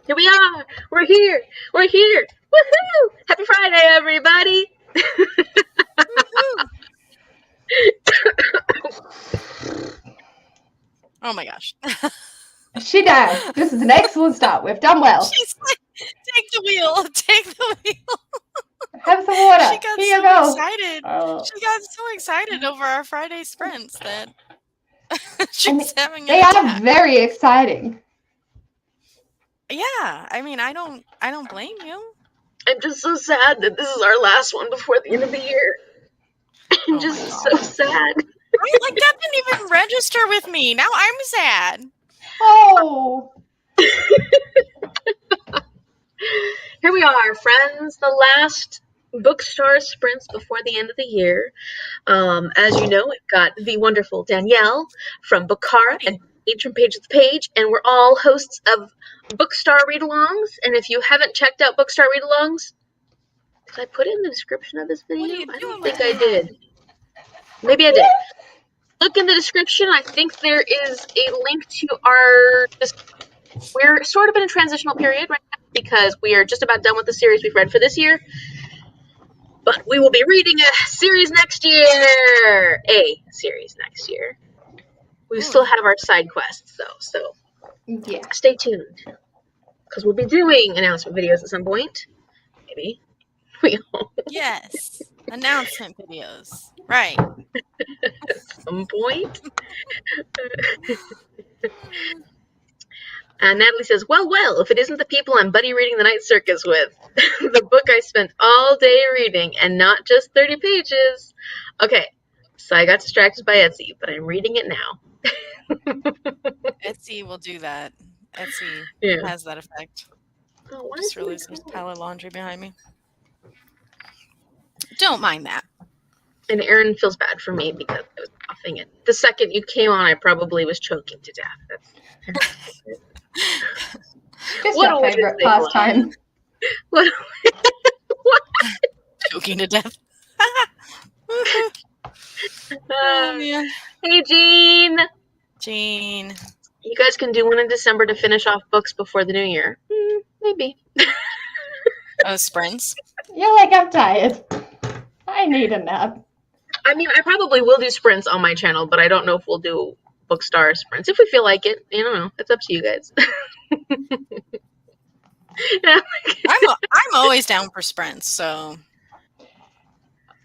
Here we are. We're here. We're here. Woohoo! Happy Friday, everybody. Oh my gosh. She died. This is an excellent start. We've done well. She's like, take the wheel. Take the wheel. Have some water. She got Here you so go. excited. Oh. She got so excited over our Friday sprints that she's And having they an are attack. very exciting. Yeah, I mean, I don't blame you. I'm just so sad that this is our last one before the end of the year. I'm just so sad. Right? Like, that didn't even register with me. Now I'm sad. Oh. Here we are, friends. The last BookStara sprints before the end of the year. As you know, we've got the wonderful Danielle from BookStara and Page from Page to Page, and we're all hosts of BookStara Readalongs. And if you haven't checked out BookStara Readalongs, did I put it in the description of this video? I don't think I did. Maybe I did. Look in the description. I think there is a link to our. We're sort of in a transitional period right now because we are just about done with the series we've read for this year. But we will be reading a series next year. We still have our side quests, though, so yeah. Stay tuned. Because we'll be doing announcement videos at some point. Maybe. We hope. Yes. Announcement videos. Right. At some point. Natalie says, well, if it isn't the people I'm buddy reading The Night Circus with. The book I spent all day reading, and not just 30 pages. Okay, so I got distracted by Etsy, but I'm reading it now. Etsy will do that. Etsy Yeah. has that effect. Oh, why Just is it released this recording? pile of laundry behind me. Don't mind that. And Erin feels bad for me because I was coughing it. The second you came on, I probably was choking to death. Just What your a favorite Wednesday pastime. What? Choking to death. Oh, man. Hey, Jean. You guys can do one in December to finish off books before the new year. Maybe. Oh, sprints? You're like, I'm tired. I need a nap. I mean, I probably will do sprints on my channel, but I don't know if we'll do BookStara sprints. If we feel like it, I don't know. It's up to you guys. Yeah. I'm always down for sprints, so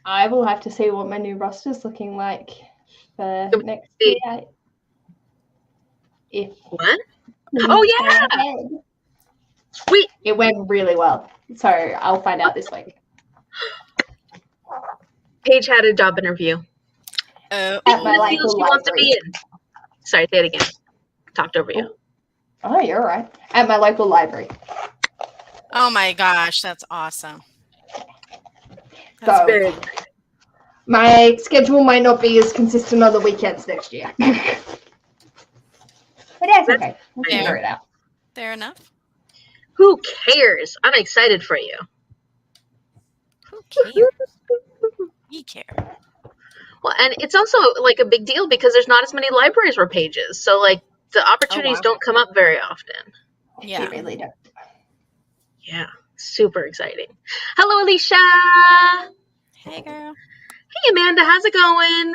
I will have to see what my new roster's looking like for next year. What? Oh, yeah! Sweet! It went really well, so I'll find out this week. Paige had a job interview. At my local library. Sorry, say it again. Talked over you. Oh, you're right. At my local library. Oh my gosh, that's awesome. That's very good. My schedule might not be as consistent on the weekends next year. But that's okay. We'll figure it out. Fair enough. Who cares? I'm excited for you. Who cares? We care. Well, and it's also like a big deal because there's not as many libraries where pages. So like the opportunities don't come up very often. Yeah. They really don't. Yeah. Super exciting. Hello, Alicia. Hey, girl. Hey, Amanda. How's it going?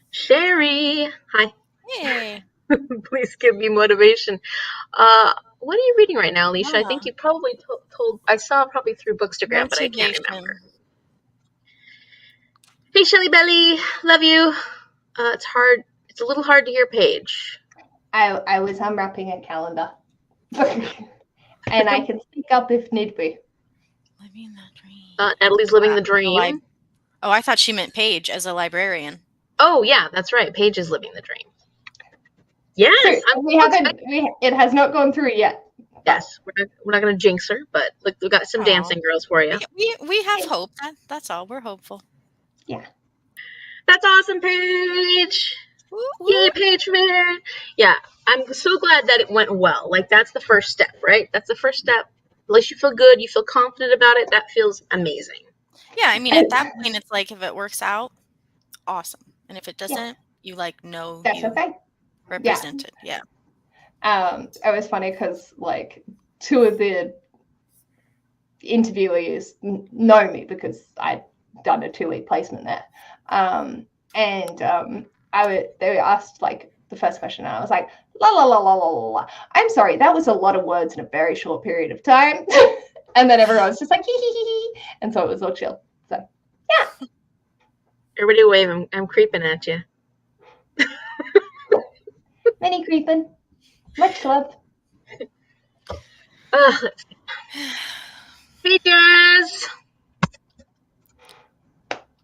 Sherry. Hi. Hey. Please give me motivation. What are you reading right now, Alicia? I think you probably told. I saw probably through Bookstagram, but I can't remember. Hey, Shelly Belly. Love you. It's hard. It's a little hard to hear Paige. I was unwrapping a calendar. And I can speak up if need be. Living the dream. Natalie's living the dream. Oh, I thought she meant Paige as a librarian. Oh, yeah, that's right. Paige is living the dream. Yes, so it has not gone through yet. Yes, we're not going to jinx her, but look, we've got some dancing girls for you. We have hope. That's all. We're hopeful. Yeah. That's awesome, Paige. Yay, Paige man. Yeah, I'm so glad that it went well. Like, that's the first step, right? That's the first step. At least you feel good. You feel confident about it. That feels amazing. Yeah, I mean, at that point, it's like if it works out, awesome. And if it doesn't, you know that's you okay. represented. Yeah. It was funny because like two of the interviewees know me because I'd done a 2-week placement there. They asked like the first question, and I was like, la la la la la la. I'm sorry, that was a lot of words in a very short period of time. And then everyone was just like, hee hee hee hee. And so it was all chill. So, yeah. Everybody wave. I'm creeping at you. Many creeping. Much love. Pages.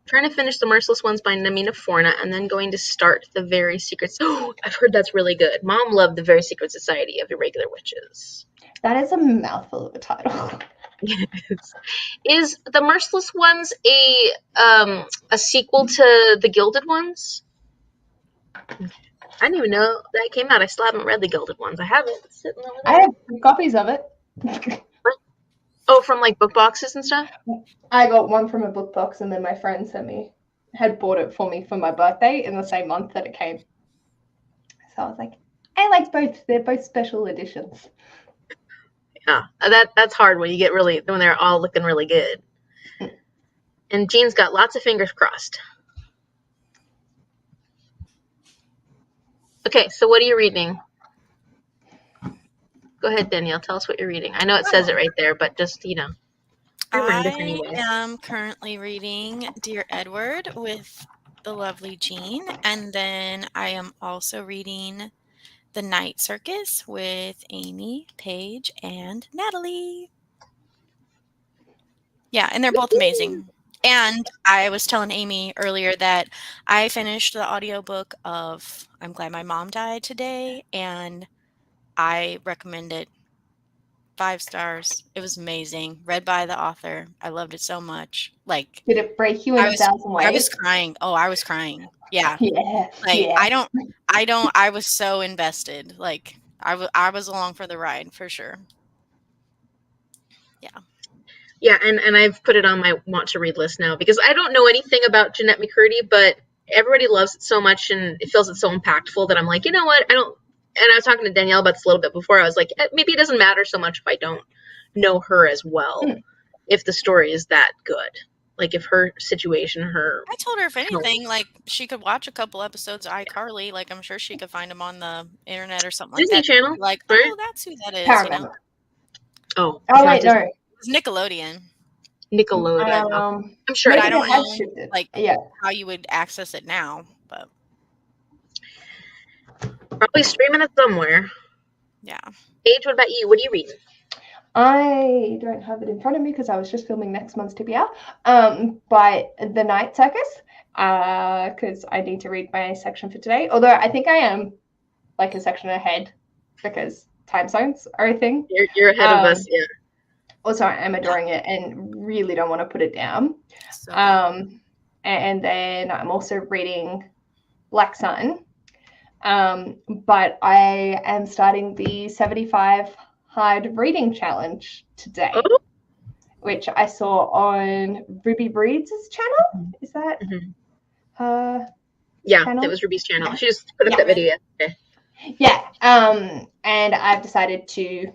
Trying to finish The Merciless Ones by Namina Forna, and then going to start The Very Secret. Oh, I've heard that's really good. Mom loved The Very Secret Society of Irregular Witches. That is a mouthful of a title. Yes. Is The Merciless Ones a sequel to The Gilded Ones? I didn't even know that came out. I still haven't read The Gilded Ones. I have it. It's sitting over there. I have copies of it. Oh, from like book boxes and stuff? I got one from a book box, and then my friend had bought it for me for my birthday in the same month that it came. So I was like, I like both. They're both special editions. Yeah, that's hard when they're all looking really good. And Jean's got lots of fingers crossed. Okay, so what are you reading? Go ahead, Danielle. Tell us what you're reading. I know it says it right there, but just, remind us anyway. I am currently reading Dear Edward with the lovely Jean, and then I am also reading The Night Circus with Amy, Paige, and Natalie. Yeah, and they're both amazing. And I was telling Amy earlier that I finished the audiobook of I'm Glad My Mom Died Today, and I recommend it. 5 stars. It was amazing. Read by the author. I loved it so much. Like, did it break you in 1,000 ways? I was crying. Oh, I was crying. Yeah. Yeah. Like, yeah. I was so invested. Like, I was along for the ride for sure. Yeah. Yeah, and I've put it on my want to read list now because I don't know anything about Jeanette McCurdy, but everybody loves it so much and it feels it's so impactful that I'm like, you know what? And I was talking to Danielle about this a little bit before. I was like, maybe it doesn't matter so much if I don't know her as well, if the story is that good. Like if her situation, I told her if anything, like she could watch a couple episodes of iCarly. Like I'm sure she could find them on the internet or something Disney like that. Channel, Like, right? oh, that's who that is. Paramount. Oh wait, no. It was Nickelodeon. Nickelodeon. I'm sure. But I don't know, like, how you would access it now. But probably streaming it somewhere. Yeah. Paige, what about you? What are you reading? I don't have it in front of me because I was just filming next month's TBR. But The Night Circus, because I need to read my section for today. Although I think I am like a section ahead because time zones are a thing. You're ahead of us, yeah. Also, I'm adoring it and really don't want to put it down. So and then I'm also reading Black Sun. But I am starting the 75 hard reading challenge today, which I saw on Ruby Breeds' channel. Is that her channel? It was Ruby's channel. She just put up that video yesterday. Yeah. And I've decided to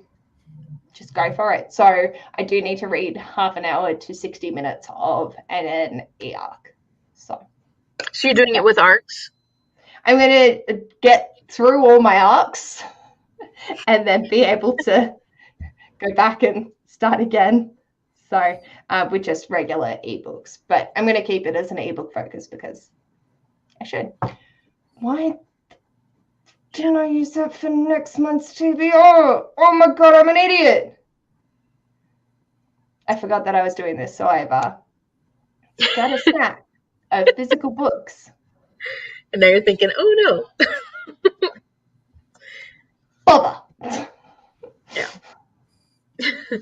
just go for it. So I do need to read half an hour to 60 minutes of an e-arc. So you're doing it with arcs? I'm going to get through all my arcs and then be able to go back and start again. So with just regular ebooks. But I'm going to keep it as an ebook focus because I should. Why didn't I use that for next month's TBR? Oh my God, I'm an idiot. I forgot that I was doing this, so I've got a stack of physical books. And now you're thinking, oh no. Bother. Yeah. Well,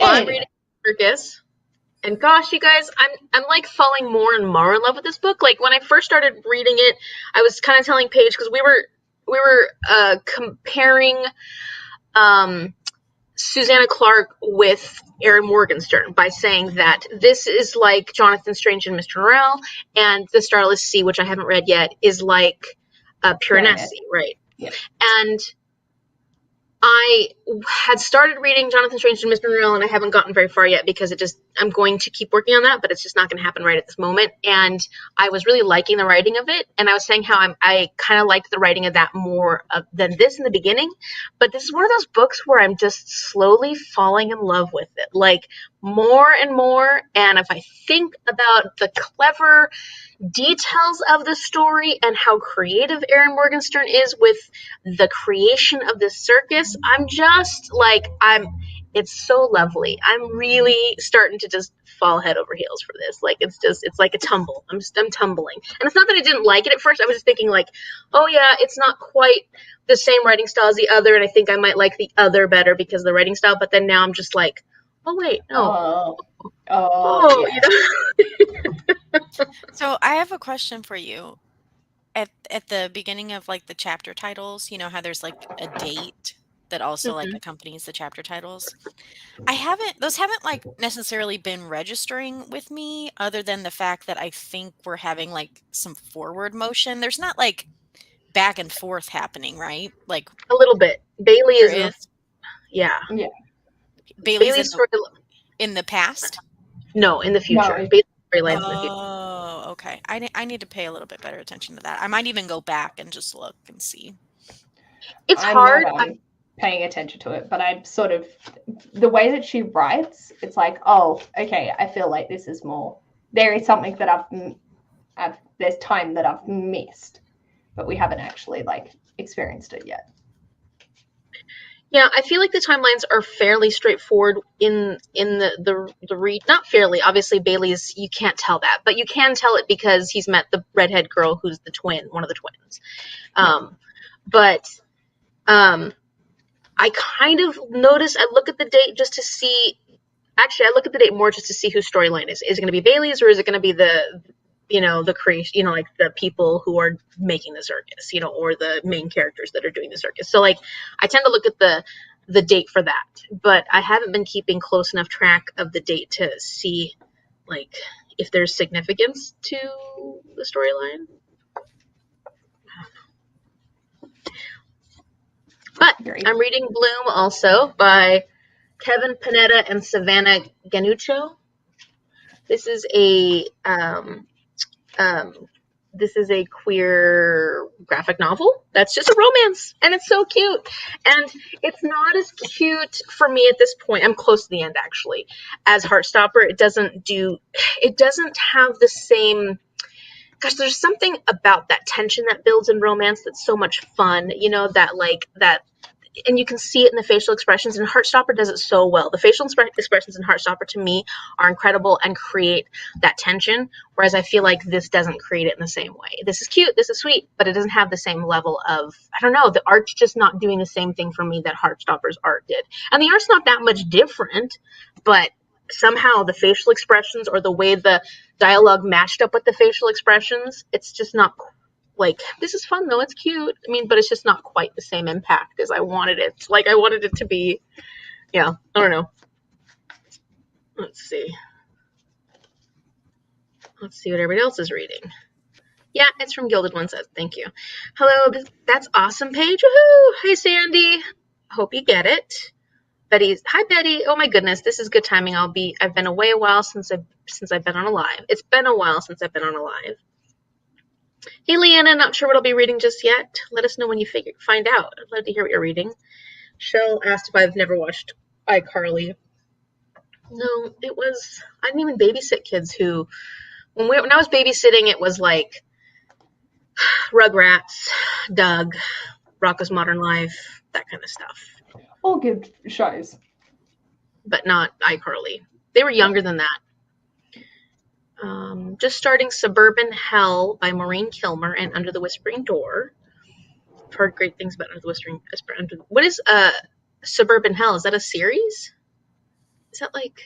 I'm reading Circus. And gosh, you guys, I'm like falling more and more in love with this book. Like when I first started reading it, I was kind of telling Paige because we were comparing Susanna Clarke with Erin Morgenstern by saying that this is like Jonathan Strange and Mr. Norrell, and The Starless Sea, which I haven't read yet, is like Piranesi, right? Yeah. And I had started reading Jonathan Strange and Miss Monroe, and I haven't gotten very far yet because I'm going to keep working on that, but it's just not going to happen right at this moment. And I was really liking the writing of it, and I was saying how I kind of liked the writing of that more than this in the beginning. But this is one of those books where I'm just slowly falling in love with it, like more and more. And if I think about the clever details of the story and how creative Erin Morgenstern is with the creation of this circus, I'm just like, it's so lovely. I'm really starting to just fall head over heels for this. Like, it's like a tumble. I'm tumbling. And it's not that I didn't like it at first. I was just thinking like, oh yeah, it's not quite the same writing style as the other, and I think I might like the other better because of the writing style. But then now I'm just like, oh wait, no. Yeah. You know? So I have a question for you. At the beginning of like the chapter titles, you know how there's like a date that also like accompanies the chapter titles. Those haven't like necessarily been registering with me other than the fact that I think we're having like some forward motion. There's not like back and forth happening, right? Like A little bit. Bailey there is in the, is yeah. Yeah. Bailey's Bailey's story, in the past. no, in the future. No. Bailey's storyline's in the future. Oh, okay. I need to pay a little bit better attention to that. I might even go back and just look and see. It's I'm hard. not paying attention to it, but I'm sort of the way that she writes. It's like, oh, okay, I feel like this is more. There is something that there's time that I've missed, but we haven't actually like experienced it yet. Yeah, I feel like the timelines are fairly straightforward in the read. Not fairly, obviously Bailey's, you can't tell that, but you can tell it because he's met the redhead girl who's the twin, one of the twins. But I kind of notice, I look at the date just to see. Actually, I look at the date more just to see whose storyline is. Is it going to be Bailey's, or is it going to be the creation, like the people who are making the circus, or the main characters that are doing the circus. So like, I tend to look at the date for that, but I haven't been keeping close enough track of the date to see like if there's significance to the storyline. But I'm reading Bloom also by Kevin Panetta and Savannah Ganuccio. This is a queer graphic novel that's just a romance, and it's so cute. And it's not as cute for me at this point. I'm close to the end actually. As Heartstopper, it doesn't have the same. Gosh, there's something about that tension that builds in romance that's so much fun. That and you can see it in the facial expressions, and Heartstopper does it so well. The facial expressions in Heartstopper to me are incredible and create that tension, whereas I feel like this doesn't create it in the same way. This is cute, this is sweet, but it doesn't have the same level of, I don't know, the art's just not doing the same thing for me that Heartstopper's art did. And the art's not that much different, but somehow the facial expressions or the way the dialogue matched up with the facial expressions, it's just not like, this is fun though, it's cute. I mean, but it's just not quite the same impact as I wanted it. Like, I wanted it to be, I don't know. Let's see what everybody else is reading. Yeah, it's from Gilded One Says. Thank you. Hello, that's awesome page. Woohoo! Hey, Sandy. Hope you get it. Hi, Betty. Oh my goodness, this is good timing. I've been away a while since I've been on a live. It's been a while since I've been on a live. Hey, Leanna, not sure what I'll be reading just yet. Let us know when you find out. I'd love to hear what you're reading. Shell asked if I've never watched iCarly. No, I didn't even babysit kids who, when I was babysitting, it was like Rugrats, Doug, Rocko's Modern Life, that kind of stuff. All good shows. But not iCarly. They were younger than that. Just starting Suburban Hell by Maureen Kilmer and Under the Whispering Door. I've heard great things about Under the Whispering. What is Suburban Hell? Is that a series? Is that like?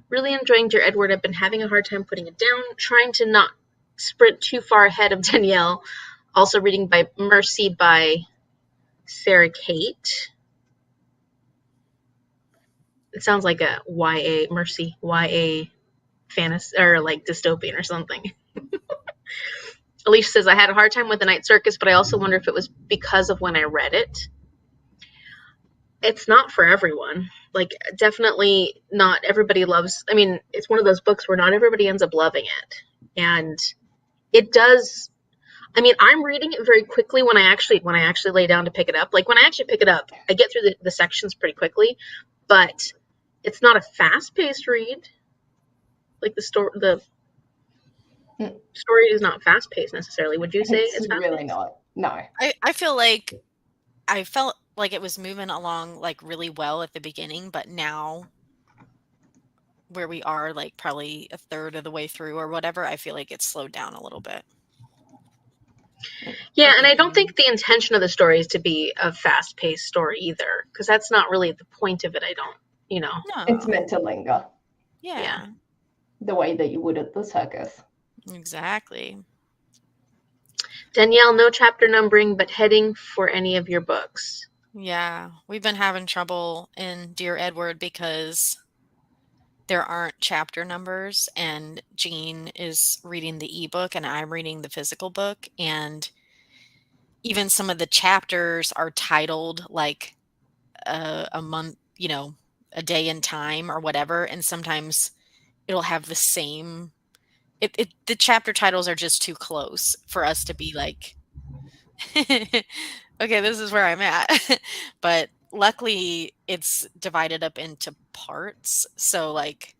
Really enjoying Dear Edward. I've been having a hard time putting it down. Trying to not sprint too far ahead of Danielle. Also reading by Mercy by Sarah Kate. It sounds like a YA Mercy, YA fantasy or like dystopian or something. Alicia says, I had a hard time with The Night Circus, but I also wonder if it was because of when I read it. It's not for everyone. Like, definitely not everybody loves, I mean, it's one of those books where not everybody ends up loving it. And it does, I mean, I'm reading it very quickly when I actually lay down to pick it up. Like, when I actually pick it up, I get through the sections pretty quickly, but it's not a fast-paced read. Like, the story is not fast-paced necessarily. Would you say it's fast-paced? Really not. No. I feel like I felt like it was moving along like really well at the beginning, but now where we are, like probably a third of the way through or whatever, I feel like it's slowed down a little bit. Yeah, and I don't think the intention of the story is to be a fast-paced story either, because that's not really the point of it. I don't, No. It's meant to linger. Yeah. The way that you would at the circus. Exactly. Danielle, no chapter numbering, but heading for any of your books. Yeah, we've been having trouble in Dear Edward because there aren't chapter numbers, and Jean is reading the ebook and I'm reading the physical book, and even some of the chapters are titled like a month, a day in time or whatever, and sometimes it'll have the same the chapter titles are just too close for us to be like okay, this is where I'm at. But luckily it's divided up into parts, so like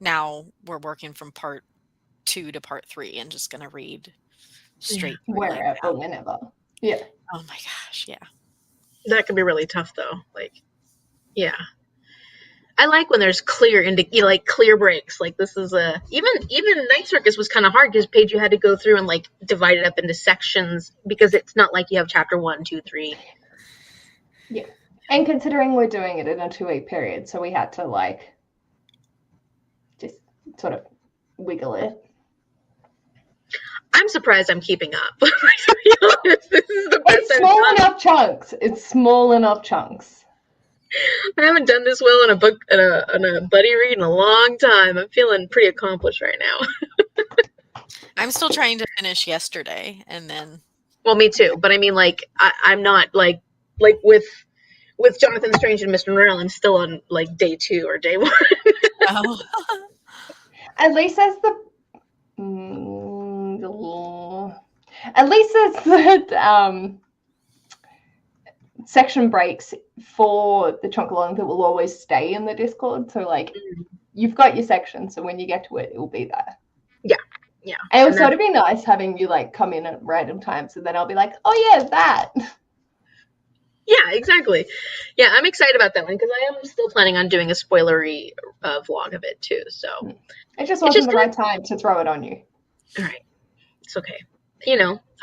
now we're working from part 2 to part 3 and just gonna read straight through like Wherever, that. whenever. Yeah. Oh my gosh, yeah. That can be really tough, though. Like, yeah. I like when there's clear clear breaks. Like, this is even Night Circus was kind of hard because Paige, you had to go through and like divide it up into sections because it's not like you have chapter 1, 2, 3. Yeah, and considering we're doing it in a 2-week period, so we had to like just sort of wiggle it. I'm surprised I'm keeping up. To be honest, this is the best It's small enough chunks. It's small enough chunks. I haven't done this well in a book in a buddy read in a long time. I'm feeling pretty accomplished right now. I'm still trying to finish yesterday, and then. Well, me too. But I mean, like, I'm not like with Jonathan Strange and Mr. Monroe. I'm still on like day 2 or day 1. Oh. At least as that section breaks for the chunk along that will always stay in the Discord. So like you've got your section, so when you get to it, it will be there. Yeah. And it would sort of be nice having you like come in at random times, and then I'll be like, oh yeah, that. Yeah, exactly. Yeah, I'm excited about that one because I am still planning on doing a spoilery vlog of it too. So it just wasn't the right time to throw it on you. All right, it's okay.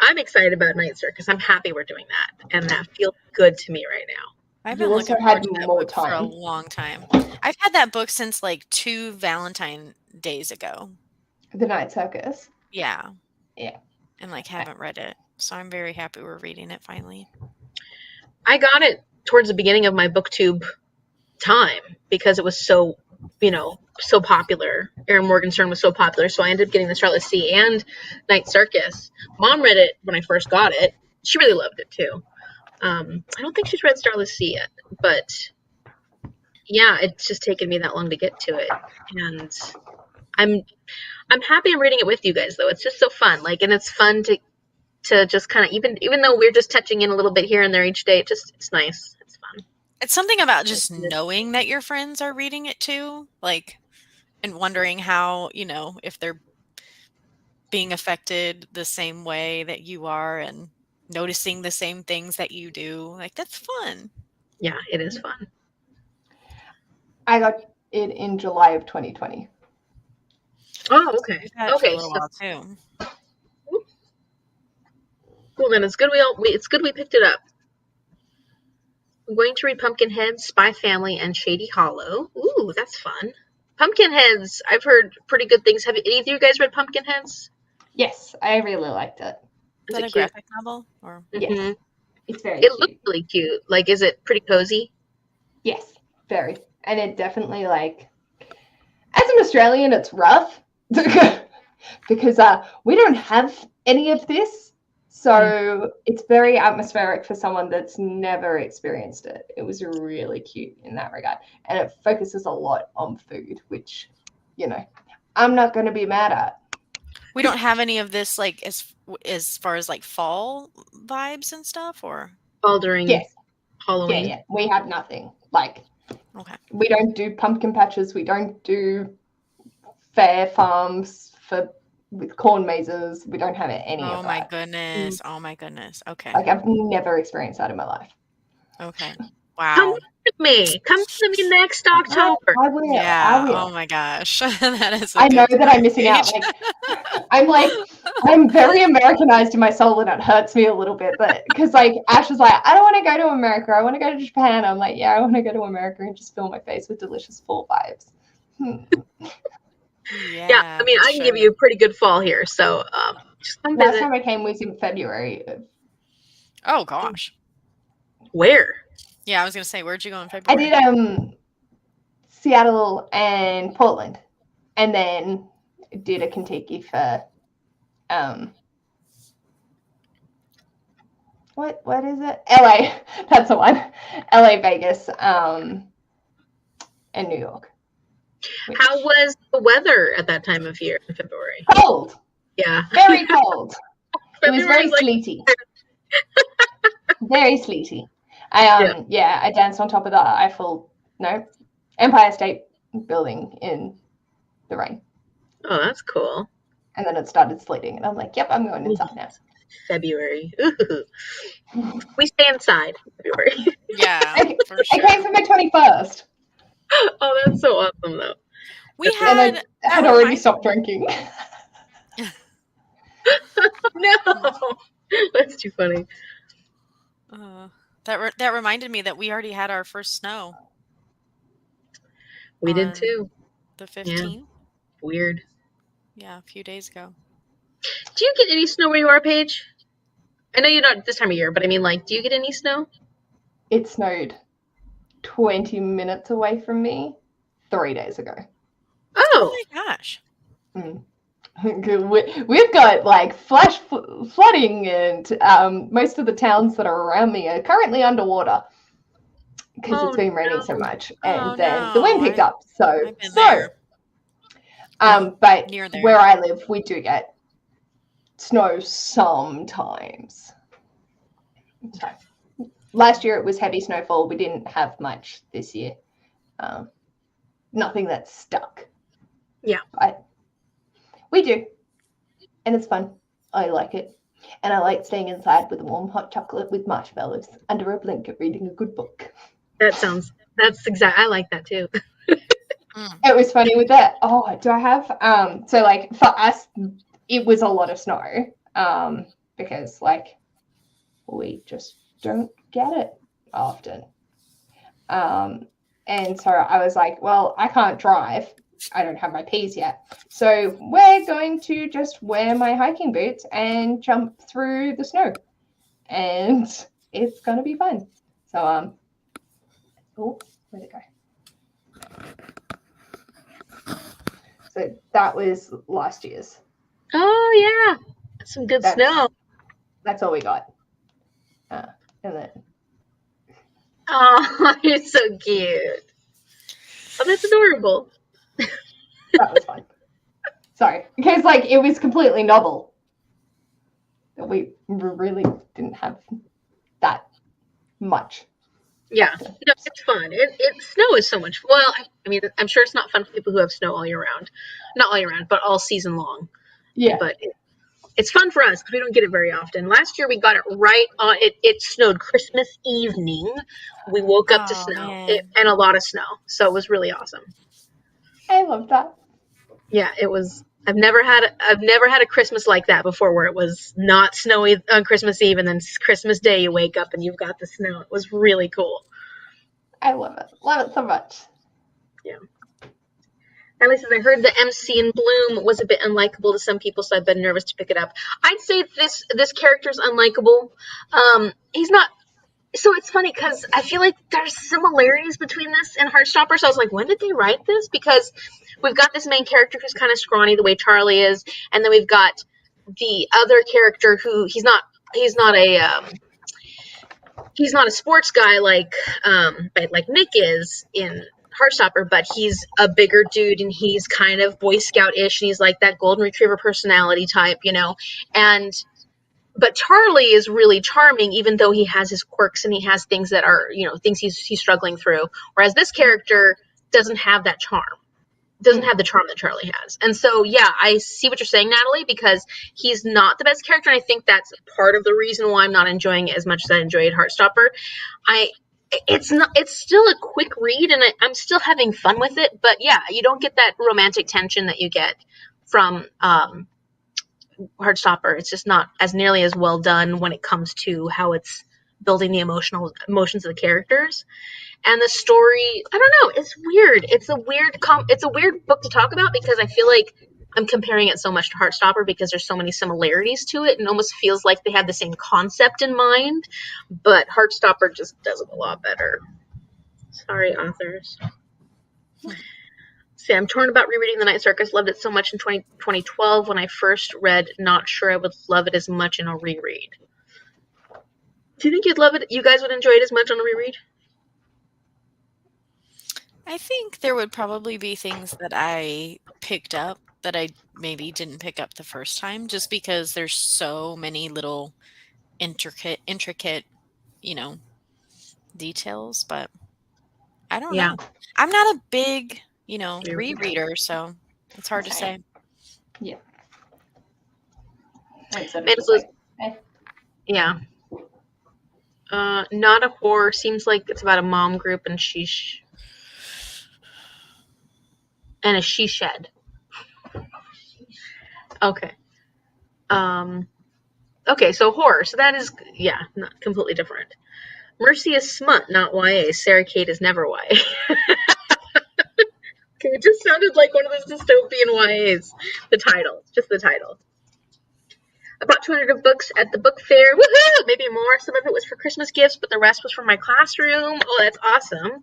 I'm excited about Night Circus. I'm happy we're doing that, and that feels good to me right now. I've been looking forward to that book for a long time. I've had that book since like 2 Valentine days ago. The Night Circus. Yeah. Yeah. And like haven't read it. So I'm very happy we're reading it finally. I got it towards the beginning of my booktube time because it was so, so popular. Erin Morgenstern was so popular. So I ended up getting the Starless Sea and Night Circus. Mom read it when I first got it. She really loved it too. I don't think she's read Starless Sea yet, but yeah, it's just taken me that long to get to it. And I'm happy I'm reading it with you guys though. It's just so fun. Like, and it's fun to just kind of, even though we're just touching in a little bit here and there each day, it's nice. It's fun. It's something about just knowing that your friends are reading it too, like, and wondering how, if they're being affected the same way that you are and noticing the same things that you do. Like, that's fun. Yeah, it is fun. I got it in July of 2020. Oh, okay. Okay, for a little while too. Cool, then it's good we picked it up. I'm going to read Pumpkinhead, Spy Family, and Shady Hollow. Ooh, that's fun. Pumpkinheads, I've heard pretty good things. Have any of you guys read Pumpkinheads? Yes, I really liked it. Is that a graphic novel? Or? Yes, mm-hmm. It's very cute. It looks really cute. Like, is it pretty cozy? Yes, very. And it definitely, like, as an Australian, it's rough because we don't have any of this. So it's very atmospheric for someone that's never experienced it. It was really cute in that regard. And it focuses a lot on food, which, you know, I'm not going to be mad at. We don't have any of this, like, as far as, like, fall vibes and stuff, or? All during Yes. Halloween. Yeah. We have nothing. Like, Okay. we don't do pumpkin patches. We don't do fair farms with corn mazes. We don't have any of that. Oh my goodness. Oh my goodness. Okay. Like, I've never experienced that in my life. Okay. Come Wow. with me. Come to me next October. I will. Yeah. I will. Oh my gosh. That is a I know good that I'm missing out. Like, I'm very Americanized in my soul, and it hurts me a little bit. But because, like, Ash was like, I don't want to go to America. I want to go to Japan. I'm like, yeah, I want to go to America and just fill my face with delicious fall vibes. Yeah, I mean, I can give you a pretty good fall here. So just come Last visit. time I came was in February. Oh gosh. Where? Yeah, I was gonna say, where'd you go in I February? did Seattle and Portland, and then did a Kentucky for what is it? LA. That's the one. LA, Vegas, and New York. How was the weather at that time of year in February? Cold. Yeah. Very cold. It was very February's sleety. Very sleety. I danced on top of the Empire State Building in the rain. Oh, that's cool. And then it started sleeting, and I'm like, yep, I'm going inside now. February. Ooh. We stay inside in February. Yeah, for I sure. came for my 21st. Oh, that's so awesome, though. We And I had already stopped drinking. No, that's too funny. That reminded me that we already had our first snow. We did too. The 15th. Yeah. Weird. Yeah, a few days ago. Do you get any snow where you are, Paige? I know you're not this time of year, but I mean, like, do you get any snow? It snowed 20 minutes away from me 3 days ago. Oh my gosh. We've got like flash flooding, and most of the towns that are around me are currently underwater because it's been raining so much, and then the wind picked up. But where I live, we do get snow sometimes. So, last year it was heavy snowfall. We didn't have much this year. Nothing that's stuck. Yeah. But we do. And it's fun. I like it. And I like staying inside with a warm hot chocolate with marshmallows under a blanket reading a good book. That's I like that too. It was funny with that. Oh, do I have so like for us it was a lot of snow. Because like we just don't get it often. And so I was like, well, I can't drive. I don't have my P's yet. So we're going to just wear my hiking boots and jump through the snow. And it's going to be fun. So, where'd it go? So that was last year's. Oh, yeah. Some good snow. That's all we got. And then. Oh, you're so cute. Oh, that's adorable. That was fun. Sorry, because like it was completely novel. We really didn't have that much. Yeah, no, it's fun. Snow is so much. Well, I mean, I'm sure it's not fun for people who have snow all year round. Not all year round, but all season long. Yeah. But it's fun for us because we don't get it very often. Last year we got it right on. It snowed Christmas evening. We woke up to snow and a lot of snow, so it was really awesome. I love that. Yeah, it was. I've never had a Christmas like that before, where it was not snowy on Christmas Eve and then Christmas Day you wake up and you've got the snow. It was really cool. I love it so much. Yeah. Ellie says, I heard the MC in Bloom was a bit unlikable to some people, so I've been nervous to pick it up. I'd say this character's unlikable. He's not. So it's funny because I feel like there's similarities between this and Heartstopper. So I was like, when did they write this? Because we've got this main character who's kind of scrawny the way Charlie is, and then we've got the other character who he's not a sports guy like Nick is in Heartstopper, but he's a bigger dude and he's kind of Boy Scout-ish and he's like that golden retriever personality type, and but Charlie is really charming, even though he has his quirks and he has things that are, things he's struggling through. Whereas this character doesn't have that charm, doesn't have the charm that Charlie has. And so, yeah, I see what you're saying, Natalie, because he's not the best character. And I think that's part of the reason why I'm not enjoying it as much as I enjoyed Heartstopper. It's still a quick read and I'm still having fun with it. But yeah, you don't get that romantic tension that you get from, Heartstopper. It's just not as nearly as well done when it comes to how it's building the emotions of the characters and the story. I don't know. It's weird. It's a weird book to talk about because I feel like I'm comparing it so much to Heartstopper because there's so many similarities to it and almost feels like they have the same concept in mind. But Heartstopper just does it a lot better. Sorry, authors. See, I'm torn about rereading The Night Circus. Loved it so much in 2012 when I first read. Not sure I would love it as much in a reread. Do you think you'd love it? You guys would enjoy it as much on a reread? I think there would probably be things that I picked up that I maybe didn't pick up the first time, just because there's so many little intricate, details. But I don't Yeah. know. I'm not a big, rereader, so it's hard to say. Yeah. Yeah. Not a horror. Seems like it's about a mom group and a she shed. Okay. Okay, so horror. So that is, yeah, not completely different. Mercy is smut, not YA. Sarah Kate is never YA. Okay, it just sounded like one of those dystopian YAs. The title. Just the title. I bought 200 books at the book fair. Woohoo! Maybe more. Some of it was for Christmas gifts, but the rest was for my classroom. Oh, that's awesome.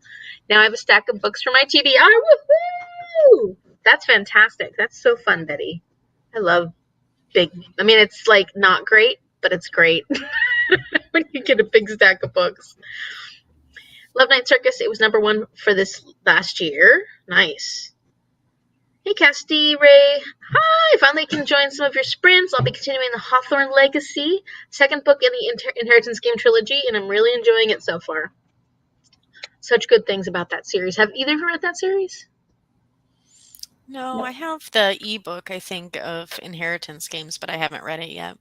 Now I have a stack of books for my TBR. Woohoo! That's fantastic. That's so fun, Betty. I love it's like not great, but it's great when you get a big stack of books. Love Night Circus. It was #1 for this last year. Nice. Hey, Casti Ray. Hi! Finally can join some of your sprints. I'll be continuing the Hawthorne Legacy, second book in the Inheritance Game trilogy, and I'm really enjoying it so far. Such good things about that series. Have either of you read that series? No, I have the ebook, I think, of Inheritance Games, but I haven't read it yet.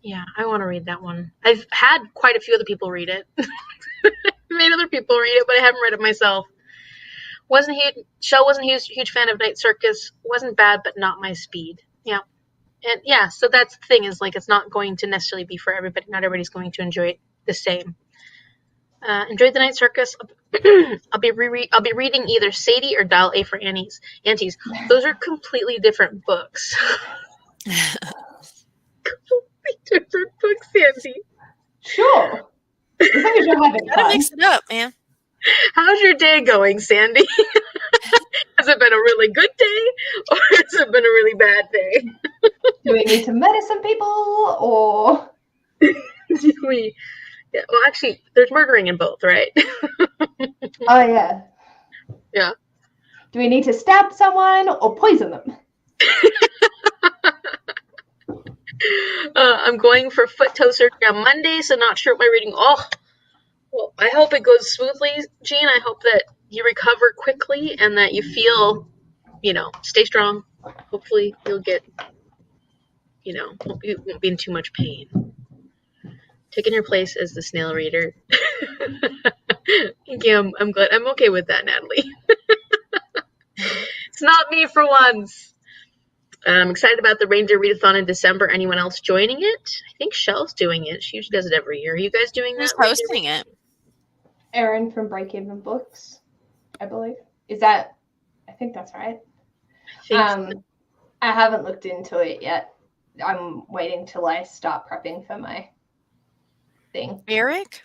Yeah, I want to read that one. I've had quite a few other people read it. Made other people read it, but I haven't read it myself. Wasn't a huge fan of Night Circus. Wasn't bad, but not my speed. Yeah. And yeah, so that's the thing is like it's not going to necessarily be for everybody. Not everybody's going to enjoy it the same. Enjoyed the Night Circus. I'll be reading either Sadie or Dial A for Aunties. Those are completely different books. Completely different books, Sandy. Sure. As long as you're having Gotta fun. mix it up, man. How's your day going, Sandy? Has it been a really good day or has it been a really bad day? Do we need to medicine people or? Yeah, well, actually, there's murdering in both, right? Oh, yeah. Yeah. Do we need to stab someone or poison them? I'm going for foot-toe surgery on Monday, so not sure what my reading. Oh, well, I hope it goes smoothly, Jean. I hope that you recover quickly and that you feel, stay strong. Hopefully, you'll get, you won't be in too much pain. Taking your place as the snail reader. Thank you. I'm glad. I'm okay with that, Natalie. It's not me for once. I'm excited about the Reindeer Readathon in December. Anyone else joining it? I think Shell's doing it. She usually does it every year. Are you guys doing Who's that? hosting it? Erin from Break-Even Books, I believe. Is that? I think that's right. I haven't looked into it yet. I'm waiting till I start prepping for my thing. Eric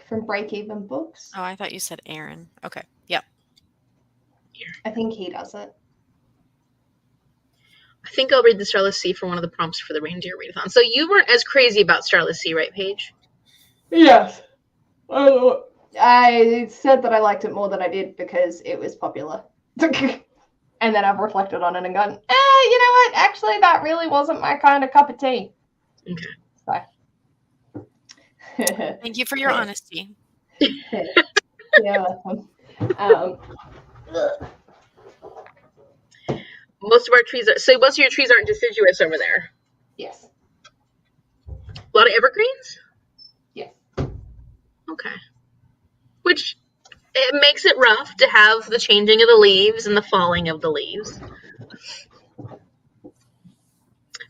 from Break-Even Books. Oh, I thought you said Aaron. Okay. Yep. I think he does it. I think I'll read the Starless Sea for one of the prompts for the reindeer readathon. So you weren't as crazy about Starless Sea, right, Paige? Yes. I said that I liked it more than I did because it was popular. And then I've reflected on it and gone, you know what? Actually, that really wasn't my kind of cup of tea. Okay. So. Thank you for your honesty. Yeah, welcome. Most of our trees are, so most of your trees aren't deciduous over there? Yes. A lot of evergreens? Yes. Okay. Which, it makes it rough to have the changing of the leaves and the falling of the leaves.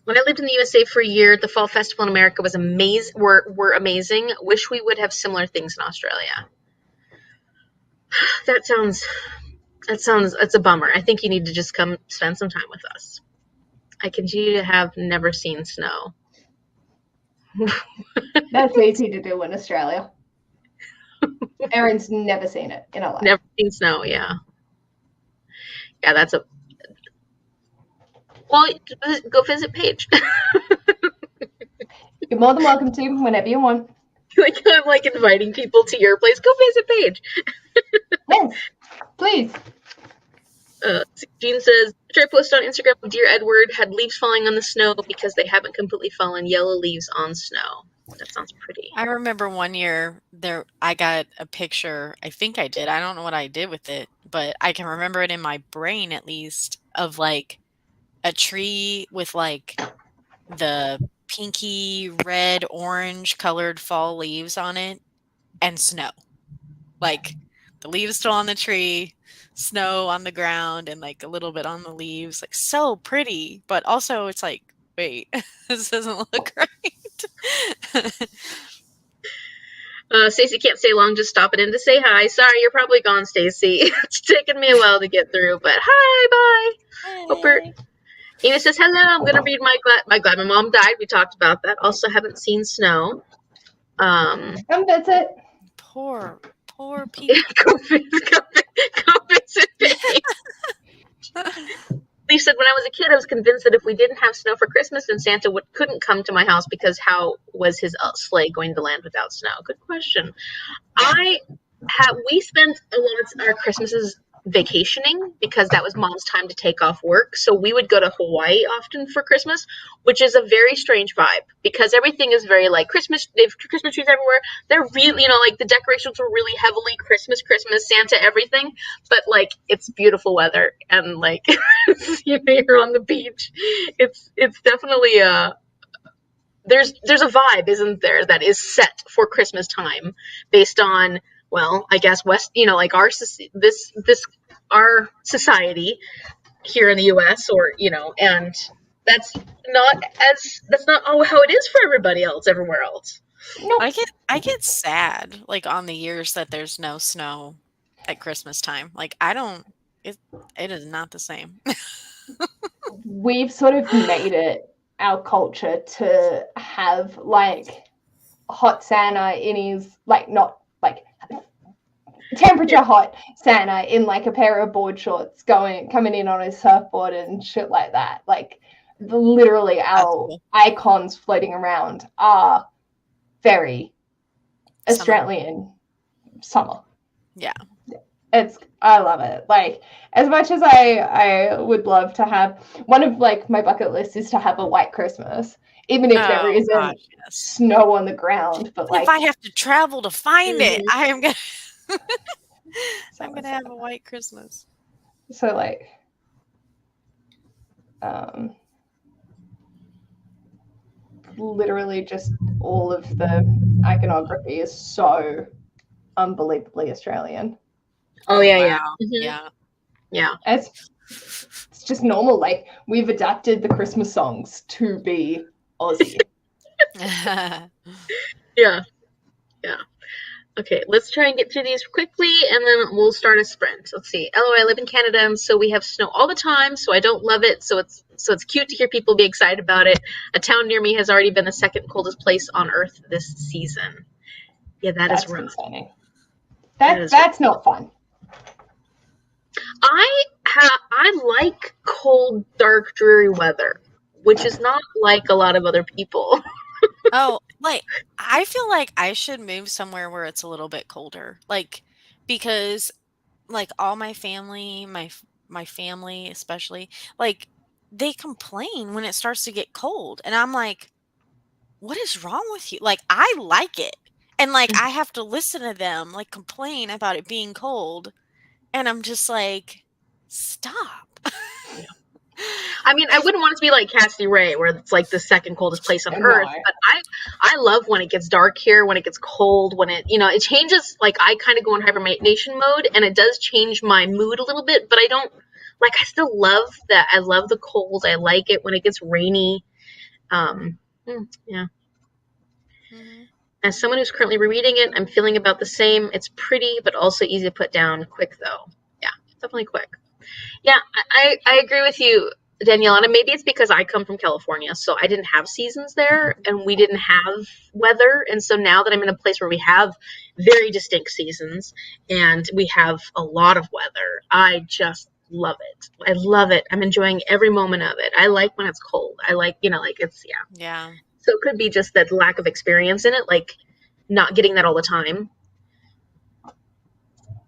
When I lived in the USA for a year, the fall festival in America was were amazing. Wish we would have similar things in Australia. That's a bummer. I think you need to just come spend some time with us. I continue to have never seen snow. That's easy to do in Australia. Erin's never seen it in her life. Never seen snow, yeah. Yeah, that's a... Well, go visit Paige. You're more than welcome to whenever you want. Like, I'm like inviting people to your place. Go visit Paige. Yes, please. Jean says, after I posted on Instagram, Dear Edward had leaves falling on the snow because they haven't completely fallen. Yellow leaves on snow. That sounds pretty. I remember one year I got a picture. I think I did. I don't know what I did with it, but I can remember it in my brain at least of like a tree with like the pinky red orange colored fall leaves on it and snow. Like the leaves still on the tree, snow on the ground, and like a little bit on the leaves. Like so pretty, but also it's like, wait, this doesn't look right. Stacey can't stay long, just stopping in to say hi. Sorry, you're probably gone, Stacey. It's taken me a while to get through, but hi, bye. Hey. Hope Ina says, hello, I'm going to read my glad my mom died. We talked about that. Also haven't seen snow. Come visit. Poor people. Go visit me. Lee said, when I was a kid, I was convinced that if we didn't have snow for Christmas, then Santa couldn't come to my house because how was his sleigh going to land without snow? Good question. We spent a lot of our Christmases vacationing because that was Mom's time to take off work. So we would go to Hawaii often for Christmas, which is a very strange vibe because everything is very like Christmas. They have Christmas trees everywhere. They're really, like the decorations are really heavily Christmas, Santa, everything. But like it's beautiful weather and like you're on the beach. It's definitely there's a vibe, isn't there, that is set for Christmas time based on, well, I guess like our society here in the US, or and that's not how it is for everybody else everywhere else. Nope. I get sad like on the years that there's no snow at Christmas time. Like it is not the same. We've sort of made it our culture to have like hot Santa in his like not like temperature hot Santa in like a pair of board shorts coming in on his surfboard and shit like that. Like literally our icons floating around are very Australian summer. Yeah. I love it. Like as much as I would love to have one of like my bucket lists is to have a white Christmas, even if there isn't snow on the ground. But like if I have to travel to find it, I am gonna I'm gonna have a white Christmas. So like literally just all of the iconography is so unbelievably Australian. Oh yeah, wow. yeah. Mm-hmm. Yeah. It's just normal. Like we've adapted the Christmas songs to be Aussie. Yeah. Okay, let's try and get through these quickly, and then we'll start a sprint. Let's see. LOL, I live in Canada, and so we have snow all the time, so I don't love it. So it's cute to hear people be excited about it. A town near me has already been the second coldest place on Earth this season. Yeah, that's rough. Concerning. That's not fun. I I like cold, dark, dreary weather, which is not like a lot of other people. Oh, like, I feel like I should move somewhere where it's a little bit colder, like, because, like, all my family, my family especially, like, they complain when it starts to get cold, and I'm like, "What is wrong with you?" Like, I like it, and, like, I have to listen to them, like, complain about it being cold, and I'm just like, "Stop." I mean, I wouldn't want it to be like Cassie Ray, where it's like the second coldest place on No. Earth. But I love when it gets dark here, when it gets cold, when it changes. Like I kind of go in hibernation mode, and it does change my mood a little bit. But I don't like. I still love that. I love the cold. I like it when it gets rainy. Yeah. Mhm. As someone who's currently rereading it, I'm feeling about the same. It's pretty, but also easy to put down. Quick though. Yeah, definitely quick. Yeah, I agree with you, Danielle. And maybe it's because I come from California, so I didn't have seasons there, and we didn't have weather. And so now that I'm in a place where we have very distinct seasons, and we have a lot of weather, I just love it. I love it. I'm enjoying every moment of it. I like when it's cold. I like, like it's, yeah. Yeah. So it could be just that lack of experience in it, like not getting that all the time.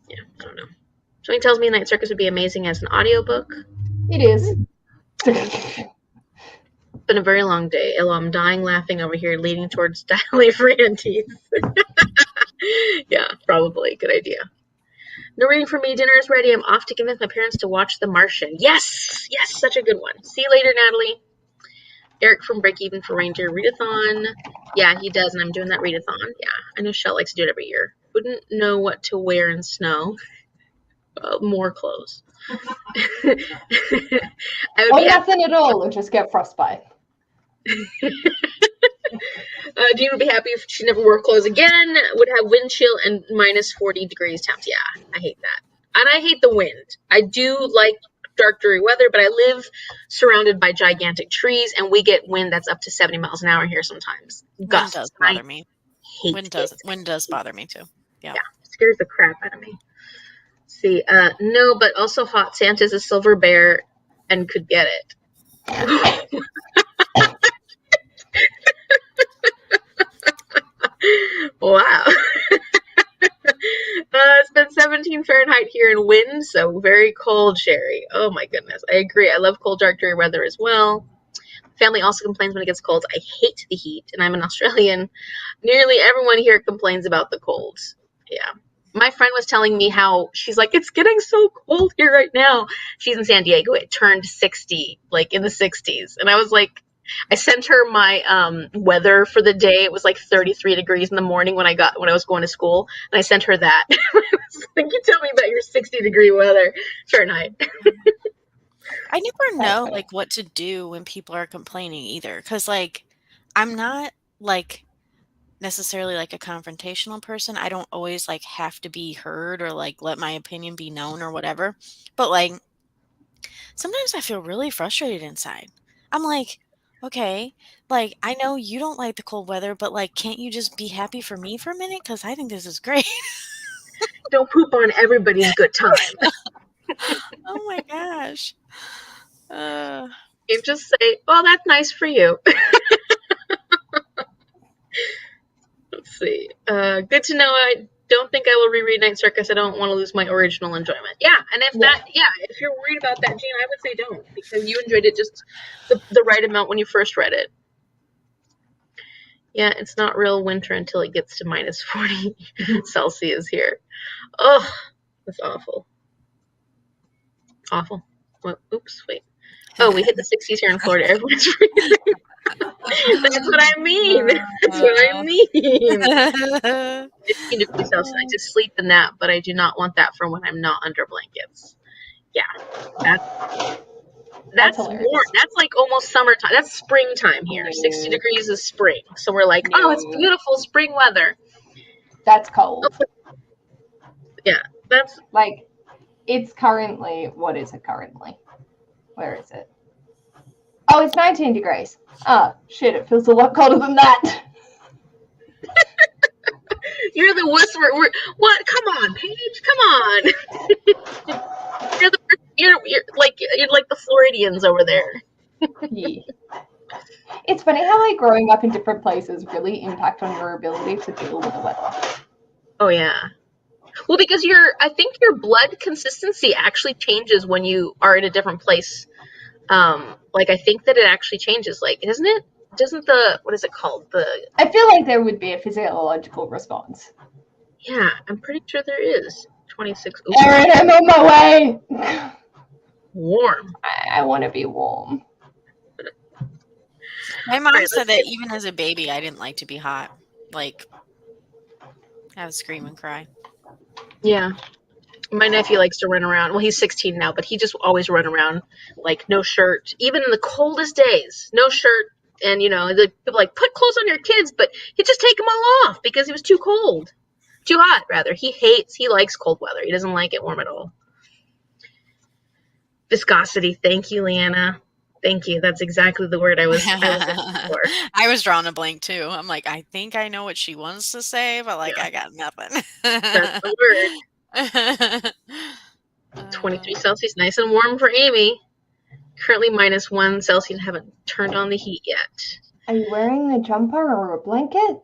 Yeah, I don't know. Something tells me Night Circus would be amazing as an audiobook. It is. Been a very long day. Ella, I'm dying laughing over here, leading towards dialing for aunties. Yeah, probably. Good idea. No reading for me. Dinner is ready. I'm off to convince my parents to watch The Martian. Yes! Yes, such a good one. See you later, Natalie. Eric from Break Even for Reindeer Readathon. Yeah, he does, and I'm doing that readathon. Yeah, I know Shell likes to do it every year. Wouldn't know what to wear in snow. More clothes. I would Or be nothing at all and just get frostbite. Jean would be happy if she never wore clothes again, would have wind chill and minus 40 degrees temps. Yeah, I hate that. And I hate the wind. I do like dark, dreary weather, but I live surrounded by gigantic trees, and we get wind that's up to 70 miles an hour here sometimes. Wind Gusts. does I bother me. hate Wind does bother me too. Yeah. Yeah, scares the crap out of me. See, no, but also Hot Santa's a silver bear and could get it. Wow. It's been 17 Fahrenheit here in wind, so very cold, Sherry. Oh my goodness. I agree. I love cold, dark, dreary weather as well. Family also complains when it gets cold. I hate the heat, and I'm an Australian. Nearly everyone here complains about the cold. Yeah. My friend was telling me how she's like, it's getting so cold here right now. She's in San Diego. It turned 60, like in the 60s. And I was like, I sent her my weather for the day. It was like 33 degrees in the morning when I was going to school, and I sent her that. I was like, you tell me about your 60-degree weather Fahrenheit. I never know funny. like what to do when people are complaining either, because like I'm not like necessarily like a confrontational person. I don't always like have to be heard or like let my opinion be known or whatever. But like sometimes I feel really frustrated inside. I'm like, okay, like I know you don't like the cold weather, but like can't you just be happy for me for a minute? Because I think this is great. Don't poop on everybody's good time. Oh my gosh. You just say, well, that's nice for you. Let's see. Good to know. I don't think I will reread Night Circus. I don't want to lose my original enjoyment. Yeah, and if you're worried about that, Jean, I would say don't, because you enjoyed it just the right amount when you first read it. Yeah, it's not real winter until it gets to minus 40 Celsius here. Oh, that's awful. Awful. Well, oops, wait. Oh, we hit the 60s here in Florida. Everyone's freezing. That's what I mean. That's what I mean. 15 degrees Celsius. I just sleep in that, but I do not want that for when I'm not under blankets. Yeah, that's hilarious. warm. That's like almost summertime. That's springtime here. 60 degrees is spring. So we're like, oh, it's beautiful spring weather. That's cold. Yeah, that's like it's currently, what is it currently? Where is it? Oh, it's 19 degrees. Oh, shit, it feels a lot colder than that. you're the wuss. What? Come on, Paige. Come on. You're the person you're like the Floridians over there. Yeah. It's funny how like growing up in different places really impact on your ability to deal with the weather. Oh yeah. Well, because I think your blood consistency actually changes when you are in a different place. Like I think that it actually changes. Like, isn't it? Doesn't what is it called? I feel like there would be a physiological response. Yeah, I'm pretty sure there is. 26. Ooh, Erin, I'm on my way. warm. I want to be warm. My All mom right, said let's that get. even as a baby, I didn't like to be hot. Like, I would scream and cry. Yeah, my nephew likes to run around. Well, he's 16 now, but he just always run around like no shirt, even in the coldest days, no shirt. And the people like put clothes on your kids, but he'd just take them all off because he was too cold, too hot rather. He likes cold weather. He doesn't like it warm at all. Viscosity. Thank you, Leanna. Thank you. That's exactly the word I was looking for. I was drawing a blank too. I'm like, I think I know what she wants to say, but like, Yeah, I got nothing. that's the word. 23 Uh, Celsius, nice and warm for Amy. Currently -1 Celsius. Haven't turned on the heat yet. Are you wearing a jumper or a blanket?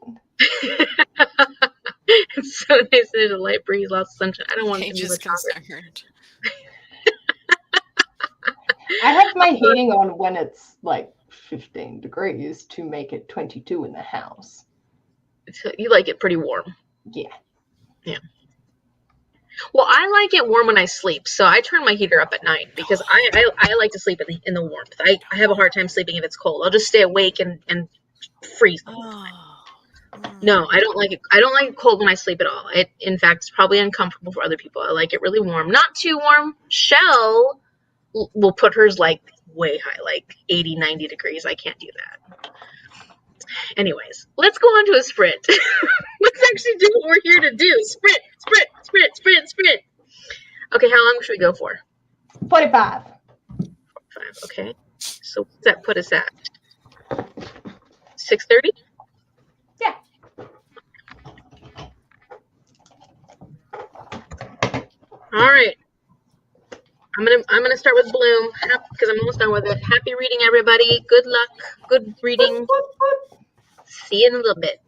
It's so nice. There's a light breeze, lots of sunshine. I don't want it to Paige be is much hotter. concerned. I have my heating on when it's like 15 degrees to make it 22 in the house. You like it pretty warm. Yeah. Yeah. Well, I like it warm when I sleep, so I turn my heater up at night because I like to sleep in the warmth. I have a hard time sleeping if it's cold. I'll just stay awake and freeze the whole time. Oh. No, I don't like it. I don't like it cold when I sleep at all. In fact, it's probably uncomfortable for other people. I like it really warm, not too warm. Shell will put hers like way high, like 80, 90 degrees. I can't do that. Anyways, let's go on to a sprint. Let's actually do what we're here to do. Sprint, sprint, sprint, sprint, sprint. Okay, how long should we go for? 45. 5. Okay. So what's that put us at? 6:30? Yeah. All right. I'm gonna start with Bloom because I'm almost done with it. Happy reading, everybody. Good luck. Good reading. See you in a little bit.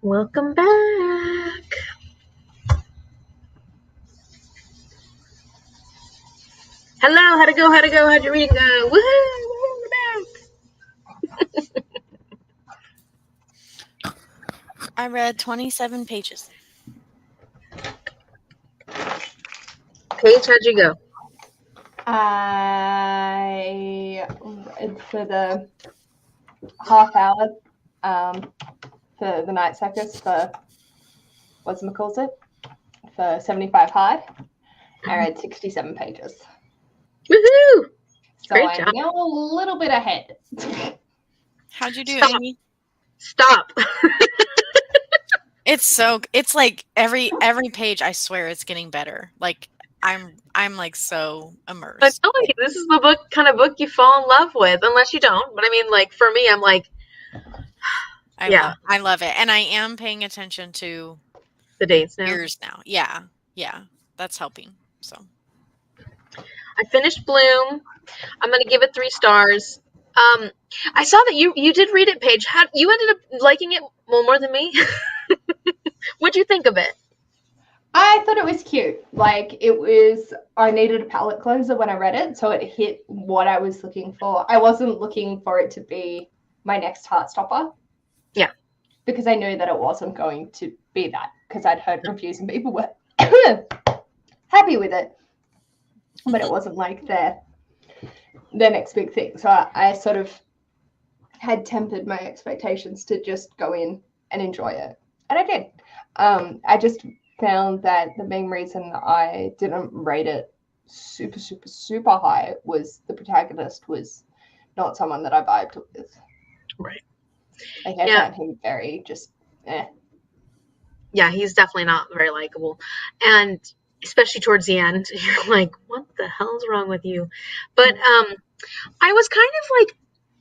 Welcome back. Hello, how'd it go? How'd it go? How'd your reading go? Woohoo! We're back. I read 27 pages. Paige, how'd you go? I read for the half hour for the night circus for calls it for 75 hard. I read 67 pages. Woohoo! So Great I'm job. now a little bit ahead. How'd you do, Stop. Amy? Stop. It's like every page, I swear it's getting better. Like I'm like so I'm immersed. telling you, this is the kind of book you fall in love with, unless you don't. But I mean, like, for me, I'm like, yeah. I love it. And I am paying attention to The dates now. years now. Yeah. Yeah. That's helping. So I finished Bloom. I'm gonna give it 3 stars. I saw that you did read it, Paige. How you ended up liking it more than me? What'd you think of it? I thought it was cute. Like I needed a palate cleanser when I read it, so it hit what I was looking for. I wasn't looking for it to be my next Heartstopper. Yeah. Because I knew that it wasn't going to be that, because I'd heard reviews and people were happy with it. But it wasn't like their next big thing. So I sort of had tempered my expectations to just go in and enjoy it. And I did. I just found that the main reason I didn't rate it super, super, super high was the protagonist was not someone that I vibed with. Right. Like I found him very just Yeah, he's definitely not very likable. And especially towards the end, you're like, what the hell's wrong with you? But I was kind of like,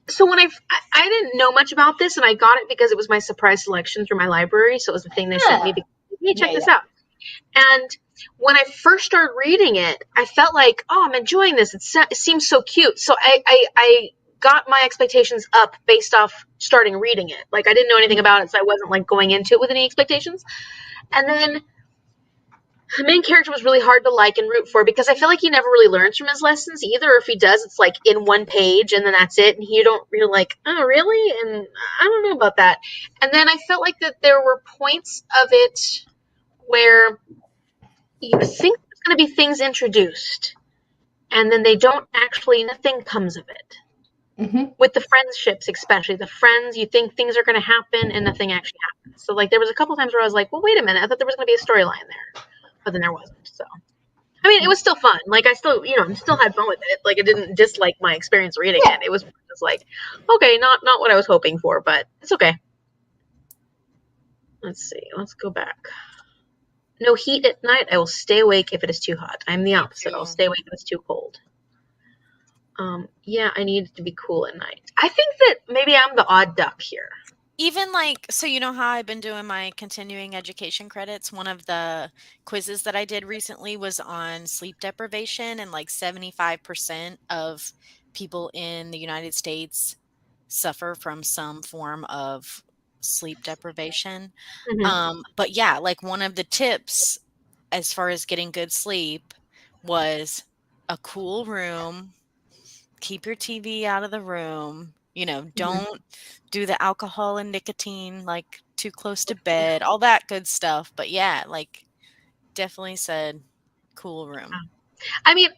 so when I didn't know much about this, and I got it because it was my surprise selection through my library. So it was the thing they sent me. Hey, check this out. And when I first started reading it, I felt like, oh, I'm enjoying this. It seems so cute. So I got my expectations up based off starting reading it. Like I didn't know anything about it, so I wasn't like going into it with any expectations. And then the main character was really hard to like and root for because I feel like he never really learns from his lessons either. Or if he does, it's like in one page and then that's it. And you don't really like, oh, really? And I don't know about that. And then I felt like that there were points of it where you think there's going to be things introduced and then they don't actually, nothing comes of it. Mm-hmm. With the friendships, especially the friends, you think things are going to happen and nothing actually happens. So like there was a couple times where I was like, well, wait a minute, I thought there was going to be a storyline there, but then there wasn't. So I mean, it was still fun. Like I still, still had fun with it. Like I didn't dislike my experience reading it. It was just like, okay, not what I was hoping for, but it's okay. Let's see. Let's go back. No heat at night. I will stay awake if it is too hot. I'm the opposite. I'll stay awake if it's too cold. Yeah, I need it to be cool at night. I think that maybe I'm the odd duck here. Even like, so you know how I've been doing my continuing education credits? One of the quizzes that I did recently was on sleep deprivation, and like 75% of people in the United States suffer from some form of sleep deprivation. Mm-hmm. But yeah, like one of the tips as far as getting good sleep was a cool room, keep your TV out of the room, don't do the alcohol and nicotine like too close to bed, all that good stuff. But yeah, like definitely said cool room. I mean,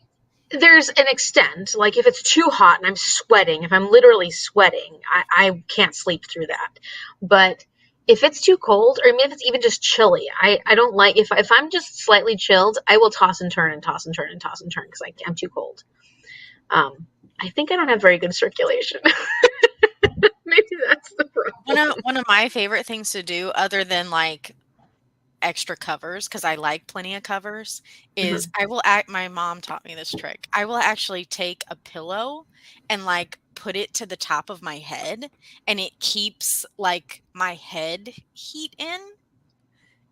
there's an extent. Like if it's too hot and I'm sweating, if I'm literally sweating, I can't sleep through that. But if it's too cold, or I mean, if it's even just chilly, I don't like, if I'm just slightly chilled, I will toss and turn and toss and turn and toss and turn because I'm too cold. I think I don't have very good circulation. Maybe that's the problem. One of my favorite things to do, other than like extra covers, because I like plenty of covers, is my mom taught me this trick. I will actually take a pillow and like put it to the top of my head, and it keeps like my head heat in.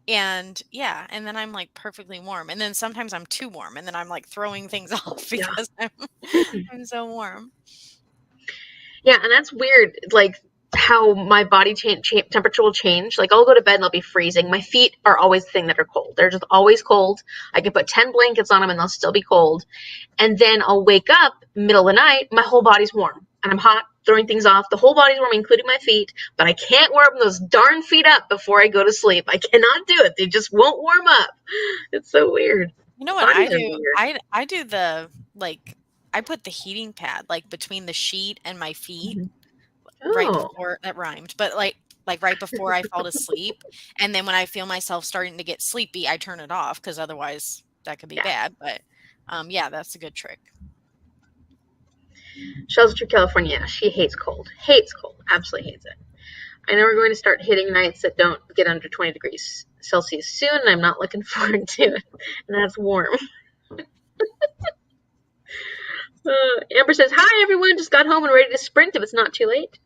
And yeah, and then I'm like perfectly warm. And then sometimes I'm too warm, and then I'm like throwing things off because I'm so warm. Yeah, and that's weird. Like how my body temperature will change. Like, I'll go to bed and I'll be freezing. My feet are always the thing that are cold. They're just always cold. I can put 10 blankets on them and they'll still be cold. And then I'll wake up middle of the night, my whole body's warm. And I'm hot, throwing things off. The whole body's warm, including my feet. But I can't warm those darn feet up before I go to sleep. I cannot do it. They just won't warm up. It's so weird. You know what I do? I do the, like, I put the heating pad, like, between the sheet and my feet. Right Oh. before that rhymed, but like right before I fall to sleep, and then when I feel myself starting to get sleepy, I turn it off because otherwise that could be bad. But yeah, that's a good trick. Shells True California. She hates cold. Hates cold. Absolutely hates it. I know we're going to start hitting nights that don't get under 20 degrees Celsius soon, and I'm not looking forward to it. And that's warm. Amber says, "Hi everyone, just got home and ready to sprint if it's not too late."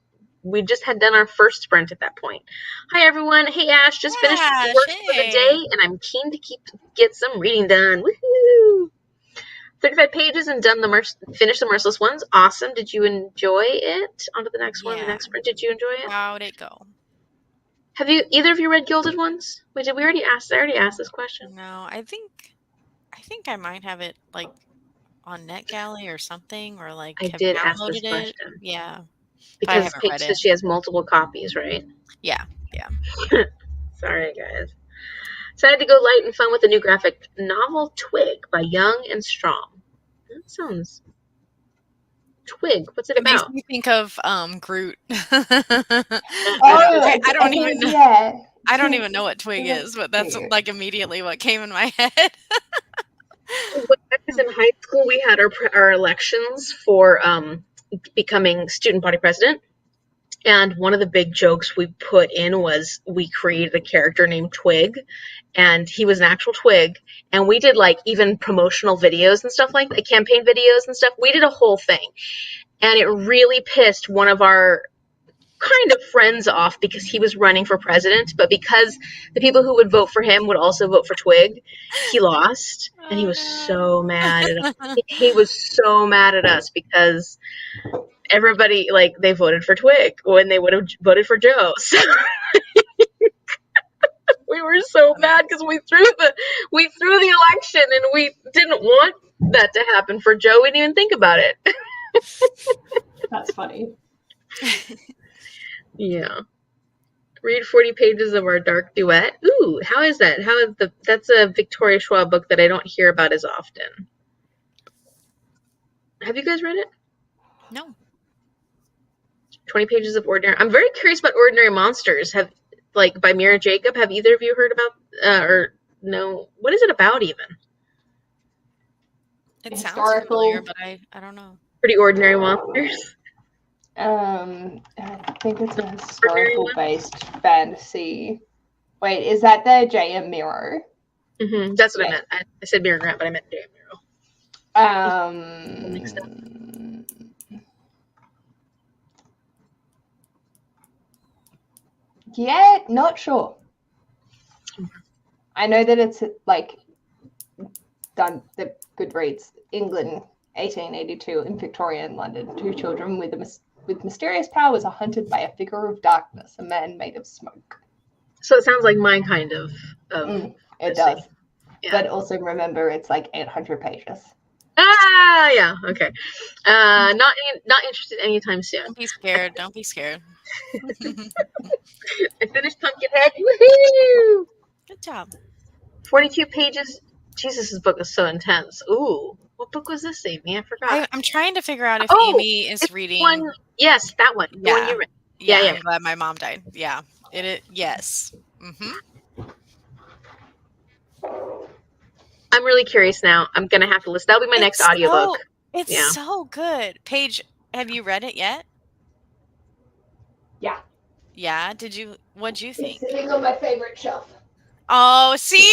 We just had done our first sprint at that point. Hi everyone. Hey Ash, just finished work for the day and I'm keen to get some reading done. Woohoo! 35 pages and finished the Merciless Ones. Awesome. Did you enjoy it? On to the next one, the next sprint. Did you enjoy it? How'd it go? Have either of you read Gilded Ones? Wait, did we already ask? I already asked this question. No, I think I might have it like on NetGalley or something, or like I did ask this question. Yeah. Because Paige says she has multiple copies, right? Yeah. Sorry, guys. Decided to go light and fun with the new graphic novel Twig by Young and Strong. That sounds... Twig, what's it about? Makes me think of Groot. I don't even know. Yeah. I don't even know what Twig is, but that's like immediately what came in my head. When I was in high school, we had our elections for becoming student body president. And one of the big jokes we put in was we created a character named Twig, and he was an actual twig. And we did like even promotional videos and stuff like that, campaign videos and stuff. We did a whole thing. And it really pissed one of our kind of friends off because he was running for president, but because the people who would vote for him would also vote for Twig, he lost. And he was so mad at us. He was so mad at us because everybody, like, they voted for Twig when they would have voted for Joe. So we were so mad because we threw the election and we didn't want that to happen for Joe. We didn't even think about it. That's funny. Yeah. Read 40 pages of our dark duet. Ooh, how is that? That's a Victoria Schwab book that I don't hear about as often. Have you guys read it? No. 20 pages of ordinary. I'm very curious about Ordinary Monsters. By Mira Jacob. Have either of you heard about or no? What is it about even? It sounds familiar, but I don't know. Pretty Ordinary Monsters. I think it's a historical-based fantasy. Wait, is that the J.M. Miro? Mm-hmm. That's what I meant. I said Mira Grant, but I meant J.M. Miro. Yeah, not sure. I know that it's like done the Goodreads, England, 1882, in Victorian London. 2 children with mysterious powers are hunted by a figure of darkness, a man made of smoke. So it sounds like mine kind of. It does. Yeah. But also remember, it's like 800 pages. Ah, yeah, okay. Not interested anytime soon. Don't be scared. Don't be scared. I finished Pumpkinhead. Woohoo! Good job. 42 pages. Jesus, this book is so intense. Ooh. What book was this, Amy? I forgot. I'm trying to figure out if Amy is reading. Yes, that one. The one you read. Yeah. I'm glad my mom died. Yeah. Yes. Mm-hmm. I'm really curious now. I'm going to have to listen. That'll be my next audiobook. It's so good. Paige, have you read it yet? Yeah. Yeah? What'd you think? It's sitting on my favorite shelf. Oh, see?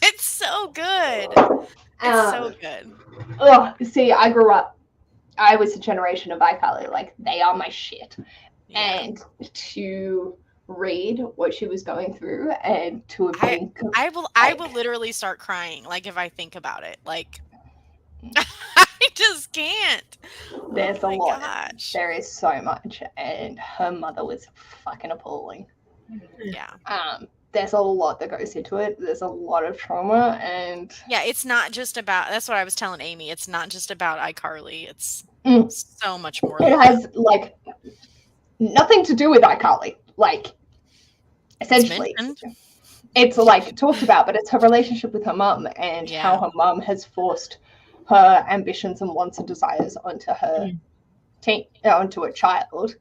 It's so good. It's so good. Oh, see, I grew up. I was a generation of iCarly. Like, they are my shit. Yeah. And to read what she was going through and to have been... I will literally start crying, like, if I think about it. Like, I just can't. There's a lot. Gosh. There is so much, and her mother was fucking appalling. Yeah. There's a lot that goes into it. There's a lot of trauma, and yeah, it's not just about. That's what I was telling Amy. It's not just about iCarly. It's so much more. It has like nothing to do with iCarly. Like essentially, it's like talked about, but it's her relationship with her mum and how her mum has forced her ambitions and wants and desires onto her onto a child,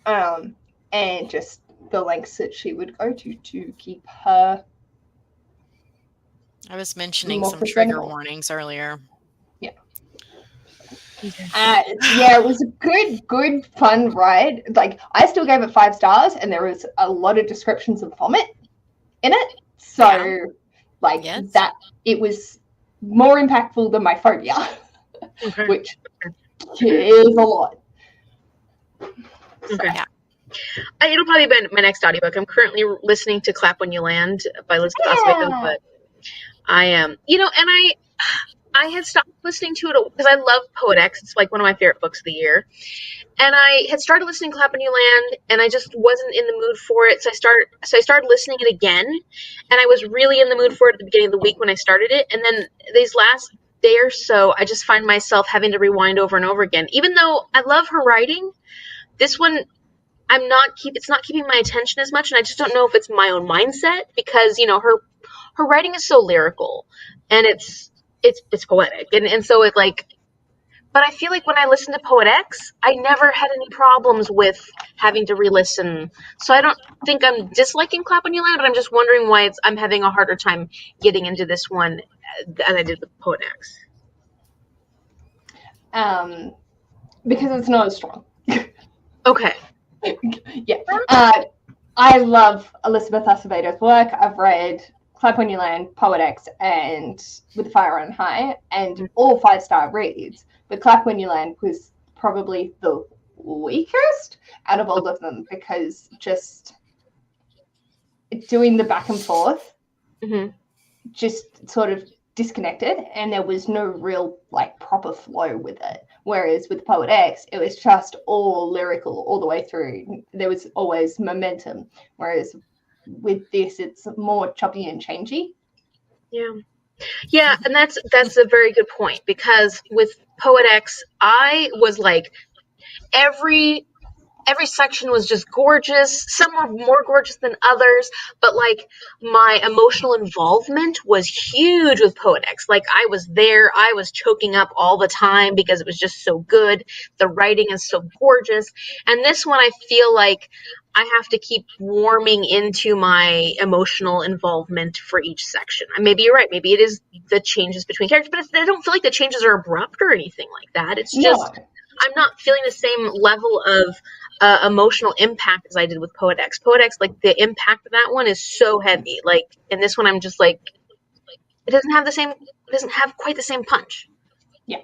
and just the lengths that she would go to keep her. I was mentioning some trigger warnings earlier. Yeah. Yeah, it was a good, fun ride. Like, I still gave it 5 stars, and there was a lot of descriptions of vomit in it. So, that it was more impactful than my phobia, which is a lot. Okay. It'll probably be my next audiobook. I'm currently listening to Clap When You Land by Elizabeth Acevedo, but I am, and I had stopped listening to it because I love Poet X. It's like one of my favorite books of the year. And I had started listening to Clap When You Land, and I just wasn't in the mood for it. So I started listening it again, and I was really in the mood for it at the beginning of the week when I started it. And then these last day or so, I just find myself having to rewind over and over again. Even though I love her writing, this one it's not keeping my attention as much, and I just don't know if it's my own mindset because her writing is so lyrical, and it's poetic, and so it like. But I feel like when I listen to Poet X, I never had any problems with having to re-listen. So I don't think I'm disliking Clap When You Land, but I'm just wondering why I'm having a harder time getting into this one than I did with Poet X. Because it's not as strong. Okay. Yeah. I love Elizabeth Acevedo's work. I've read Clap When You Land, Poet X, and With Fire on High, and all 5-star reads. But Clap When You Land was probably the weakest out of all of them because just doing the back and forth just sort of disconnected, and there was no real proper flow with it. Whereas with Poet X, it was just all lyrical all the way through. There was always momentum. Whereas with this, it's more choppy and changey. Yeah, and that's a very good point, because with Poet X, I was like, every section was just gorgeous. Some were more gorgeous than others, but my emotional involvement was huge with Poet X. I was there, I was choking up all the time because it was just so good. The writing is so gorgeous. And this one, I feel like I have to keep warming into my emotional involvement for each section. And maybe you're right. Maybe it is the changes between characters, but I don't feel like the changes are abrupt or anything like that. It's just, I'm not feeling the same level of emotional impact as I did with Poet X. Poet X, the impact of that one is so heavy. In this one, I'm just it doesn't have quite the same punch. Yeah.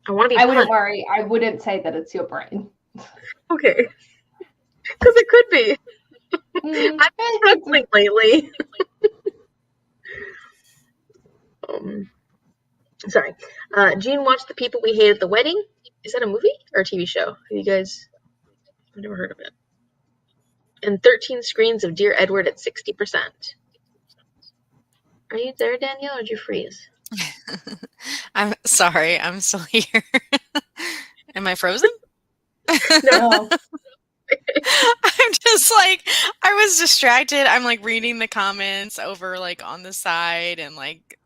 I want to be. I wouldn't worry. I wouldn't say that it's your brain. Okay. Because it could be. I've been struggling lately. Sorry. Jean watched The People We Hate at the Wedding. Is that a movie or a TV show? Have you guys? I've never heard of it. And 13 screens of Dear Edward at 60%. Are you there, Danielle, or did you freeze? I'm sorry. I'm still here. Am I frozen? No. I'm just I was distracted. I'm reading the comments over on the side and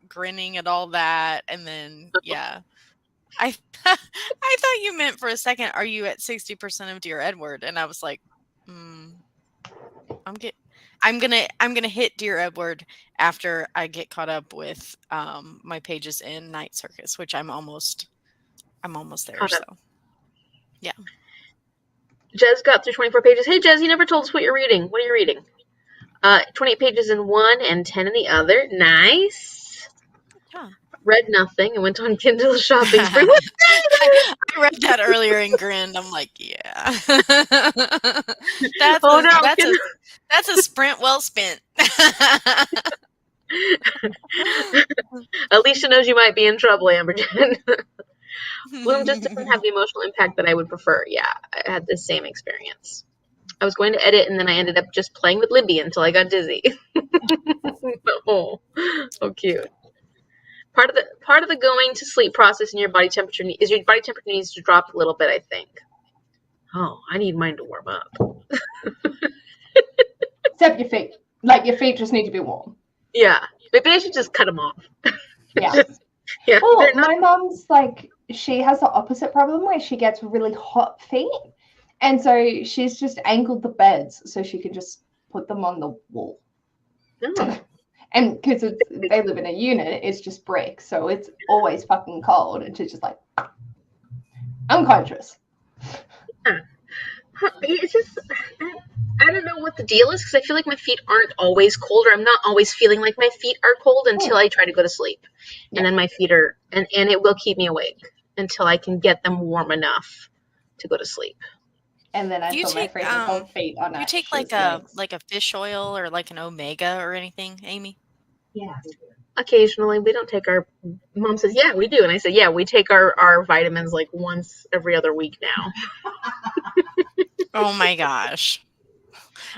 grinning at all that. And then, yeah. I thought you meant for a second, are you at 60% of Dear Edward? And I was like, I'm gonna hit Dear Edward after I get caught up with my pages in Night Circus, which I'm almost there. So yeah. Jez got through 24 pages. Hey Jez, you never told us what you're reading. What are you reading? 28 pages in one and 10 in the other. Nice. Yeah. Read nothing and went on Kindle shopping spree. I read that earlier and grinned. I'm like, yeah. That's a sprint well spent. Alicia knows you might be in trouble, Amber Jen. Bloom just doesn't have the emotional impact that I would prefer. Yeah, I had the same experience. I was going to edit, and then I ended up just playing with Libby until I got dizzy. Oh, cute. Part of the going to sleep process in your body temperature is your body temperature needs to drop a little bit, I think. Oh, I need mine to warm up. Except your feet. Like, your feet just need to be warm. Yeah, maybe I should just cut them off. Yeah. Yeah. Well, my mom's like, she has the opposite problem where she gets really hot feet. And so she's just angled the beds so she can just put them on the wall. Oh. And because they live in a unit, it's just brick. So it's always fucking cold. And she's just like, unconscious. Yeah. It's just, I don't know what the deal is because I feel like my feet aren't always cold, or I'm not always feeling like my feet are cold until I try to go to sleep. Yeah. And then my feet are, and it will keep me awake until I can get them warm enough to go to sleep. And then I put my freezing cold feet on. Do you take like a fish oil or like an omega or anything, Amy? Yeah. Occasionally, we don't take our. Mom says, "Yeah, we do," and I said, "Yeah, we take our vitamins like once every other week now." Oh my gosh.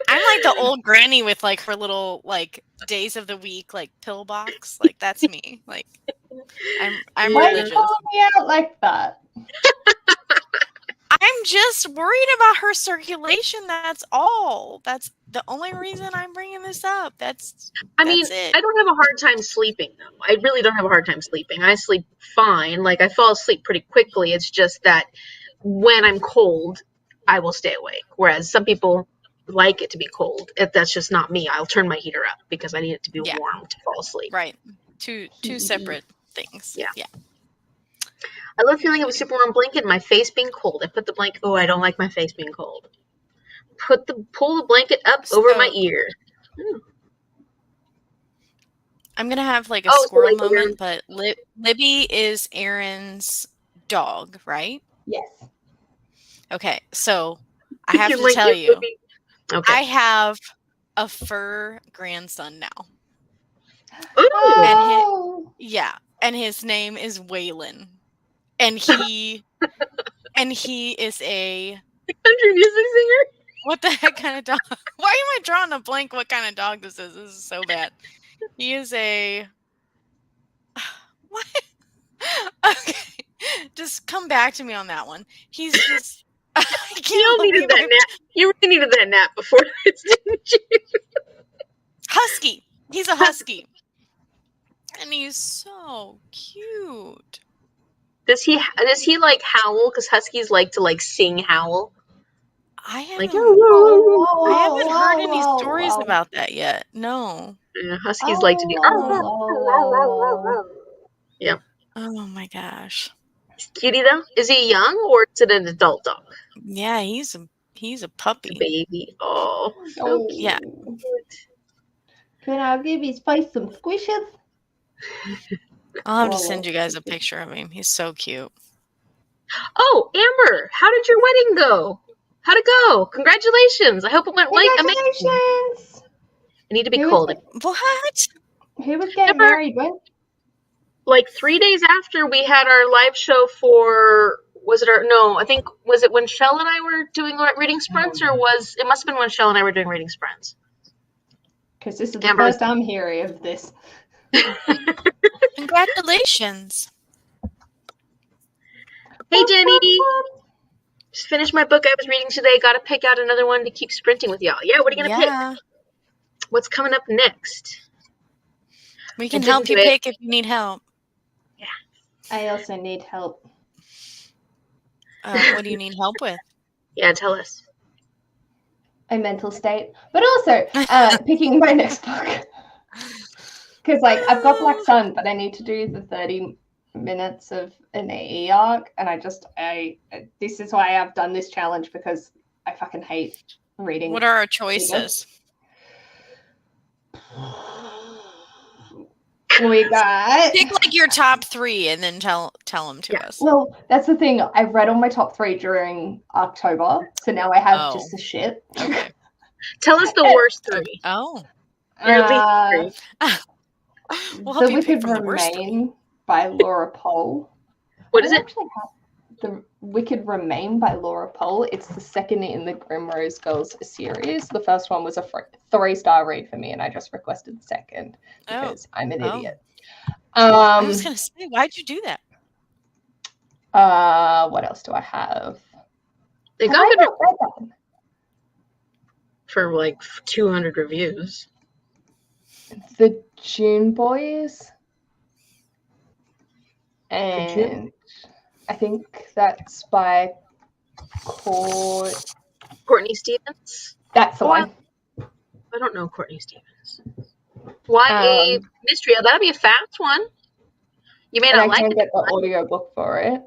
I'm like the old granny with like her little like days of the week like pill box. Like that's me. Like I'm Why religious. you calling me out like that? I'm just worried about her circulation. That's all. That's the only reason I'm bringing this up. I mean, it. I don't have a hard time sleeping, though. I really don't have a hard time sleeping. I sleep fine. Like, I fall asleep pretty quickly. It's just that when I'm cold, I will stay awake. Whereas some people like it to be cold. That's just not me. I'll turn my heater up because I need it to be warm to fall asleep. Right. Two separate things. Yeah. Yeah. I love feeling of a super warm blanket and my face being cold. I put the blanket. Oh, I don't like my face being cold. Pull the blanket up over my ear. I'm gonna have like a squirrel moment, but Libby is Aaron's dog, right? Yes. Okay, so I have to tell you, okay. I have a fur grandson now. Oh. And his name is Waylon. And he is a country music singer. What the heck kind of dog? Why am I drawing a blank what kind of dog this is? This is so bad. He is a what? Okay. Just come back to me on that one. He's just You needed that nap. You really needed that nap before this, didn't you? Husky. He's a husky. And he's so cute. Does he like howl? Because huskies like to like sing howl. I haven't heard any stories about that yet. No. Yeah, huskies like to do. Yep. Oh my gosh. Is cutie though? Is he young or is it an adult dog? Yeah, he's a puppy. A baby. Oh, so cute. Yeah. Can I give his face some squishes? I'll have to send you guys a picture of him. He's so cute. Oh, Amber, how did your wedding go? How'd it go? Congratulations. I hope it went like amazing. Congratulations. I need to be cold. What? Who was getting married when? Like 3 days after we had our live show for, was it when Shell and I were doing reading sprints, or it must have been when Shell and I were doing reading sprints. Because this is the first I'm hearing of this. Congratulations. Hey, Jenny. Just finished my book I was reading today. Got to pick out another one to keep sprinting with y'all. Yeah, what are you going to pick? What's coming up next? We can help you pick if you need help. Yeah. I also need help. What do you need help with? Yeah, tell us. A mental state. But also, picking my next book. Because, like, I've got Black Sun, but I need to do the 30 minutes of an AE arc. And this is why I've done this challenge, because I fucking hate reading. What are our choices? We got... Pick, like, your top 3 and then tell them to us. Well, that's the thing. I've read all my top 3 during October. So now I have just the shit. Okay. Tell us the worst 3. Oh. The We'll help you Wicked pick from the worst Remain by Laura Pohl. What is I it? actually have The Wicked Remain by Laura Pohl. It's the second in the Grimrose Girls series. The first one was a 3-star read for me, and I just requested the second Oh. because I'm an Oh. idiot. I was gonna say, why'd you do that? What else do I have? It Have got I good not read that one? for like 200 reviews. The June Boys. The June? And I think that's by Courtney Stevens? That's the one. I don't know Courtney Stevens. YA mystery. Oh, that'd be a fast one. You may And not I like can it. get the audiobook for it.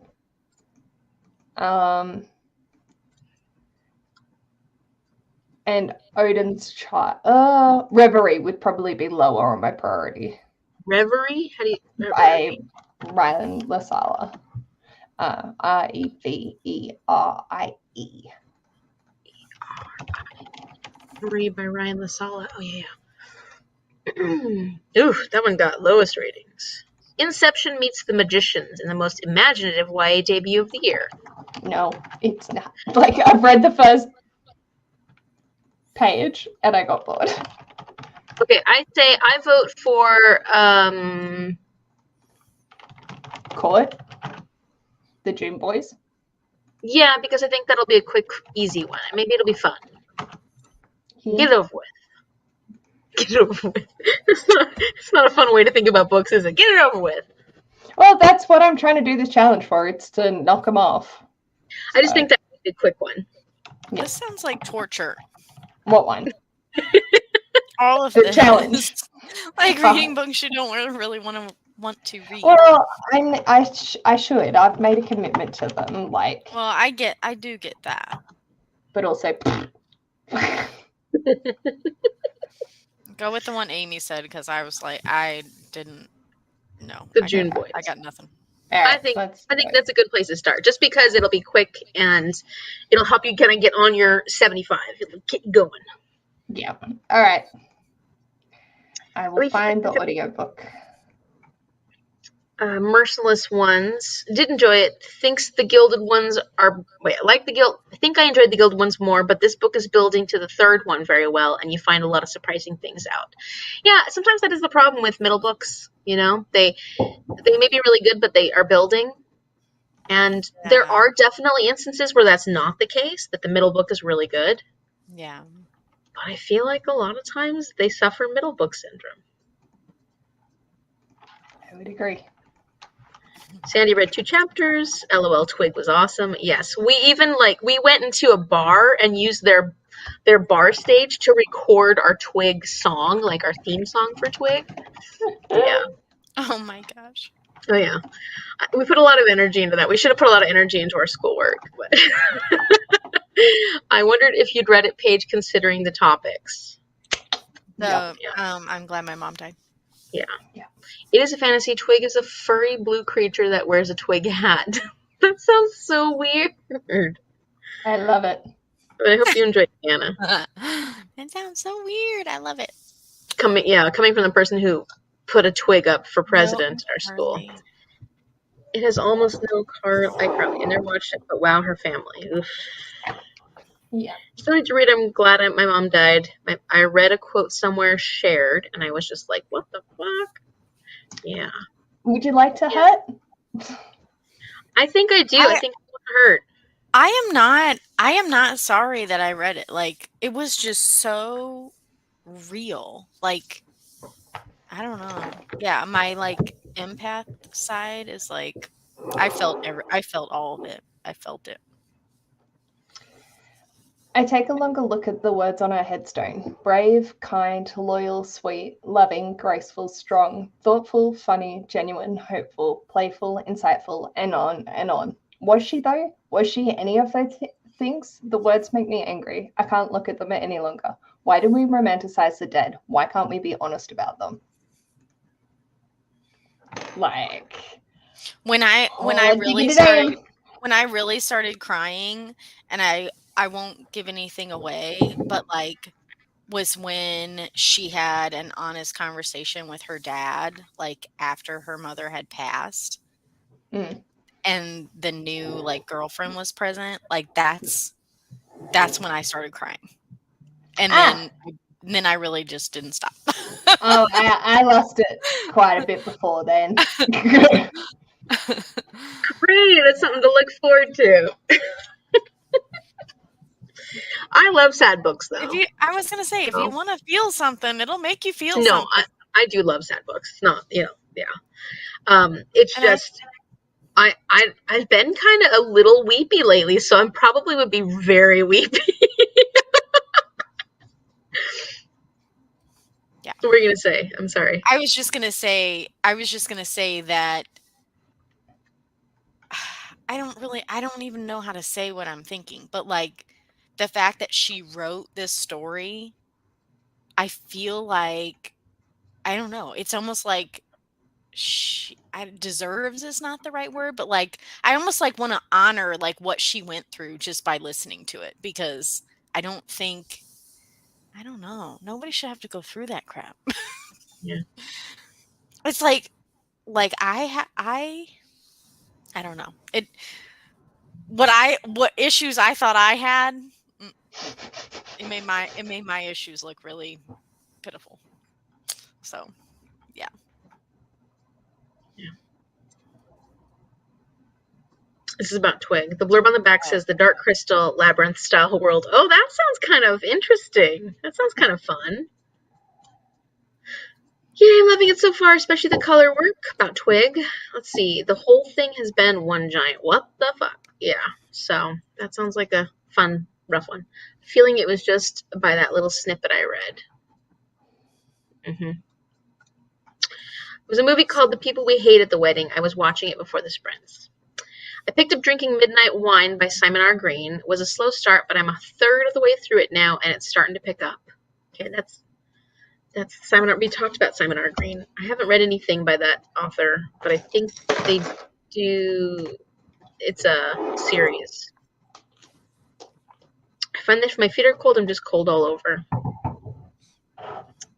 And Odin's Child. Reverie would probably be lower on my priority. Reverie? How do you? By Ryan Lasala. Reverie. Reverie by Ryan Lasala. Oh yeah. Ooh, that one got lowest ratings. Inception meets The Magicians in the most imaginative YA debut of the year. No, it's not. Like, I've read the first page and I got bored. Okay, I say I vote for Court. The June Boys. Yeah, because I think that'll be a quick, easy one. Maybe it'll be fun. Yeah. Get it over with. Get it over with. It's not a fun way to think about books, is it? Get it over with. Well, that's what I'm trying to do this challenge for. It's to knock them off. I just think that would be a quick one. Yeah. This sounds like torture. What one? All of The this. challenge. Like reading books you don't really want to read. Well, I should. I've made a commitment to them. Like. Well, I do get that. But also. Go with the one Amy said because I was like, I didn't know. The June Boys. I got nothing. Right, I think that's a good place to start, just because it'll be quick and it'll help you kind of get on your 75. It'll get you going. Yeah. All right. I will find the audiobook. Merciless Ones. Did enjoy it. Thinks the Gilded Ones are. Wait, I like the Guild. I think I enjoyed the Gilded Ones more, but this book is building to the third one very well, and you find a lot of surprising things out. Yeah, sometimes that is the problem with middle books. You know, they may be really good, but they are building. And there are definitely instances where that's not the case, that the middle book is really good. Yeah. But I feel like a lot of times they suffer middle book syndrome. I would agree. Sandy read 2 chapters. LOL, Twig was awesome. Yes, we went into a bar and used their bar stage to record our Twig song, like our theme song for Twig. Yeah. Oh my gosh. Oh yeah. We put a lot of energy into that. We should have put a lot of energy into our schoolwork. But I wondered if you'd read it, Paige, considering the topics. I'm glad my mom died. Yeah. It is a fantasy. Twig is a furry blue creature that wears a twig hat. That sounds so weird. I love it. I hope you enjoyed Anna. It sounds so weird. I love it. Coming from the person who put a twig up for president at our school. It has almost no card. I probably never watched it, but wow, her family. Oof. Yeah. Still need to read. I'm glad my mom died. I read a quote somewhere shared, and I was just like, what the fuck? Yeah. Would you like to hurt? I think I do. I think it would hurt. I am not sorry that I read it. Like, it was just so real. Like, I don't know. Yeah, my like empath side is like I felt all of it. I felt it. I take a longer look at the words on her headstone. Brave, kind, loyal, sweet, loving, graceful, strong, thoughtful, funny, genuine, hopeful, playful, insightful, and on and on. Was she, though? Was she any of those things? The words make me angry. I can't look at them any longer. Why do we romanticize the dead? Why can't we be honest about them? Like, when I really started crying, and I won't give anything away, but like was when she had an honest conversation with her dad, like after her mother had passed. And and the new like girlfriend was present, like that's when I started crying. And then I really just didn't stop. Oh, I lost it quite a bit before then. Great, that's something to look forward to. I love sad books, though. I was gonna say, if you want to feel something, it'll make you feel No, something. I do love sad books. It's not, yeah. It's And just I've been kind of a little weepy lately, so I probably would be very weepy. Yeah. What were you gonna say? I'm sorry. I was just gonna say that I don't even know how to say what I'm thinking, but like the fact that she wrote this story, I feel like, I don't know, it's almost like deserves is not the right word, but like I almost like want to honor like what she went through just by listening to it, because I don't know, nobody should have to go through that crap. Yeah. It's like I don't know. What issues I thought I had, it made my issues look really pitiful. So, yeah. This is about Twig. The blurb on the back says the Dark Crystal Labyrinth style world. Oh, that sounds kind of interesting. That sounds kind of fun. Yeah, I'm loving it so far, especially the color work about Twig. Let's see. The whole thing has been one giant what the fuck. Yeah, so that sounds like a fun, rough one. Feeling it was just by that little snippet I read. It was a movie called The People We Hate at the Wedding. I was watching it before the sprints. I picked up Drinking Midnight Wine by Simon R. Green. It was a slow start, but I'm a third of the way through it now, and it's starting to pick up. Okay, that's Simon R. We talked about Simon R. Green. I haven't read anything by that author, but I think they do. It's a series. I find that if my feet are cold, I'm just cold all over.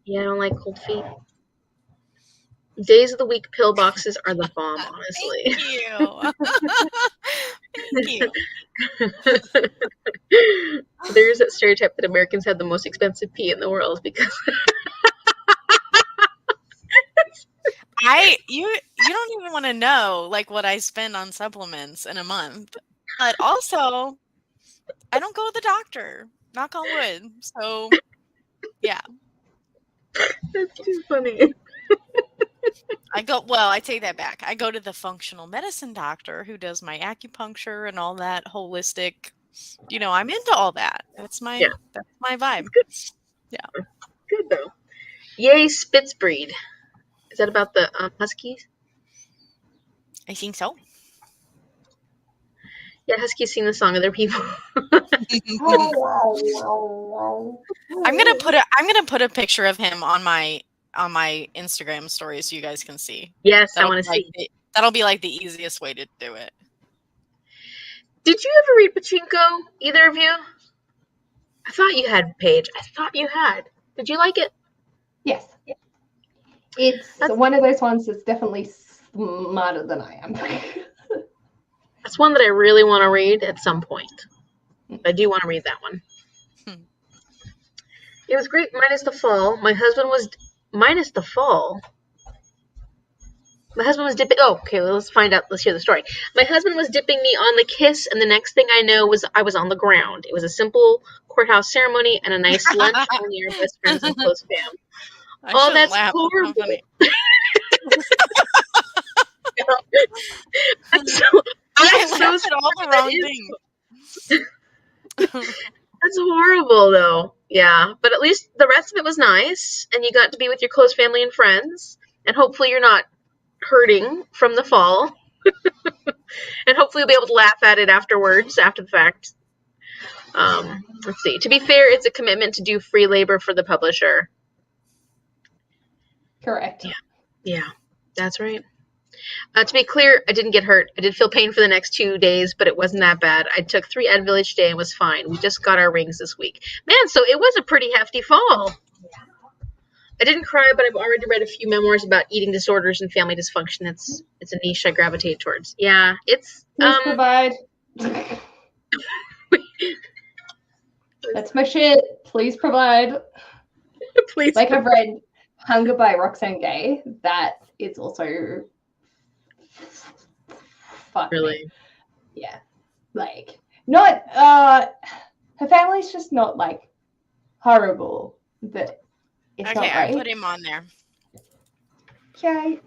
Yeah, I don't like cold feet. Days of the week pill boxes are the bomb, honestly. Thank you. Thank you. There's that stereotype that Americans have the most expensive pee in the world because you don't even want to know like what I spend on supplements in a month. But also, I don't go to the doctor. Knock on wood. So, yeah. That's too funny. I take that back. I go to the functional medicine doctor who does my acupuncture and all that holistic. I'm into all that. That's my vibe. Good. Yeah. Good though. Yay, Spitzbreed. Is that about the huskies? I think so. Yeah, huskies sing the song of their people. I'm gonna put a picture of him on my Instagram story so you guys can see. Yes, I want to see. That'll be like the easiest way to do it. Did you ever read Pachinko, either of you? I thought you had, Paige. I thought you had. Did you like it? Yes. It's one of those ones that's definitely smarter than I am. That's one that I really want to read at some point. I do want to read that one. It was great, minus the fall. My husband was minus the fall. My husband was dipping. Oh, okay. Well, let's find out. Let's hear the story. My husband was dipping me on the kiss, and the next thing I know was I was on the ground. It was a simple courthouse ceremony and a nice lunch. Only our best friends and close fam. Oh, that's horrible. I laughed at all the wrong things. That's horrible, though. Yeah, but at least the rest of it was nice, and you got to be with your close family and friends, and hopefully you're not hurting from the fall, and hopefully you'll be able to laugh at it afterwards, after the fact. Let's see. To be fair, it's a commitment to do free labor for the publisher. Correct. Yeah, that's right. To be clear, I didn't get hurt. I did feel pain for the next 2 days, but it wasn't that bad. I took 3 Advil each day and was fine. We just got our rings this week. Man, so it was a pretty hefty fall. I didn't cry, but I've already read a few memoirs about eating disorders and family dysfunction. It's a niche I gravitate towards. Yeah, it's Please provide. That's my shit. Please provide. Please. Like, I've read Hunger by Roxane Gay. That is also fuck Really? me. Yeah. Like, not her family's just not like horrible, but it's Okay, not great. I put him on there. Okay.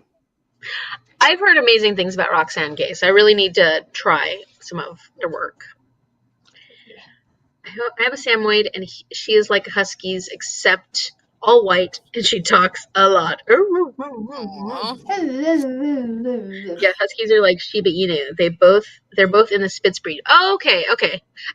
I've heard amazing ththings about Roxane Gay, so I really need to try some of their work. I have a Samoyed, and she is like huskies, except all white, and she talks a lot. Aww. Yeah, huskies are like Shiba Inu. They're both in the Spitz breed. Oh, okay.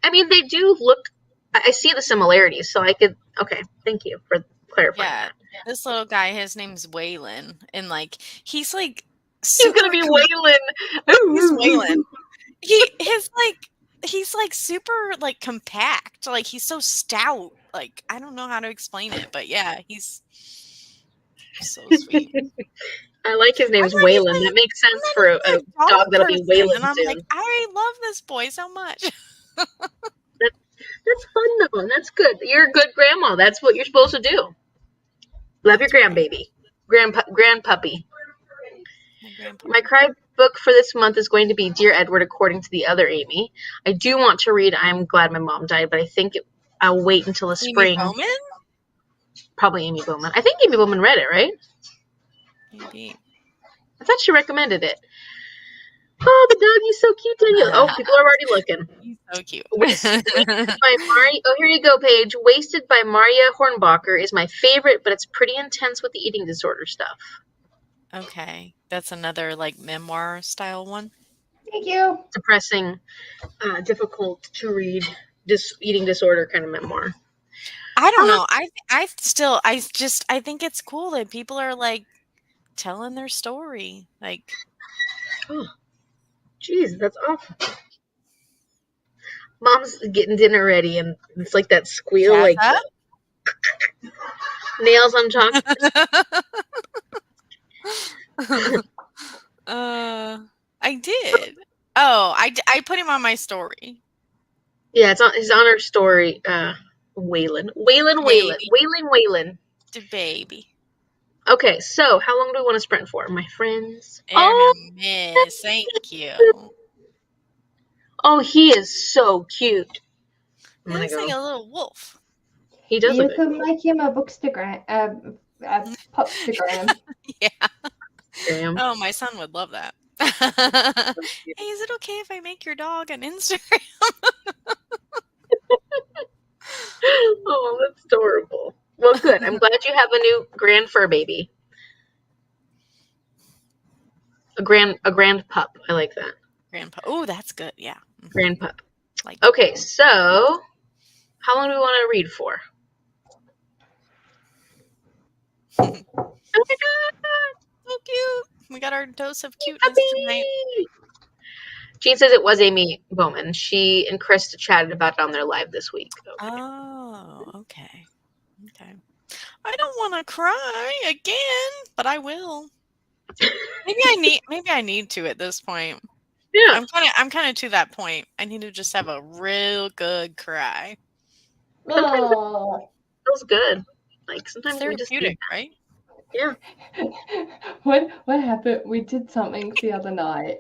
I mean, they do look. I see the similarities, so I could. Okay, thank you for clarifying that. This little guy, his name's Waylon, and like he's like He's gonna be Waylon. He's Waylon. He's like super like compact. Like he's so stout. Like I don't know how to explain it, but yeah, he's so sweet. I like his name's Waylon. That makes sense for a dog that'll be Waylon and I'm soon. like, I love this boy so much. That's fun though. That's good. You're a good grandma. That's what you're supposed to do. Love your grandbaby, grandpuppy. My cry book for this month is going to be Dear Edward, according to the other Amy. I do want to read I'm Glad My Mom Died, but I think I'll wait until the spring. Amy Bowman? Probably Amy Bowman. I think Amy Bowman read it, right? Maybe. I thought she recommended it. Oh, the dog, he's so cute, Daniel. Oh, people are already looking. He's so cute. Wasted by Mari. Oh, here you go, Paige. Wasted by Maria Hornbacher is my favorite, but it's pretty intense with the eating disorder stuff. Okay. That's another like memoir style one. Thank you. Depressing, difficult to read, eating disorder kind of memoir. I don't know. I think it's cool that people are like telling their story. Like, oh, jeez, that's awful. Mom's getting dinner ready, and it's like that squeal, like nails on chocolate. I did. Oh, I put him on my story. Yeah, it's on her story. Waylon. The baby. Okay, so how long do we want to sprint for, my friends? Miss, thank you. Oh, he is so cute. He looks like a little wolf. He does. You could make him a bookstagram, popstagram. Yeah. Damn. Oh, my son would love that. Hey, is it okay if I make your dog an Instagram? Oh, that's adorable. Well, good. I'm glad you have a new grand fur baby. A grand pup. I like that. Grand pup. Oh, that's good. Yeah. Grand pup. Okay, so how long do we want to read for? Oh my god! So cute. We got our dose of cuteness tonight. Jean says it was Amy Bowman. She and Krista chatted about it on their live this week. Okay. Oh, okay. I don't want to cry again, but I will. Maybe I need to at this point. Yeah. I'm kind of to that point. I need to just have a real good cry. Sometimes it feels good. Like sometimes it's therapeutic, right? Yeah. What happened? We did something the other night.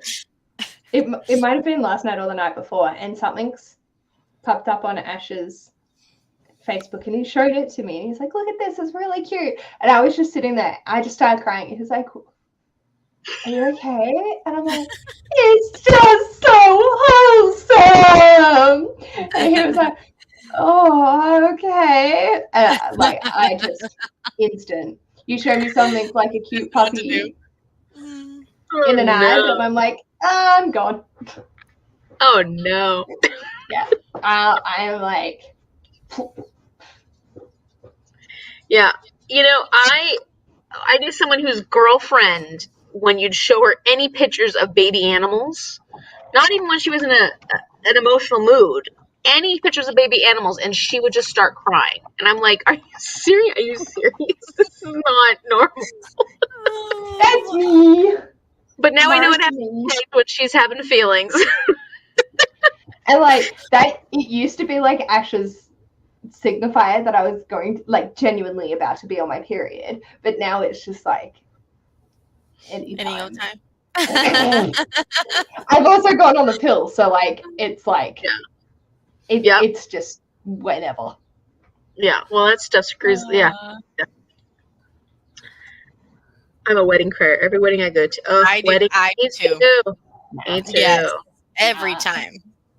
It might have been last night or the night before, and something's popped up on Ash's Facebook, and he showed it to me, and he's like, "Look at this, it's really cute." And I was just sitting there. I just started crying. He was like, "Are you okay?" And I'm like, "It's just so wholesome." And he was like, "Oh, okay." And like I just instant. You show me something like a cute puppy in an ad, and I'm like, I'm gone. Oh no. Yeah, I am like. Yeah, you know, I knew someone whose girlfriend, when you'd show her any pictures of baby animals, not even when she was in an emotional mood, any pictures of baby animals, and she would just start crying. And I'm like, are you serious? Are you serious? This is not normal. That's me. But now I know what Martinis. happens when she's having feelings. And like that, it used to be like Ash's signifier that I was going to, like, genuinely about to be on my period. But now it's just like anytime. Any old time. I've also gone on the pill, so like it's like it's just whenever. Yeah, well, that stuff screws. Yeah, I'm a wedding crier. Every wedding I go to. Oh, I do. wedding. I Me too. too. Me too. Yes, every time.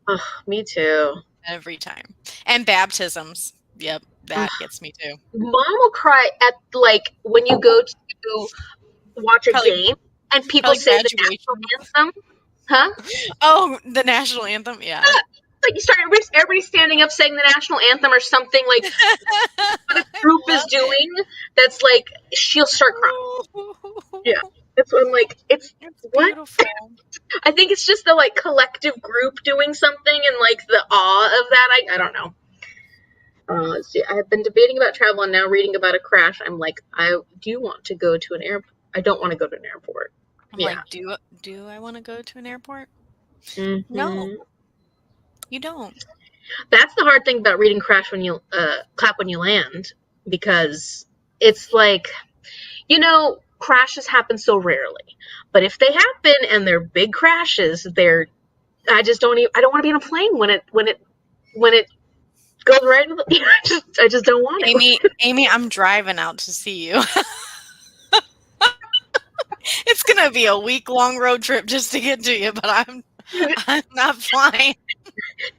Oh, me too. Every time. And baptisms. Yep, that gets me too. Mom will cry at like when you go to watch a Probably- game and people probably say the graduation. national anthem. Huh? Oh, the national anthem. Yeah. Like you start everybody standing up saying the national anthem or something like what a group is doing. That's like she'll start crying. Yeah, that's what I'm like. It's what? Beautiful. I think it's just the like collective group doing something and like the awe of that. I don't know. Let's see. I've been debating about travel and now reading about a crash. I'm like, I do want to go to an airport. I don't want to go to an airport. I'm like, do I want to go to an airport? Mm-hmm. No, you don't. That's the hard thing about reading Crash when you clap when you land, because it's like, crashes happen so rarely. But if they happen and they're big crashes, I don't want to be on a plane when it goes right into the, I just don't want it. Amy, I'm driving out to see you. It's gonna be a week-long road trip just to get to you, but I'm not flying.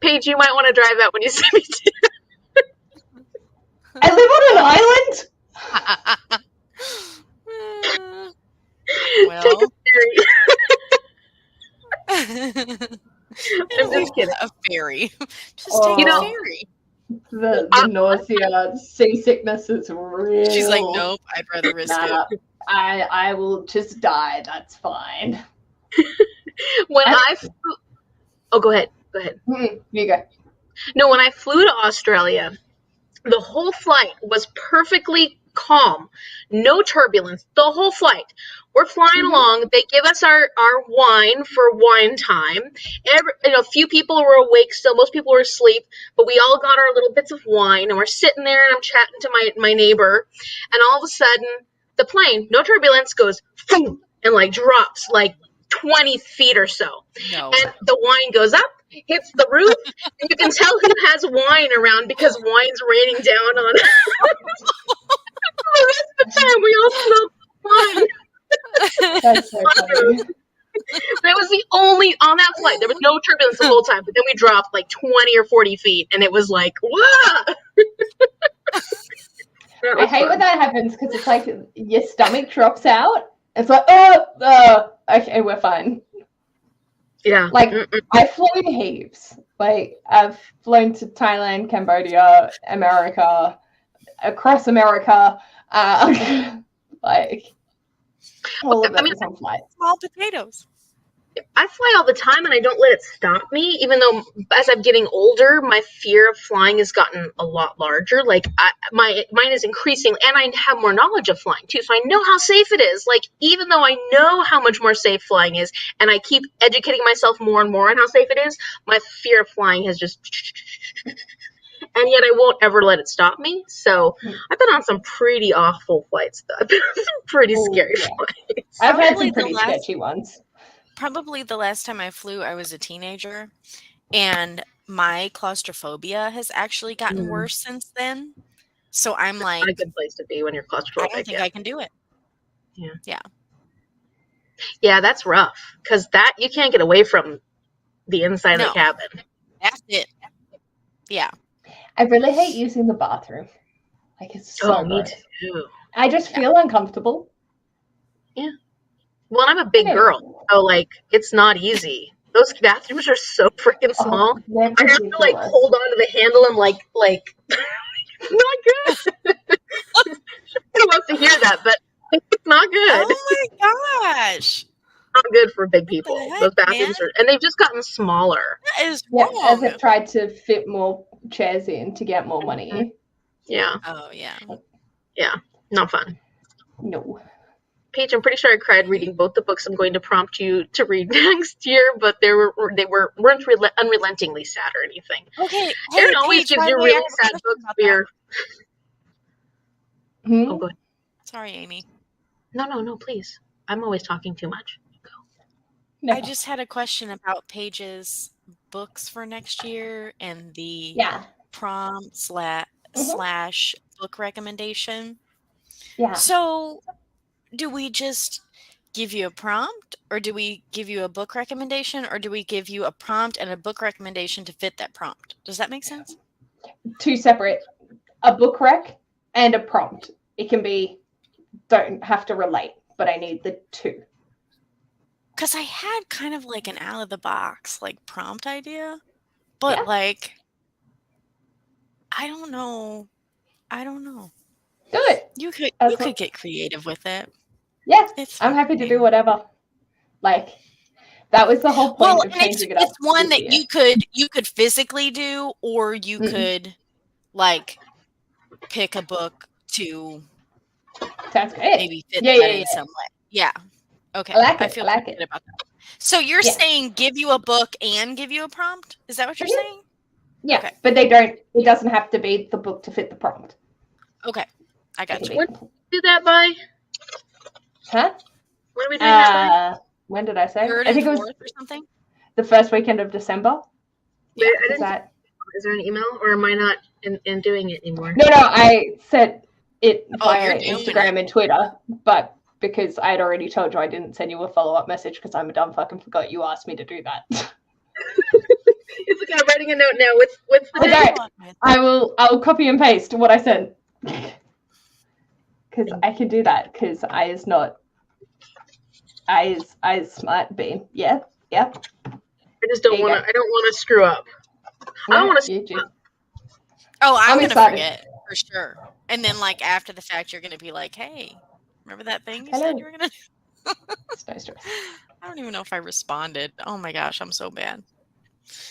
Paige, you might want to drive out when you see me too. I live on an island. Well, take a ferry. I'm just kidding. A ferry. Just take a ferry. The nausea, seasickness is real. She's like, nope, I'd rather risk it. I will just die. That's fine. Go ahead. You go. No, when I flew to Australia, the whole flight was perfectly calm, no turbulence. The whole flight. We're flying along. They give us our wine for wine time. A few people were awake still. Most people were asleep, but we all got our little bits of wine, and we're sitting there, and I'm chatting to my neighbor, and all of a sudden, the plane, no turbulence, goes boom, and like drops like 20 feet or so. No. And the wine goes up, hits the roof, and you can tell who has wine around because wine's raining down on it. The rest of the time, we all smelled wine. That's so funny. That was the only, on that flight, there was no turbulence the whole time, but then we dropped like 20 or 40 feet, and it was like, whoa! I hate when that happens because it's like your stomach drops out. It's like, okay, we're fine. Yeah. Like, I've flown heaps. Like, I've flown to Thailand, Cambodia, America, across America, like, all of it was on flights. Small potatoes. I fly all the time, and I don't let it stop me, even though as I'm getting older, my fear of flying has gotten a lot larger. Like, mine is increasing, and I have more knowledge of flying, too, so I know how safe it is. Like, even though I know how much more safe flying is, and I keep educating myself more and more on how safe it is, my fear of flying has just... And yet I won't ever let it stop me. So I've been on some pretty awful flights, though. I've been on some pretty scary flights. I've had some pretty sketchy ones. Probably the last time I flew, I was a teenager, and my claustrophobia has actually gotten worse since then. So I'm like, not a good place to be when you're claustrophobic. I don't think I can do it. Yeah, that's rough, because that you can't get away from the inside of the cabin. That's it. Yeah. I really hate using the bathroom. Like, it's so me too. I just feel uncomfortable. Yeah. Well, I'm a big girl, so like it's not easy. Those bathrooms are so freaking small. I have to like hold on to the handle and like not good. Who wants to hear that? But it's not good. Oh my gosh. Not good for big people. Those bathrooms and they've just gotten smaller. That is wrong. As it tried to fit more chairs in to get more money. Yeah. Oh yeah. Yeah. Not fun. No. Paige, I'm pretty sure I cried reading both the books I'm going to prompt you to read next year, but they weren't unrelentingly sad or anything. Okay, Aaron hey, always Paige, gives by the you way, I really have a sad question books about for that. your. Oh, go ahead. Sorry, Amy. No, please. I'm always talking too much. No. I just had a question about Paige's books for next year and the Yeah. prompt slash book recommendation. Yeah. So, do we just give you a prompt, or do we give you a book recommendation, or do we give you a prompt and a book recommendation to fit that prompt? Does that make sense? Two separate, a book rec and a prompt. It can be, don't have to relate, but I need the two. Because I had kind of like an out of the box like prompt idea, but Yeah. like I don't know. Do it. You could get creative with it. Yeah, It's I'm happy to fine. do whatever. Like, that was the whole Well, point of and changing it up it's one this that year. you could physically do, or you could like pick a book to Sounds great. maybe fit Yeah, that yeah, in yeah. some way. Yeah. Okay. I like I it. feel I like pretty it. good about that. So you're Yeah. saying give you a book and give you a prompt? Is that what you're saying? Yeah, Okay. but it doesn't have to be the book to fit the prompt. Okay. I got you. When did we do that by? Huh? When are we doing that by? When did I say? Third I and think it was fourth or something? the first weekend of December. Yeah. I didn't. Is there an email, or am I not in doing it anymore? No, I said it via you're doing Instagram it. and Twitter, but because I had already told you I didn't send you a follow-up message because I'm a dumb fucking forgot you asked me to do that. It's like I'm writing a note now. What's the Okay, I'll copy and paste what I sent. Because I can do that, because I is smart bean. Yeah. I just don't want to. I don't want to screw up. I don't want to. Oh, I'm gonna excited. forget for sure. And then, like after the fact, you're gonna be like, "Hey, remember that thing you Hello. said you were gonna?" It's no stress. I don't even know if I responded. Oh my gosh, I'm so bad.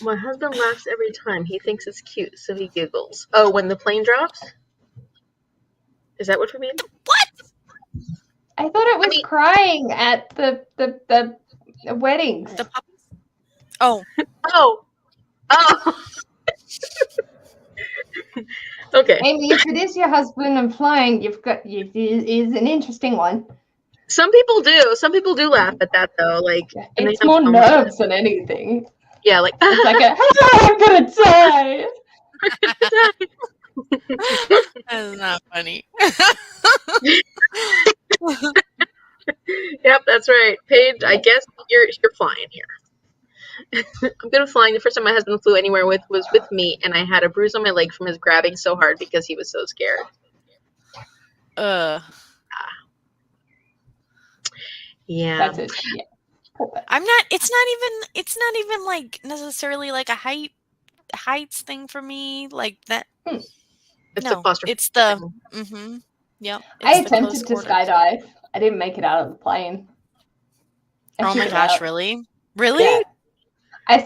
My husband laughs every time. He thinks it's cute, so he giggles. Oh, when the plane drops? Is that what you mean? What? I thought it was crying at the weddings. The puppies? Oh. Okay. Amy, if it is your husband and flying, is an interesting one. Some people do. Some people do laugh at that though. Like it's more nerves than anything. Yeah, like it's like I'm gonna die. That's not funny. Yep, that's right. Paige, I guess you're flying here. I'm good at flying. The first time my husband flew anywhere was with me, and I had a bruise on my leg from his grabbing so hard because he was so scared. Yeah. That's it. Yeah. I'm not. It's not even like necessarily like a heights thing for me. Like that. It's no, it's the. Mm-hmm. Yep. I attempted to skydive. I didn't make it out of the plane. Oh my gosh! Really? Really? Yeah. I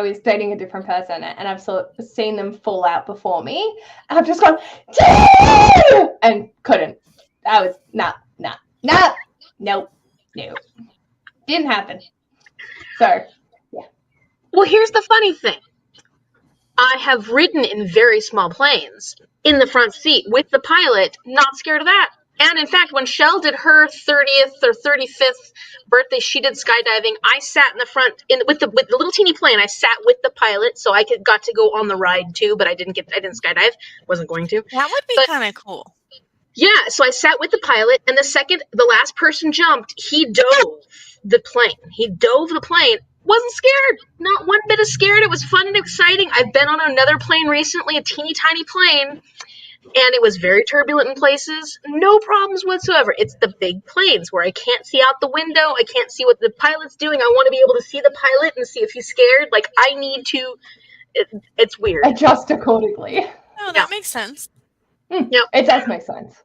was dating a different person, and I've seen them fall out before me, and I've just gone, Dee! And couldn't. I was nope. Didn't happen. So, yeah. Well, here's the funny thing. I have ridden in very small planes in the front seat with the pilot, not scared of that. And in fact, when Shell did her 30th or 35th birthday, she did skydiving. I sat in the front with the little teeny plane. I sat with the pilot, so I got to go on the ride too. But I didn't skydive. Wasn't going to. That would be kind of cool. Yeah, so I sat with the pilot, and the last person jumped, he dove the plane. Wasn't scared. Not one bit of scared. It was fun and exciting. I've been on another plane recently, a teeny tiny plane, and it was very turbulent in places. No problems whatsoever. It's the big planes where I can't see out the window. I can't see what the pilot's doing. I want to be able to see the pilot and see if he's scared. Like, I need to... It's weird. Adjust accordingly. Oh, that makes sense. Yep. It does make sense.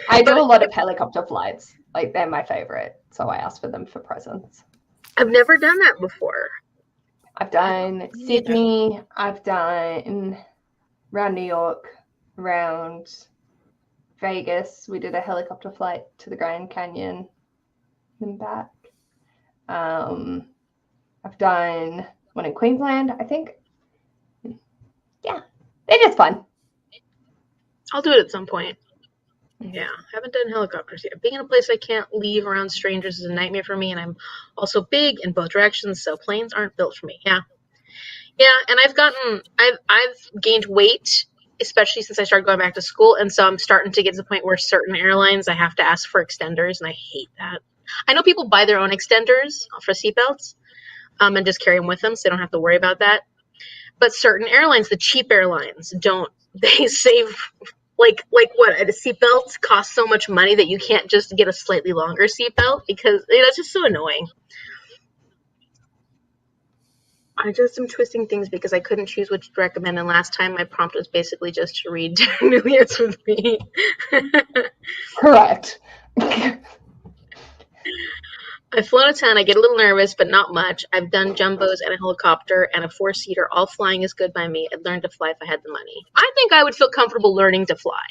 I do a lot of helicopter flights. Like, they're my favorite. So I ask for them for presents. I've never done that before. I've done Sydney. I've done around New York, around Vegas. We did a helicopter flight to the Grand Canyon and back. I've done one in Queensland, I think. Yeah, they're just fun. I'll do it at some point. Yeah, haven't done helicopters yet. Being in a place I can't leave around strangers is a nightmare for me, and I'm also big in both directions, so planes aren't built for me. Yeah, and I've gained weight, especially since I started going back to school, and so I'm starting to get to the point where certain airlines I have to ask for extenders, and I hate that. I know people buy their own extenders for seatbelts, and just carry them with them, so they don't have to worry about that. But certain airlines, the cheap airlines, don't. They save like what, a seatbelt costs so much money that you can't just get a slightly longer seatbelt because it's just so annoying. I just am twisting things because I couldn't choose which to recommend, and last time my prompt was basically just to read Millions with me. Correct. I've flown a ton. I get a little nervous, but not much. I've done jumbos and a helicopter and a 4-seater. All flying is good by me. I'd learn to fly if I had the money. I think I would feel comfortable learning to fly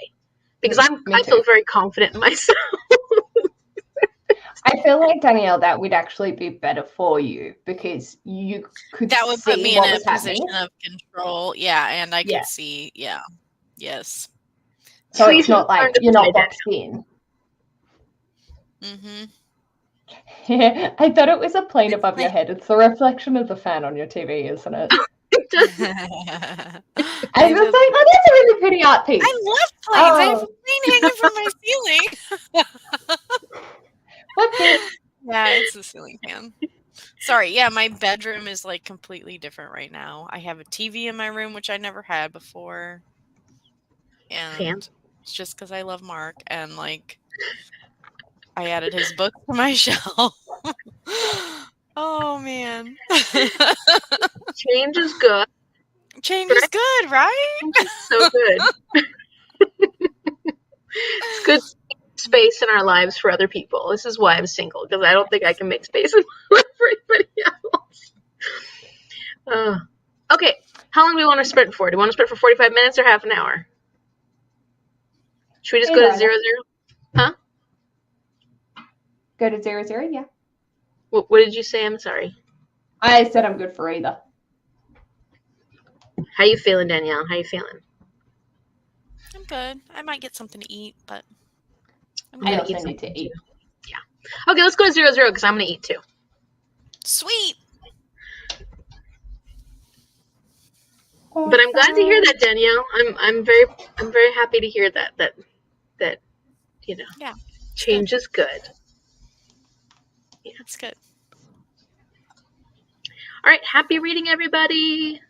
because I feel very confident in myself. I feel like, Danielle, that would actually be better for you because you could That would put see me what in a was happening. position of control. Yeah, and I Yeah. could see. Yeah. Yes. So So you it's should not like learn to you're fly, not Danielle. boxed in. Mm-hmm. Yeah, I thought it was a plane It's above your like head. It's the reflection of the fan on your TV, isn't it? Just I was like, oh, that's a really pretty art piece. I love planes. I have a Oh, plane hanging from my ceiling. whoopsie. Yeah, it's the ceiling fan. Sorry, yeah, my bedroom is like completely different right now. I have a TV in my room, which I never had before. fan. And it's just because I love Mark and like I added his book to my shelf. Oh man. Change is good. Change is Right? good, right? Change is so good. It's good space in our lives for other people. This is why I'm single, because I don't think I can make space in my life for anybody else. Okay, how long do we want to sprint for? Do we want to sprint for 45 minutes or half an hour? Should we just go to 0, 0? Huh? Go to 0, 0, yeah. What did you say? I'm sorry. I said I'm good for either. How you feeling, Danielle? How you feeling? I'm good. I might get something to eat, but I also need to eat. Yeah. Okay, let's go to 0, 0 because I'm going to eat too. Sweet. Awesome. But I'm glad to hear that, Danielle. I'm very happy to hear that Yeah, change is good. Yeah, it's good. All right, happy reading, everybody.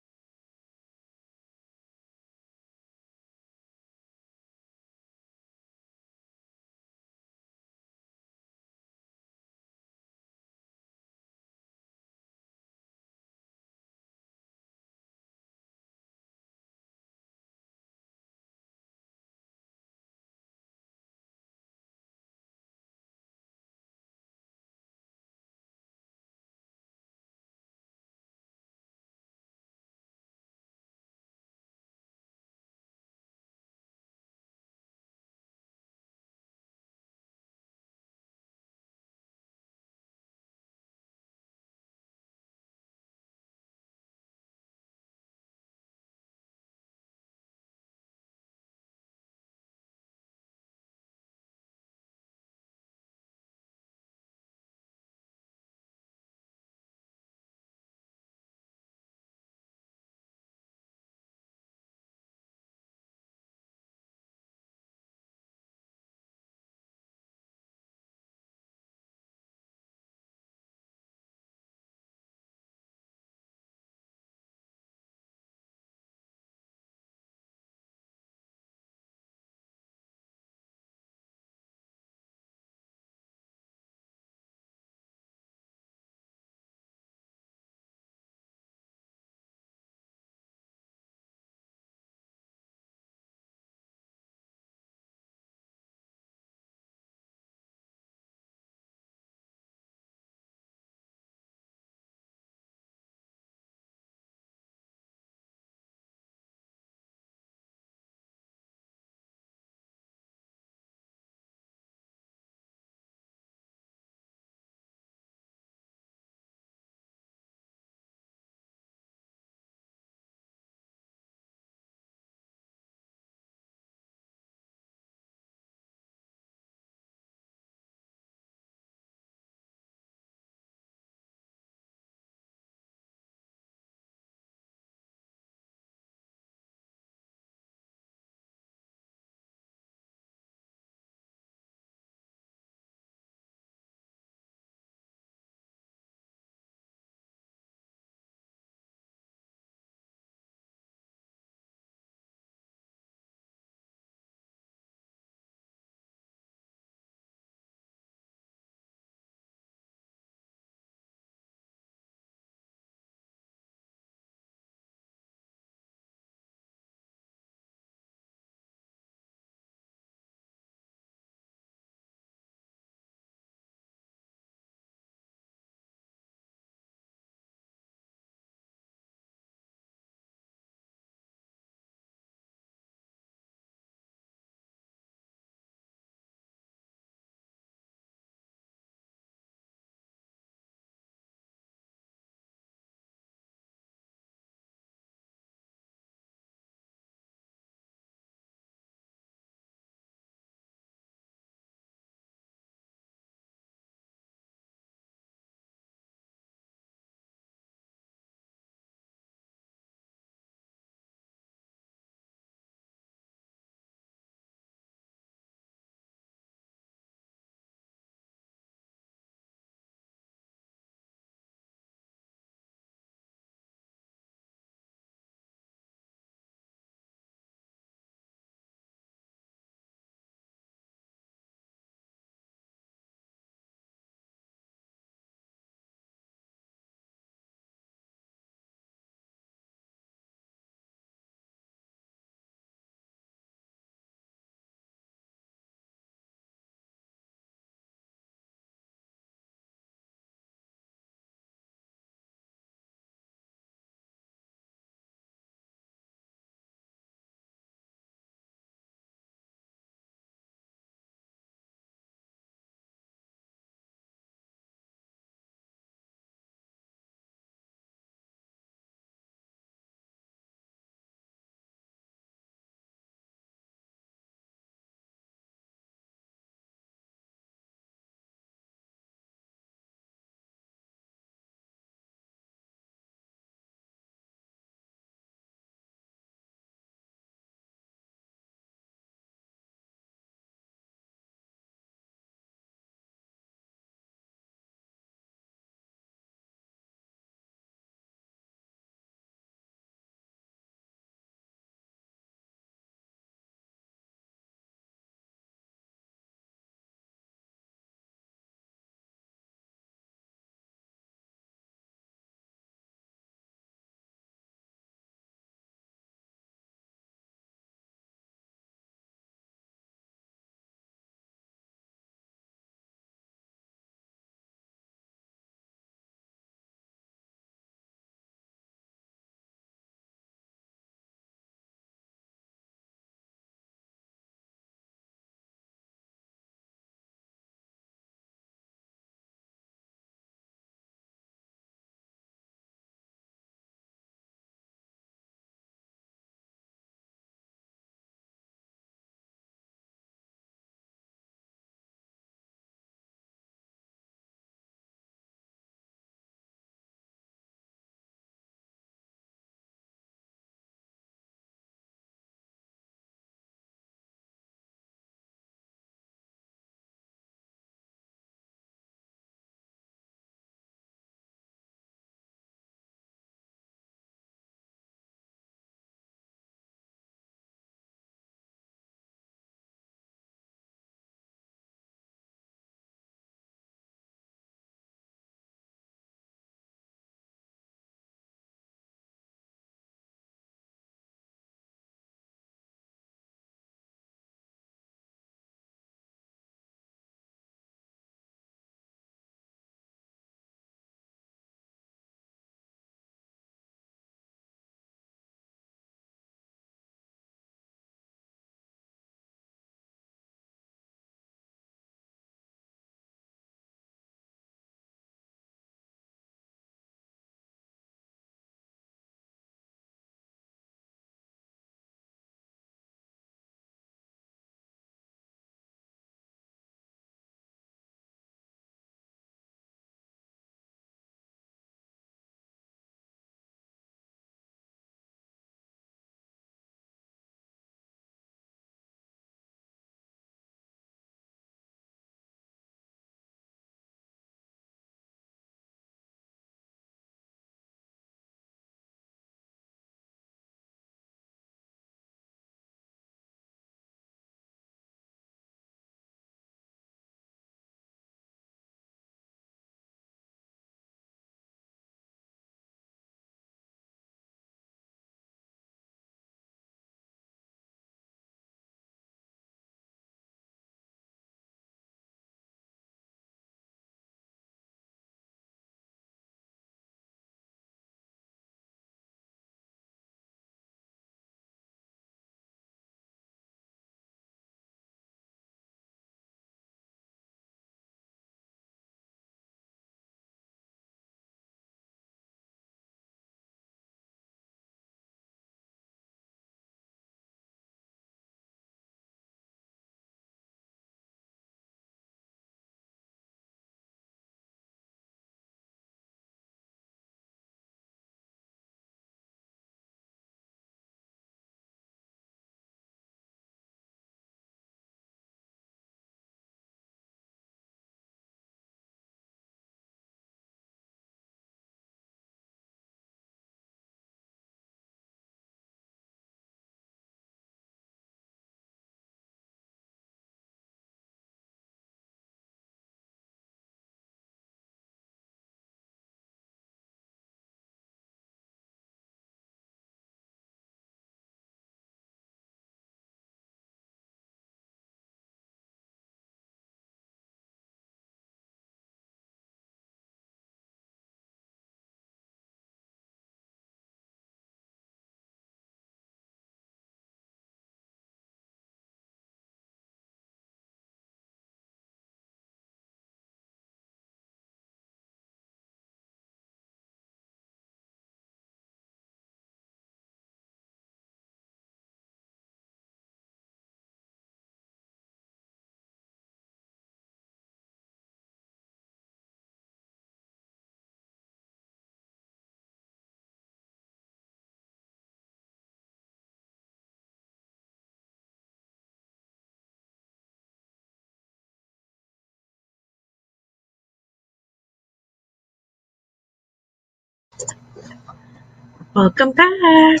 Welcome back.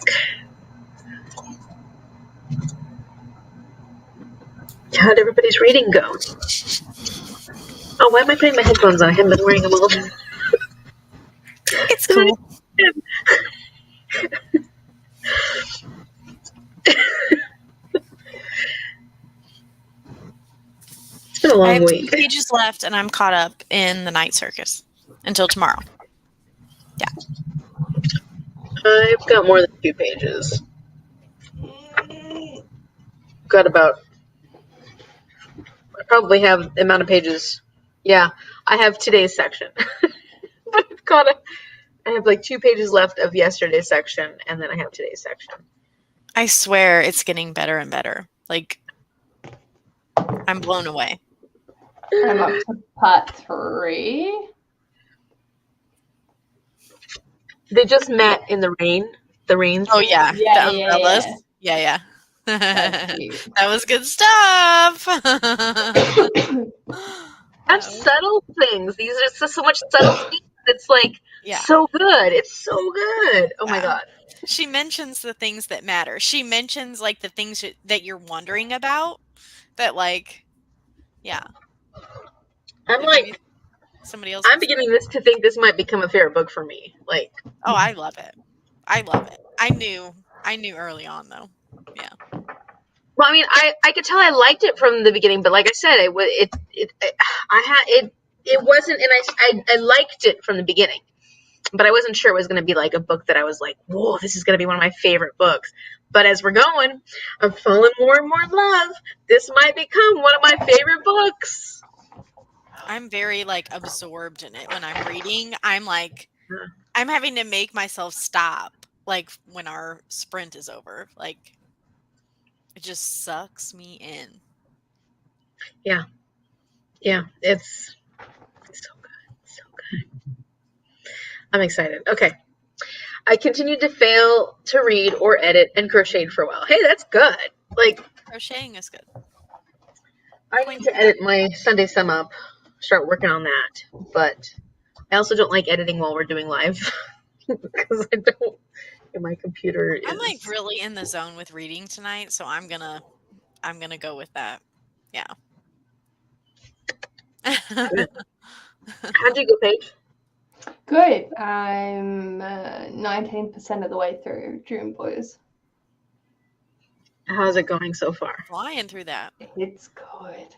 How'd everybody's reading go? Oh, why am I putting my headphones on? I haven't been wearing them all. It's cool. It's been a I long have 2 week. pages left, and I'm caught up in the Night Circus until tomorrow. I've got more than 2 pages. Got about. I probably have the amount of pages. Yeah, I have today's section. But I have like 2 pages left of yesterday's section, and then I have today's section. I swear it's getting better and better. Like, I'm blown away. I'm up to part 3. They just met in the rain. The rain Oh, scene. yeah. Yeah, The umbrellas. Yeah. That's cute. That was good stuff. Such subtle things. These are so much subtlety. It's like so good. It's so good. Oh my god. She mentions the things that matter. She mentions like the things that you're wondering about. That like, yeah. I'm That like, maybe somebody else. I'm beginning to think this might become a favorite book for me. Like, oh, I love it. I love it. I knew early on though. Yeah. well, I mean, I could tell I liked it from the beginning, but like I said, it wasn't, and I liked it from the beginning, but I wasn't sure it was going to be like a book that I was like, whoa, this is going to be one of my favorite books. But as we're going, I'm falling more and more in love. This might become one of my favorite books. I'm very like absorbed in it when I'm reading. I'm like, I'm having to make myself stop like when our sprint is over. Like, it just sucks me in. Yeah. It's so good. So good. I'm excited. Okay. I continued to fail to read or edit and crocheted for a while. Hey, that's good. Like, Crocheting is good. I need to edit my Sunday sum up, start working on that. But I also don't like editing while we're doing live because I don't. My computer is. I'm like really in the zone with reading tonight, so I'm gonna go with that. Yeah. How'd you go, Paige? Good. I'm 19% of the way through June Boys. How's it going so far? Flying through that. It's good.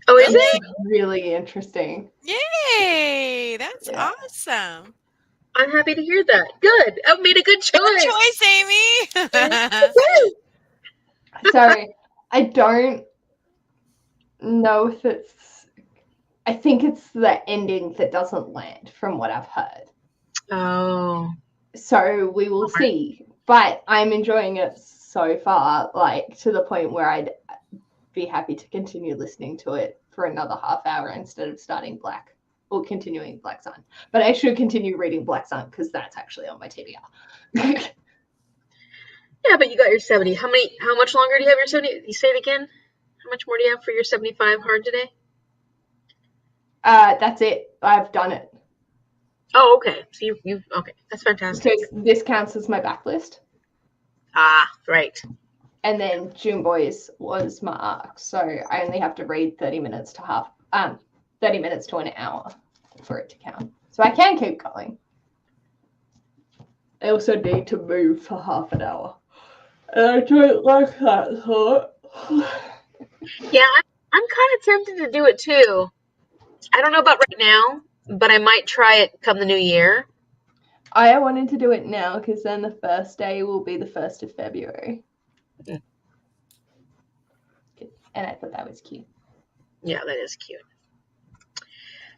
Oh, is it? Really interesting. Yay! That's awesome. I'm happy to hear that. Good. I made a good choice. Good choice, Amy. So I don't know if it's. I think it's the ending that doesn't land, from what I've heard. Oh. So we will see. But I'm enjoying it so far, like to the point where I'd be happy to continue listening to it for another half hour instead of starting Black or continuing Black Sun. But I should continue reading Black Sun because that's actually on my TBR. Yeah, but you got your 70. How much longer do you have your 70? You say it again? How much more do you have for your 75 hard today? That's it. I've done it. Oh, okay. So you okay. That's fantastic. So this counts as my backlist. Ah, right. And then June Boys was my arc. So I only have to read 30 minutes to 30 minutes to an hour for it to count. So I can keep going. I also need to move for half an hour. And I don't like that thought. Yeah, I'm kind of tempted to do it too. I don't know about right now, but I might try it come the new year. I wanted to do it now because then the first day will be the 1st of February. Mm. And I thought that was cute. Yeah, that is cute.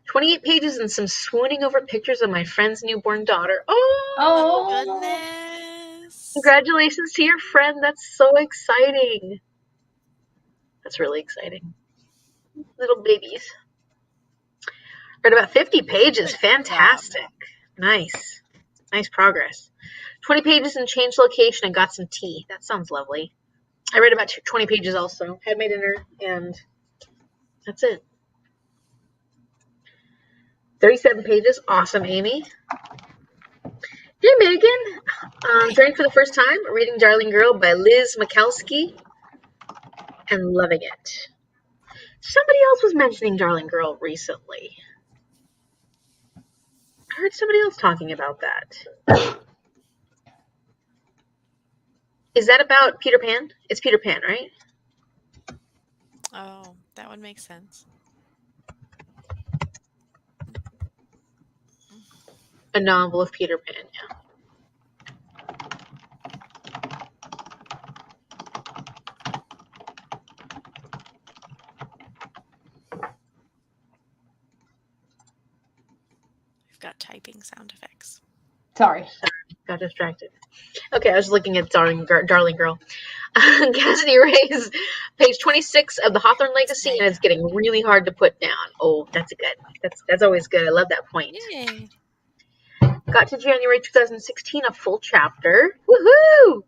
28 pages and some swooning over pictures of my friend's newborn daughter. Oh goodness. Congratulations to your friend. That's so exciting. That's really exciting. Little babies. Read about 50 pages. Fantastic. Nice. Nice progress. 20 pages and changed location and got some tea. That sounds lovely. I read about 20 pages also. Had my dinner and that's it. 37 pages. Awesome, Amy. Hey, Megan. Joining for the first time, reading Darling Girl by Liz Mikowski and loving it. Somebody else was mentioning Darling Girl recently. I heard somebody else talking about that. Is that about Peter Pan? It's Peter Pan, right? Oh, that would make sense. A novel of Peter Pan, yeah. We've got typing sound effects. Sorry. Got distracted. Okay, I was looking at Darling Girl. Cassidy Ray's page 26 of the Hawthorne Legacy, and it's getting really hard to put down. Oh, that's good. That's always good. I love that point. Yay. Got to January 2016, a full chapter. Woohoo!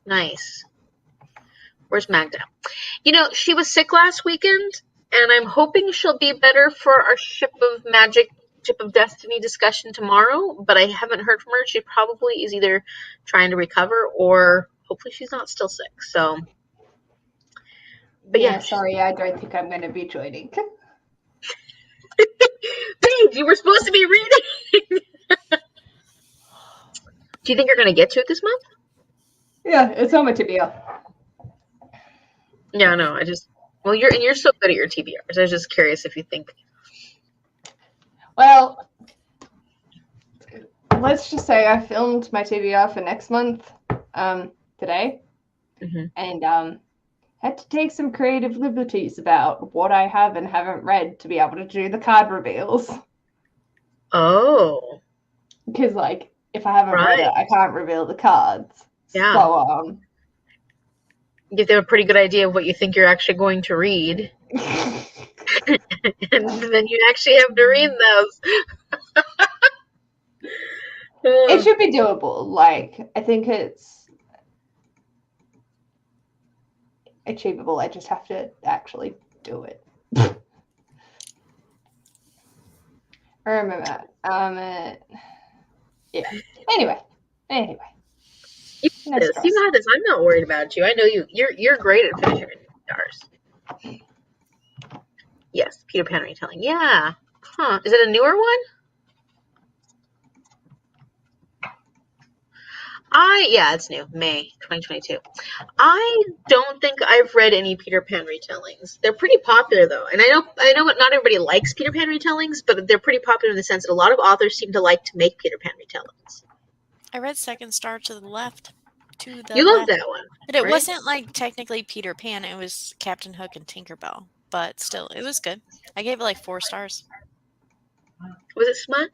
Nice. Where's Magda? You know, she was sick last weekend, and I'm hoping she'll be better for our Ship of Destiny discussion tomorrow, but I haven't heard from her. She probably is either trying to recover or hopefully she's not still sick. So, but yeah. Sorry, I don't think I'm going to be joining. Paige, you were supposed to be reading. Do you think you're going to get to it this month? Yeah, it's on my TBR. Yeah, no, you're so good at your TBRs. I was just curious if you think. Well, let's just say I filmed my TBR for next month today, and had to take some creative liberties about what I have and haven't read to be able to do the card reveals. Oh. Because, like, if I haven't read it, I can't reveal the cards. Yeah. So, give them a pretty good idea of what you think you're actually going to read. And then you actually have to read those. It should be doable. Like, I think it's achievable. I just have to actually do it. I remember that. Yeah. Anyway. You got this. I'm not worried about you. I know you. You're great at finishing stars. Yes, Peter Pan retelling. Yeah. Huh. Is it a newer one? Yeah, it's new. May 2022. I don't think I've read any Peter Pan retellings. They're pretty popular though. And I know not everybody likes Peter Pan retellings, but they're pretty popular in the sense that a lot of authors seem to like to make Peter Pan retellings. I read Second Star to the Left. You love that one. But it wasn't like technically Peter Pan, it was Captain Hook and Tinkerbell. But still, it was good. I gave it like 4 stars. Was it smut?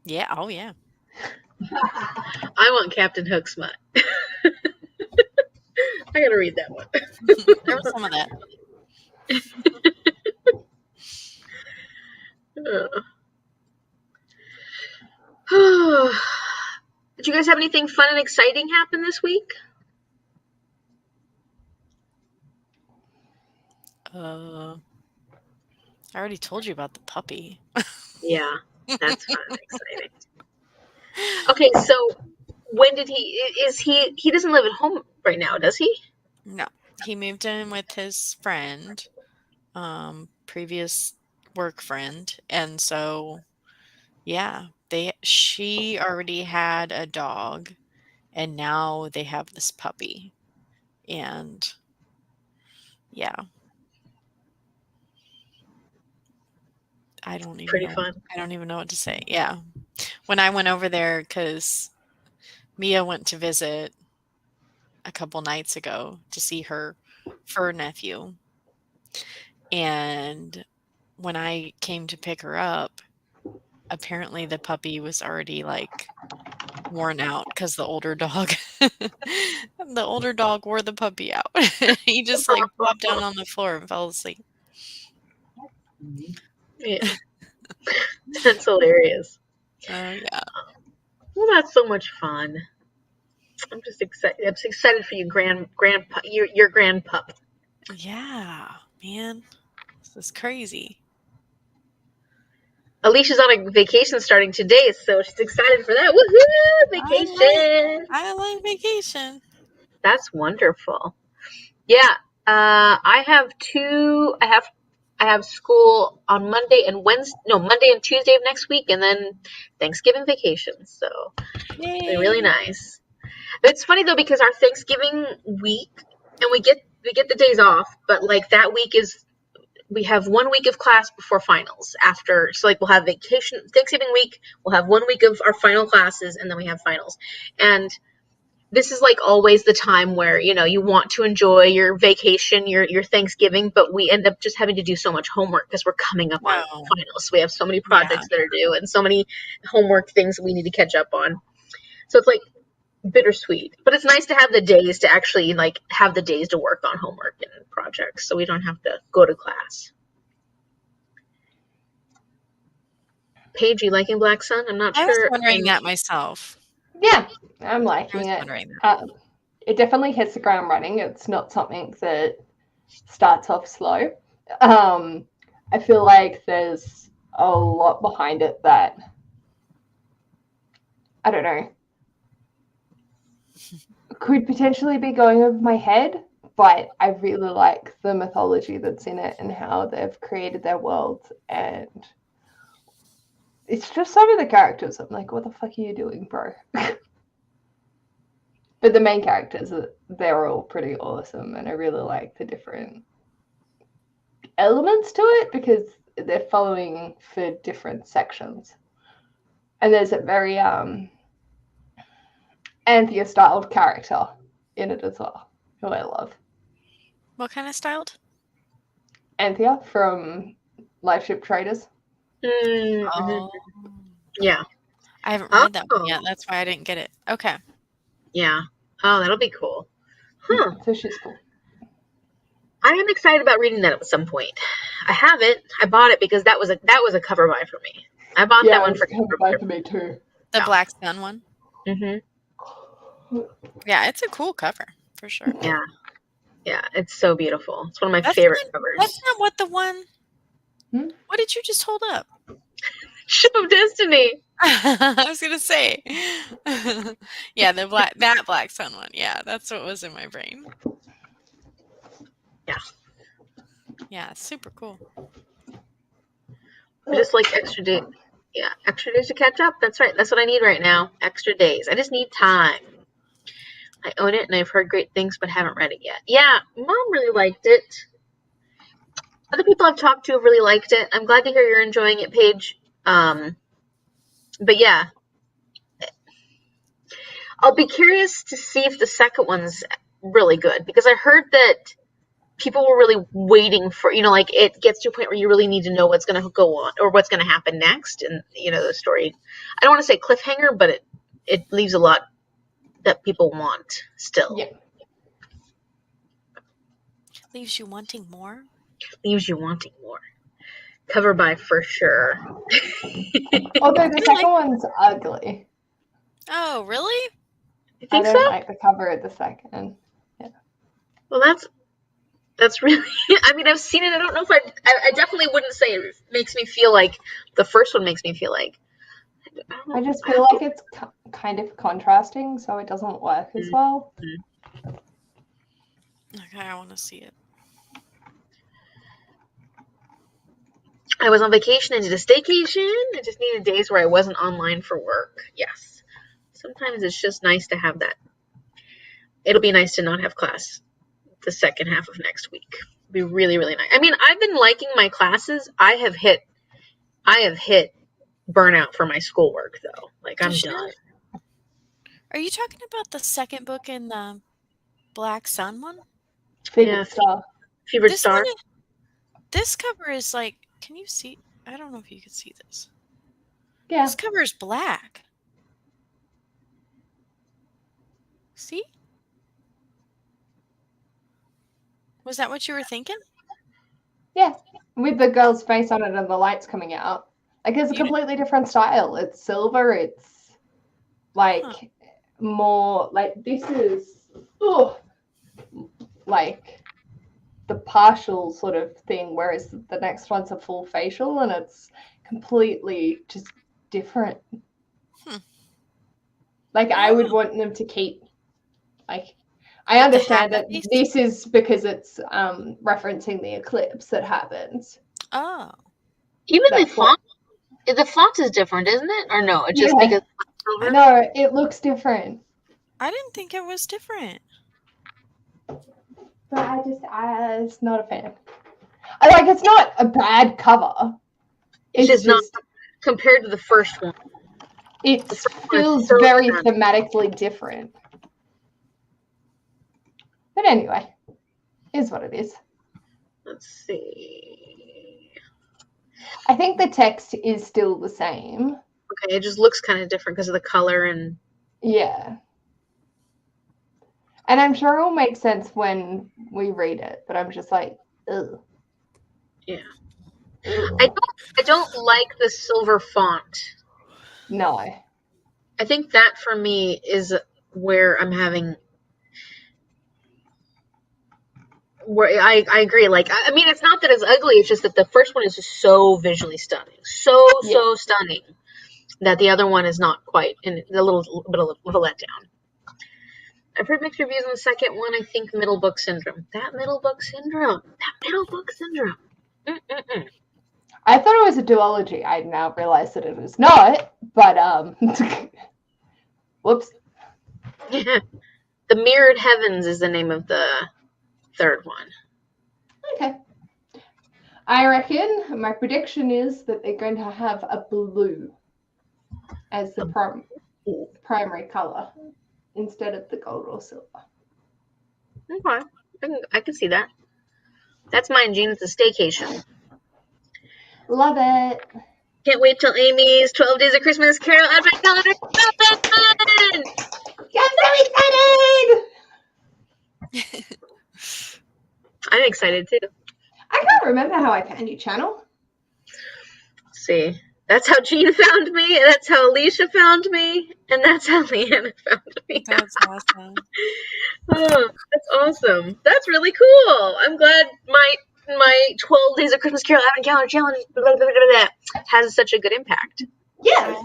Yeah, oh yeah. I want Captain Hook smut. I gotta read that one. There was some of that. Did you guys have anything fun and exciting happen this week? I already told you about the puppy. Yeah, that's fun and exciting. Okay, so when did he doesn't live at home right now, does he? No, he moved in with his friend, previous work friend, and so yeah, she already had a dog, and now they have this puppy, and yeah, I don't even know what to say. Yeah, when I went over there, because Mia went to visit a couple nights ago to see her fur nephew, and when I came to pick her up, apparently the puppy was already like worn out because the older dog wore the puppy out. He just like plopped down on the floor and fell asleep. Yeah. That's hilarious. Yeah. Well, that's so much fun. I'm just excited. I'm excited for you, your grandpup. Yeah, man. This is crazy. Alicia's on a vacation starting today, so she's excited for that. Woohoo! Vacation! I like vacation. That's wonderful. Yeah, I have school on Monday and Monday and Tuesday of next week, and then Thanksgiving vacation. So it'll be really nice. It's funny though because our Thanksgiving week, and we get the days off, but like that week we have 1 week of class before finals after. So like we'll have vacation Thanksgiving week, we'll have 1 week of our final classes, and then we have finals. And this is like always the time where, you want to enjoy your vacation, your Thanksgiving, but we end up just having to do so much homework because we're coming up on finals. So we have so many projects that are due and so many homework things we need to catch up on. So it's like bittersweet, but it's nice to have the days to actually like have the days to work on homework and projects so we don't have to go to class. Paige, you liking Black Sun? I'm not sure. I was wondering that myself. Yeah, I'm liking it. It definitely hits the ground running. It's not something that starts off slow. I feel like there's a lot behind it that, I don't know, could potentially be going over my head, but I really like the mythology that's in it and how they've created their world, and it's just some of the characters. I'm like, what the fuck are you doing, bro? But the main characters, they're all pretty awesome, and I really like the different elements to it because they're following for different sections. And there's a very Anthea-styled character in it as well, who I love. What kind of styled? Anthea from Life Ship Traders. Mm-hmm. Oh. Yeah. I haven't read that one yet. That's why I didn't get it. Okay. Yeah. Oh, that'll be cool. Huh. So she's cool. I am excited about reading that at some point. I haven't. I bought it because that was a cover buy for me. I bought that one for cover buy for me too. The Black Sun one? Mm-hmm. Yeah, it's a cool cover, for sure. Yeah. Yeah, it's so beautiful. It's one of my favorite covers. That's not what the one... What did you just hold up? Ship of Destiny. I was gonna say. Yeah, that Black Sun one. Yeah, that's what was in my brain. Yeah. Yeah, super cool. Just like extra days. Yeah, extra days to catch up. That's right. That's what I need right now. Extra days. I just need time. I own it and I've heard great things but haven't read it yet. Yeah, Mom really liked it. Other people I've talked to have really liked it. I'm glad to hear you're enjoying it, Paige. But yeah, I'll be curious to see if the second one's really good because I heard that people were really waiting for, like it gets to a point where you really need to know what's going to go on or what's going to happen next. And, the story, I don't want to say cliffhanger, but it leaves a lot that people want still. Yeah. Leaves you wanting more? Leaves you wanting more. Cover by for sure. Although the second one's ugly. Oh, really? You think I don't like the cover of the second. Yeah. Well, that's really, I mean, I've seen it. I don't know if I definitely wouldn't say it makes me feel like the first one makes me feel like. I just feel like it's kind of contrasting, so it doesn't work as well. Okay, I want to see it. I was on vacation and did a staycation. I just needed days where I wasn't online for work. Yes. Sometimes it's just nice to have that. It'll be nice to not have class the second half of next week. It'll be really, really nice. I mean, I've been liking my classes. I have hit burnout for my schoolwork though. Like I'm done. Are you talking about the second book in the Black Sun one? Fevered Star. Fevered Star. This cover is like, can you see? I don't know if you can see this. Yeah. This cover is black. See? Was that what you were thinking? Yeah. With the girl's face on it and the lights coming out. Like, it's a completely different style. It's silver. It's, like, more, like, this is, like, the partial sort of thing, whereas the next one's a full facial, and it's completely just different. Hmm. Like, I would want them to keep, like, I With the understand that Haggard this is because it's referencing the eclipse that happens. Oh. Even the That's what. font is different, isn't it? Or no, it's just Yeah, because it's I silver? know it looks different, I didn't think it was different. but I was not a fan. Like, it's not a bad cover. It's It's just not just compared to the first one. it The first one is feels so very dramatic. thematically different. But anyway, is what it is. Let's see. I think the text is still the same. Okay, it just looks kind of different because of the color and. Yeah. And I'm sure it'll make sense when we read it, but I'm just like, ugh. Yeah. Ugh. I don't like the silver font. No. I think that for me is where I'm having. Where I agree. Like, I mean, it's not that it's ugly. It's just that the first one is just so visually stunning, Yeah. so stunning, that the other one is not quite, and a little bit of a letdown. I've heard mixed reviews on the second one. I think middle book syndrome. That middle book syndrome. Mm-mm-mm. I thought it was a duology. I now realize that it is not, but whoops. The Mirrored Heavens is the name of the third one. Okay. I reckon my prediction is that they're going to have a blue as the primary color instead of the gold or silver. Okay, I can see that. That's mine, Jean. It's a staycation. Love it. Can't wait till Amy's 12 Days of Christmas Carol Advent Calendar. I'm so excited! I'm excited too. I can't remember how I found your channel. Let's see. That's how Jean found me, and that's how Alicia found me, and that's how Leanna found me. That's awesome. Oh, that's awesome. That's really cool. I'm glad my 12 Days of Christmas Carol Advent Calendar challenge has such a good impact. Yes,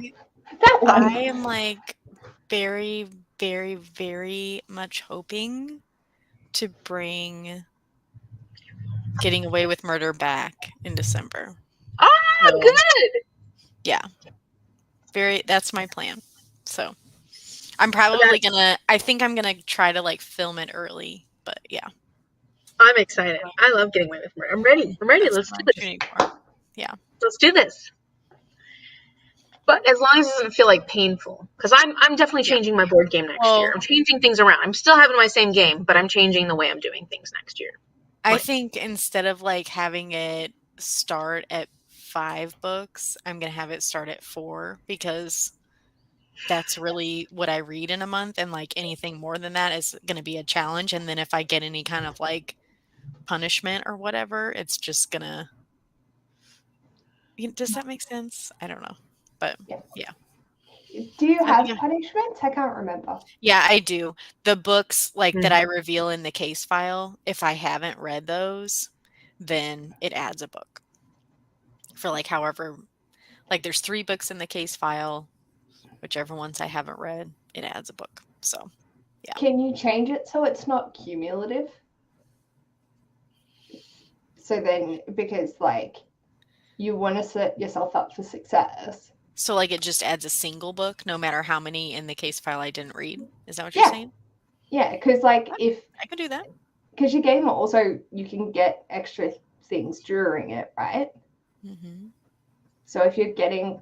that one. I am like very, very, very much hoping to bring Getting Away with Murder back in December. Oh, So, good. yeah. That's my plan. So, I'm probably I think I'm gonna try to like film it early, but yeah. I'm excited. I love Getting Away with Murder. I'm ready. That's Let's what do I'm this. shooting for. Yeah. Let's do this. But as long as it doesn't feel like painful, because I'm definitely changing my board game next year. I'm changing things around. I'm still having my same game, but I'm changing the way I'm doing things next year. I think instead of like having it start at 5 books, I'm gonna have it start at 4 because that's really what I read in a month, and like anything more than that is gonna be a challenge. And then if I get any kind of like punishment or whatever, it's just gonna. Does that make sense? I don't know, but yeah. Do you have punishments? I can't remember. Yeah, I do. The books like that I reveal in the case file, if I haven't read those, then it adds a book. For like however, like there's 3 books in the case file, whichever ones I haven't read, it adds a book. So, yeah. Can you change it so it's not cumulative? So then, because like you want to set yourself up for success. So like it just adds a single book no matter how many in the case file I didn't read. Is that what you're saying? Yeah, because like if I could do that. Because your game also you can get extra things during it, right? Mm-hmm. So if you're getting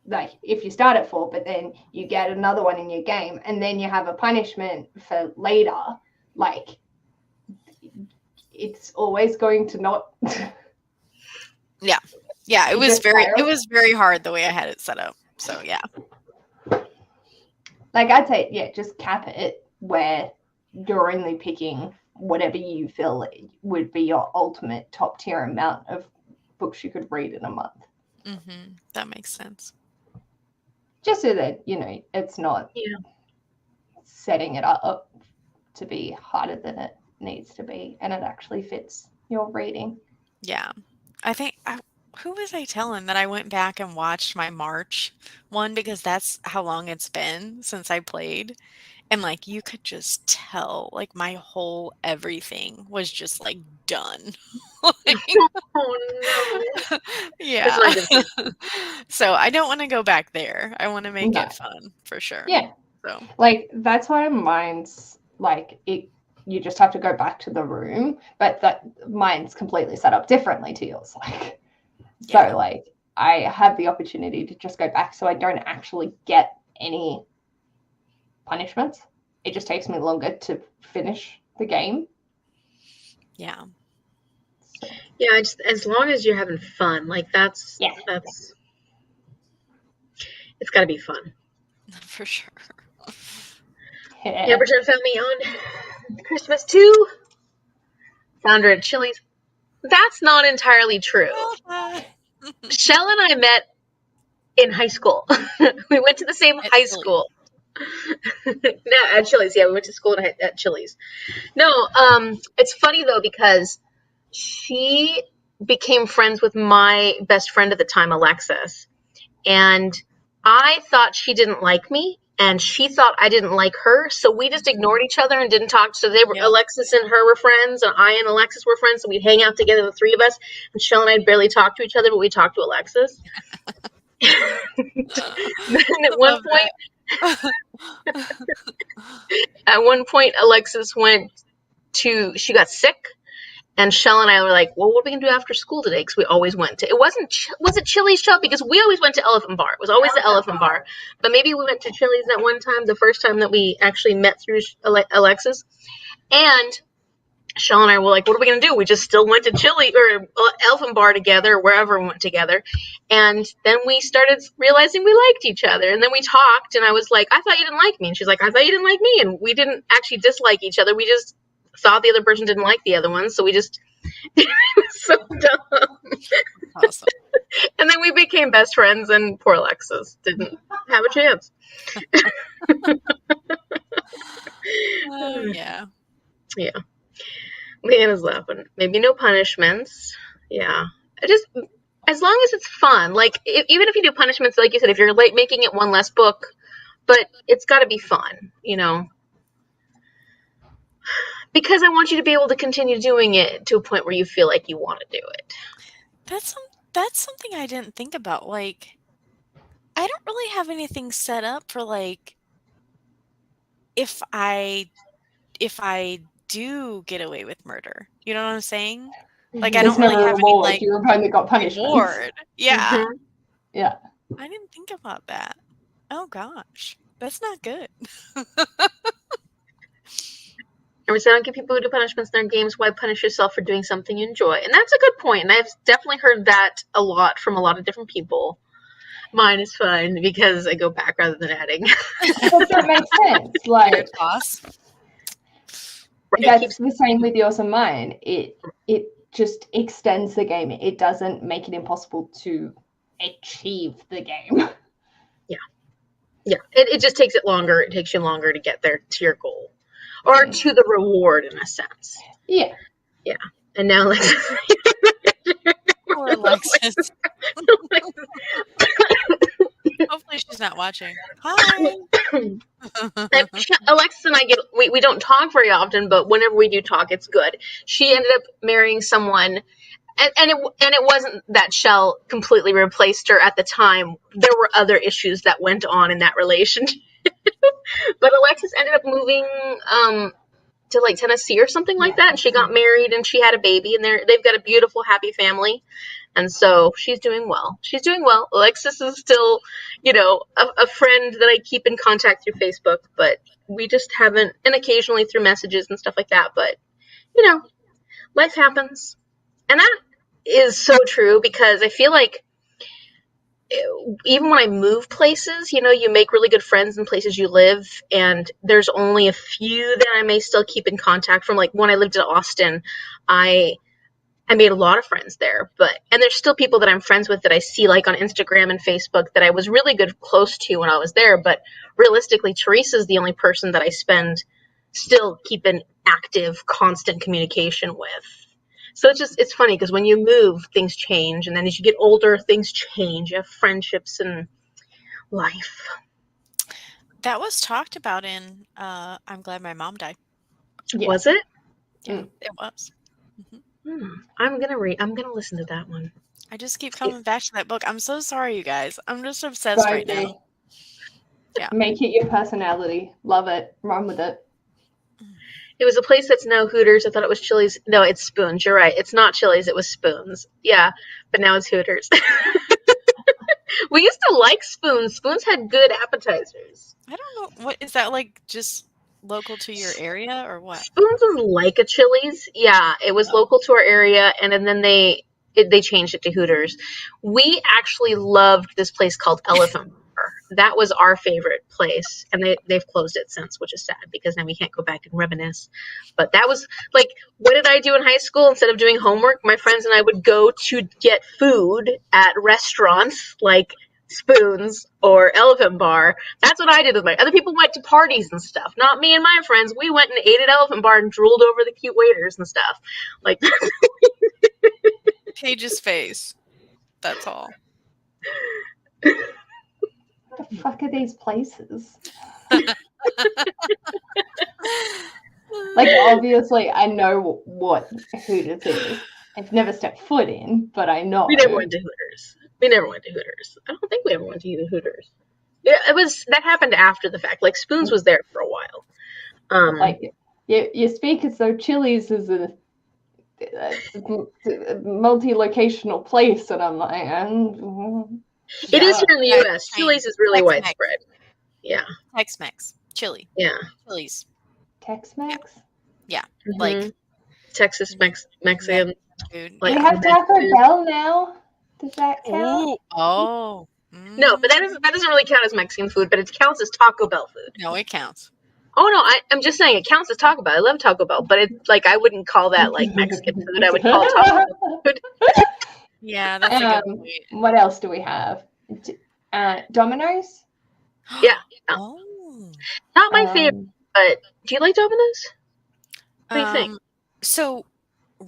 like if you start at 4, but then you get another one in your game, and then you have a punishment for later, like it's always going to not. Yeah, it was very hard the way I had it set up. So yeah. Like I'd say, yeah, just cap it where you're only picking whatever you feel would be your ultimate top tier amount of books you could read in a month. Mm-hmm. That makes sense. Just so that, it's not setting it up to be harder than it needs to be, and it actually fits your reading. Yeah. I think who was I telling that I went back and watched my March one because that's how long it's been since I played, and, like, you could just tell, like, my whole everything was just, like, done. Like Oh no. It's yeah. not good fun. So, I don't wanna go back there. I wanna make No. it fun for sure. Yeah. So Like, that's why mine's like it. You just have to go back to the room, but that mine's completely set up differently to yours. Like, yeah. so like I have the opportunity to just go back, so I don't actually get any punishments. It just takes me longer to finish the game. Yeah. So, Yeah, just as long as you're having fun, like that's yeah. it's got to be fun. For sure. You ever found me on Christmas too? Found her at Chili's. That's not entirely true. Shell and I met in high school. We went to the same At high Chili's. school. No, at Chili's. Yeah, we went to school at Chili's. No, it's funny though because she became friends with my best friend at the time, Alexis, and I thought she didn't like me, and she thought I didn't like her, so we just ignored each other and didn't talk. So they were Yep. Alexis and her were friends, and I and Alexis were friends. So we'd hang out together, the three of us. And Shell and I barely talked to each other, but we talked to Alexis. Then I love at one point, Alexis she got sick, and Shell and I were like, well, what are we going to do after school today? Because we always went to, was it Chili's, Shell? Because we always went to Elephant Bar. It was always the Elephant Bar. But maybe we went to Chili's that one time, the first time that we actually met through Alexis. And Shell and I were like, what are we going to do? We just still went to Chili or Elephant Bar together, or wherever we went together. And then we started realizing we liked each other. And then we talked, and I was like, I thought you didn't like me. And she's like, I thought you didn't like me. And we didn't actually dislike each other. We just thought the other person didn't like the other one. So we just, it was so dumb. awesome. And then we became best friends, and poor Alexis didn't have a chance. Oh yeah. Yeah. Leanna's laughing. Maybe no punishments. Yeah. As long as it's fun. Like, even if you do punishments, like you said, if you're late making it one less book, but it's got to be fun, because I want you to be able to continue doing it to a point where you feel like you want to do it. That's something I didn't think about. Like, I don't really have anything set up for like if I do get away with murder. You know what I'm saying? Like, I There's don't no really have any reward. like You've only got punishments. reward. Yeah. Mm-hmm. Yeah. I didn't think about that. Oh gosh. That's not good. And we say, don't give people who do punishments in their games. Why punish yourself for doing something you enjoy? And that's a good point. And I've definitely heard that a lot from a lot of different people. Mine is fun because I go back rather than adding. That makes sense. Like, Good boss. that's the same with yours and mine. It just extends the game. It doesn't make it impossible to achieve the game. Yeah, it just takes it longer. It takes you longer to get there to your goal, or to the reward in a sense. Yeah. Yeah. And now, like, Poor Alexis. Hopefully she's not watching. Hi. Alexis and I we don't talk very often, but whenever we do talk, it's good. She ended up marrying someone, and it wasn't that Shell completely replaced her at the time. There were other issues that went on in that relationship. But Alexis ended up moving to like Tennessee or something like that, and she got married and she had a baby, and they've got a beautiful, happy family. And so she's doing well. Alexis is still, a friend that I keep in contact through Facebook, but we just haven't, and occasionally through messages and stuff like that. But, life happens. And that is so true, because I feel like even when I move places, you make really good friends in places you live, and there's only a few that I may still keep in contact from. Like when I lived in Austin, I made a lot of friends there, and there's still people that I'm friends with that I see like on Instagram and Facebook that I was really close to when I was there. But realistically, Teresa's the only person that I still keep in active, constant communication with. So it's funny because when you move, things change, and then as you get older, things change. You have friendships and life. That was talked about in I'm Glad My Mom Died. Yeah. Was it? Yeah, it was. I'm gonna listen to that one. I just keep coming back to that book. I'm so sorry, you guys. I'm just obsessed right now. Yeah. Make it your personality. Love it. Run with it. It was a place that's now Hooters. I thought it was Chili's. No, it's Spoons. You're right. It's not Chili's. It was Spoons. Yeah, but now it's Hooters. We used to like Spoons. Spoons had good appetizers. I don't know. What is that, like, just local to your area or what? Spoons was like a Chili's. Yeah, it was local to our area, and then they changed it to Hooters. We actually loved this place called Elephant Bar. That was our favorite place, and they've closed it since, which is sad because now we can't go back and reminisce. But that was like, what did I do in high school? Instead of doing homework, my friends and I would go to get food at restaurants like Spoons or Elephant Bar. That's what I did with my other people went to parties and stuff. Not me and my friends. We went and ate at Elephant Bar and drooled over the cute waiters and stuff. Like Paige's face. That's all. What the fuck are these places? Like, obviously, I know what Hooters is. I've never stepped foot in, but I know. we never went to Hooters. I don't think we ever went to Hooters. Yeah, that happened after the fact. Like Spoons was there for a while. Like, you speak as though Chili's is a multi-locational place, and I'm like, it is here in the U.S. Chili's is really Tex-Mex. widespread. Yeah. Tex-Mex. Chili. Yeah. Chili's. Tex-Mex. Yeah. Mhm. Like Texas Mexican. food. Like, We have Taco Bell now. Does that count? Ooh, oh. No, but that doesn't really count as Mexican food, but it counts as Taco Bell food. No, it counts. Oh no, I'm just saying it counts as Taco Bell. I love Taco Bell, but it's like I wouldn't call that like Mexican food. I would call it Taco Bell food. Yeah, that's a good point. What else do we have? Domino's? Yeah. Oh. Not my favorite, but do you like Domino's? What do you think? So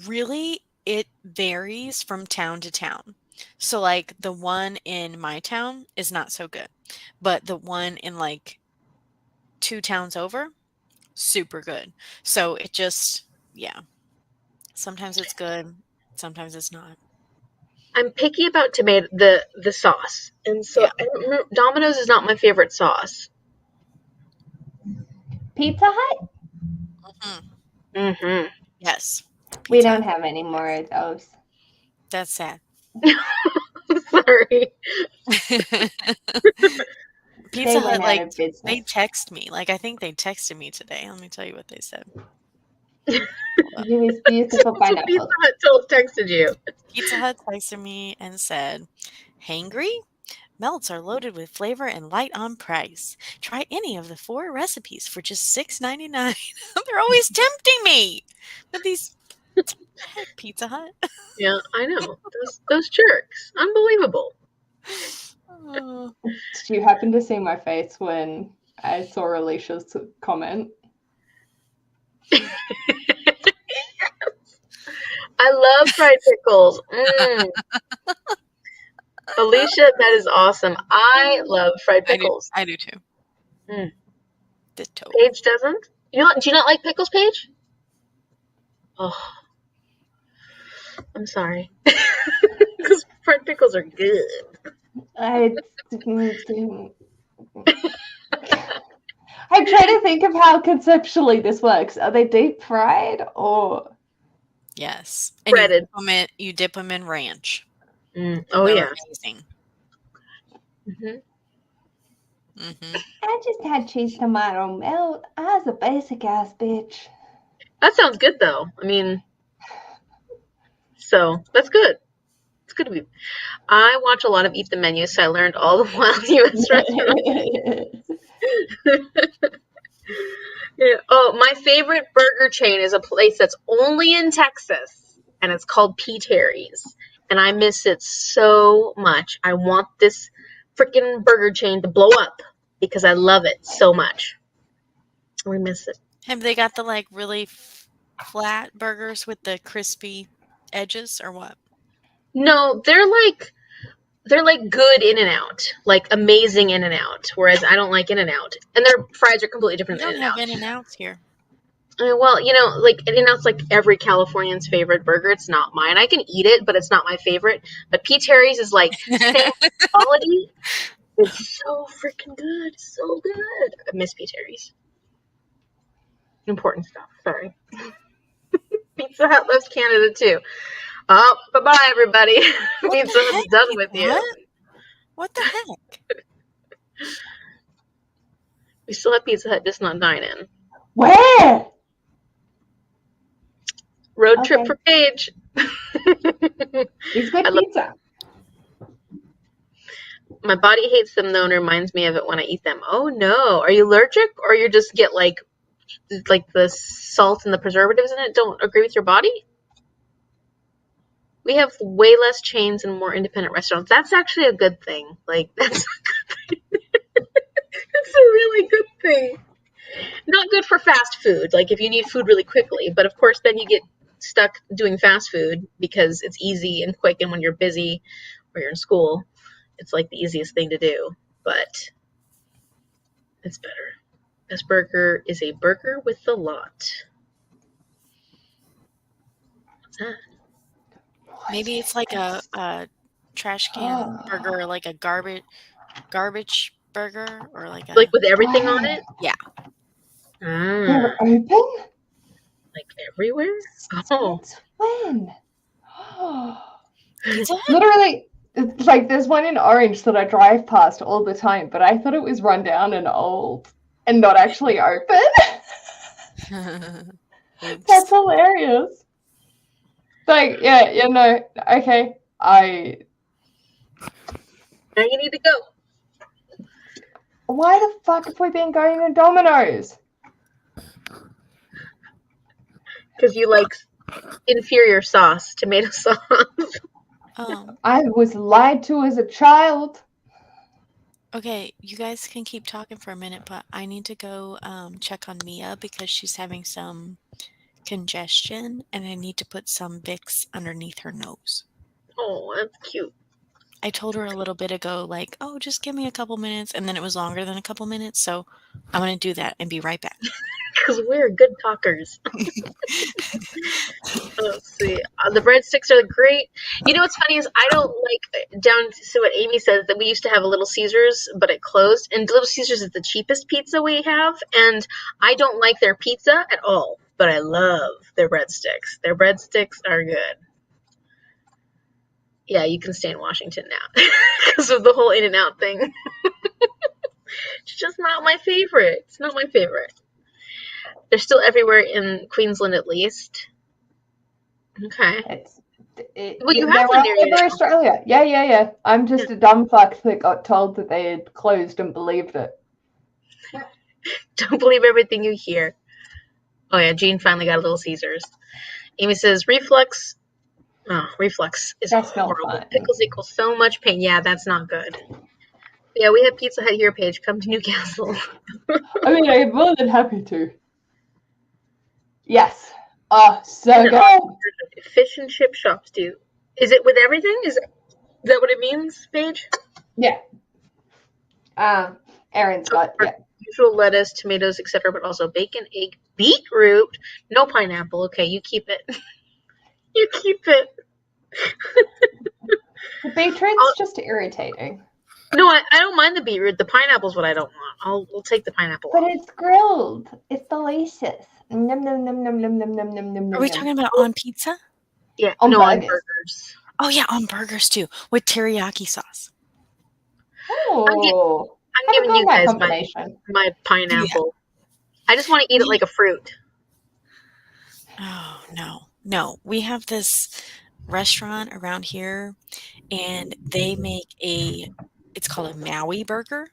really it varies from town to town. So like the one in my town is not so good, but the one in like 2 towns over, super good. So it just, yeah. Sometimes it's good, sometimes it's not. I'm picky about the sauce, and so Yeah. I don't remember, Domino's is not my favorite sauce. Pizza Hut? Mm-hmm. Yes. We Pizza don't Hut. have any more of those. That's sad. Sorry. Pizza Hut, went out like, of business. they text me. Like, I think they texted me today. Let me tell you what they said. You is beautiful So pineapple. Pizza Hut texted you. Pizza Hut texted me and said, "Hangry? Melts are loaded with flavor and light on price. Try any of the 4 recipes for just $6.99." They're always tempting me with these Pizza Hut. Yeah, I know. Those jerks. Unbelievable. Oh. Did you happen to see my face when I saw Alicia's comment? I love fried pickles. Alicia, that is awesome. I love fried pickles. I do too. Mm. Ditto. Paige doesn't? Do you not like pickles, Paige? Oh, I'm sorry. Because fried pickles are good. I'm trying to think of how conceptually this works. Are they deep fried or? Yes. And Breaded. you dip them in ranch. Oh, They're yeah. amazing. I just had cheese tomato melt. I was a basic ass bitch. That sounds good, though. I mean, so that's good. It's good to be. I watch a lot of Eat the Menu, so I learned all the wild U.S. restaurants. Yeah. Oh, my favorite burger chain is a place that's only in Texas, and it's called P. Terry's. And I miss it so much. I want this freaking burger chain to blow up because I love it so much. We miss it. Have they got the like really flat burgers with the crispy? edges or what? No, they're like good In-N-Out, like amazing In-N-Out. Whereas I don't like In-N-Out, and their fries are completely We different than don't have In-N-Out. In-N-Outs here. Well, like In-N-Out's like every Californian's favorite burger. It's not mine. I can eat it, but it's not my favorite. But P. Terry's is like same quality. It's so freaking good. So good. I miss P. Terry's. Important stuff. Sorry. Pizza Hut loves Canada too. Oh, bye-bye, everybody. What Pizza the Hut's heck, done with Pizza you. Hut? What the heck? We still have Pizza Hut, just not dine-in. Where? Road Okay. trip for Paige. It's good I love- pizza. My body hates them though, and reminds me of it when I eat them. Oh no, are you allergic, or you just get like the salt and the preservatives in it don't agree with your body? We have way less chains and more independent restaurants. That's actually a good thing. Like that's a good thing. That's a really good thing. Not good for fast food, like if you need food really quickly, but of course then you get stuck doing fast food because it's easy and quick, and when you're busy or you're in school, it's like the easiest thing to do, but it's better. Best burger is a burger with the lot. What's that? Maybe it's like a trash can burger, or like a garbage burger, or like Like a with everything on it? yeah. They're Ah, open? like everywhere? Oh, Since when? Pizza Hut? Literally, it's like there's one in Orange that I drive past all the time, but I thought it was run down and old and not actually open. Oops. That's hilarious. Like, yeah, no, okay. now you need to go. Why the fuck have we been going to Domino's? Because you like inferior sauce, tomato sauce. I was lied to as a child. Okay, you guys can keep talking for a minute, but I need to go check on Mia because she's having some congestion, and I need to put some Vicks underneath her nose. Oh, that's cute. I told her a little bit ago, like, oh, just give me a couple minutes, and then it was longer than a couple minutes, so I'm going to do that and be right back. Because we're good talkers. Let's see. The breadsticks are great. You know what's funny is I don't like, down to what Amy says, that we used to have a Little Caesars, but it closed. And Little Caesars is the cheapest pizza we have. And I don't like their pizza at all, but I love their breadsticks. Their breadsticks are good. Yeah, you can stay in Washington now because of the whole In-N-Out thing. It's just not my favorite. It's not my favorite. They're still everywhere in Queensland, at least. Okay. Well, you have one near you now. Australia. Yeah. I'm just a dumb fuck that got told that they had closed and believed it. Don't believe everything you hear. Oh yeah, Jean finally got a Little Caesars. Amy says reflux. Oh, reflux is That's horrible. not fun. Pickles equal so much pain. Yeah, that's not good. Yeah, we have Pizza Hut here, Paige. Come to Newcastle. I mean, I'm more than happy to. Yes. Oh, so good. Fish and chip shops do. Is it with everything? Is that what it means, Paige? Yeah. Erin's got, yeah. Usual lettuce, tomatoes, etc., but also bacon, egg, beetroot, no pineapple. Okay, you keep it. You keep it. The beetroot's just irritating. No, I don't mind the beetroot. The pineapple's what I don't want. We'll take the pineapple But off. it's grilled. It's delicious. Nom nom nom nom nom nom nom nom nom. Are we talking about on pizza? Yeah, on on burgers. burgers. Oh yeah, on burgers too, with teriyaki sauce. Oh, I'm giving you guys my pineapple. Yeah. I just want to eat it like a fruit. Oh no. We have this restaurant around here, and they make it's called a Maui burger.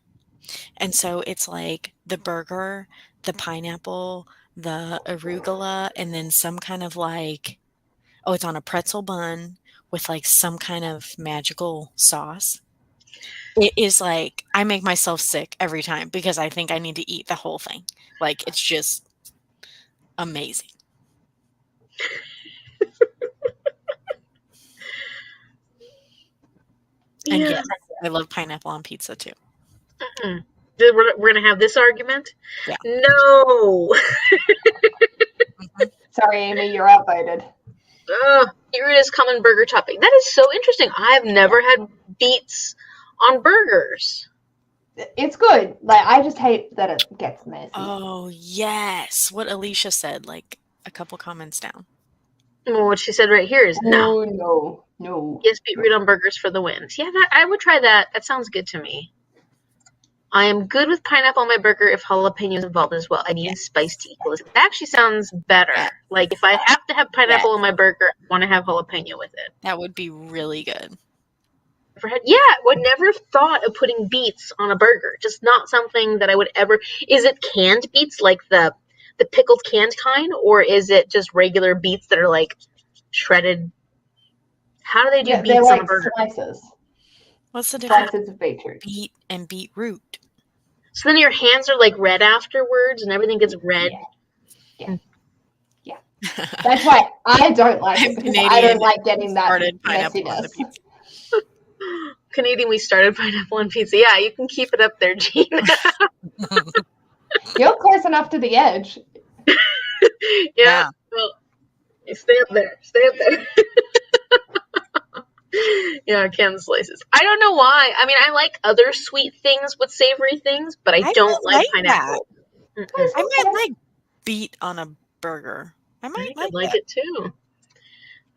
And so it's like the burger, the pineapple, the arugula, and then some kind of like, oh, it's on a pretzel bun with like some kind of magical sauce. It is like, I make myself sick every time because I think I need to eat the whole thing. Like, it's just amazing. And Yeah. yes, I love pineapple on pizza too. Mm-mm. We're gonna have this argument. Yeah. No. Mhm. Sorry, Amy, you're outvoted. Here it is common burger topping. That is so interesting. I've never had beets on burgers. It's good. Like, I just hate that it gets messy. Oh, yes. What Alicia said, like a couple comments down. Well, what she said right here is no. Oh, no. Yes, beetroot on burgers for the wins. Yeah, I would try that. That sounds good to me. I am good with pineapple on my burger if jalapeno is involved as well. I need spice to equal this. That actually sounds better. Yeah. Like, if I have to have pineapple on my burger, I want to have jalapeno with it. That would be really good. Would never have thought of putting beets on a burger. Just not something that I would ever. Is it canned beets, like the pickled canned kind, or is it just regular beets that are like shredded? How do they do beets they're on like a burger? slices. What's the difference? Slices of beetroot. Beet and beetroot. So then your hands are like red afterwards, and everything gets red. Yeah. That's why I don't like it, because Canadian I don't like getting that pineapple on the messiness. pizza. Canadian, we started pineapple on pizza. Yeah, you can keep it up there, Gina. You're close enough to the edge. Yeah. Well, stay up there. Stay up there. Yeah, canned slices. I don't know why. I mean, I like other sweet things with savory things, but I don't like pineapple. I might like beet on a burger. I might like it too.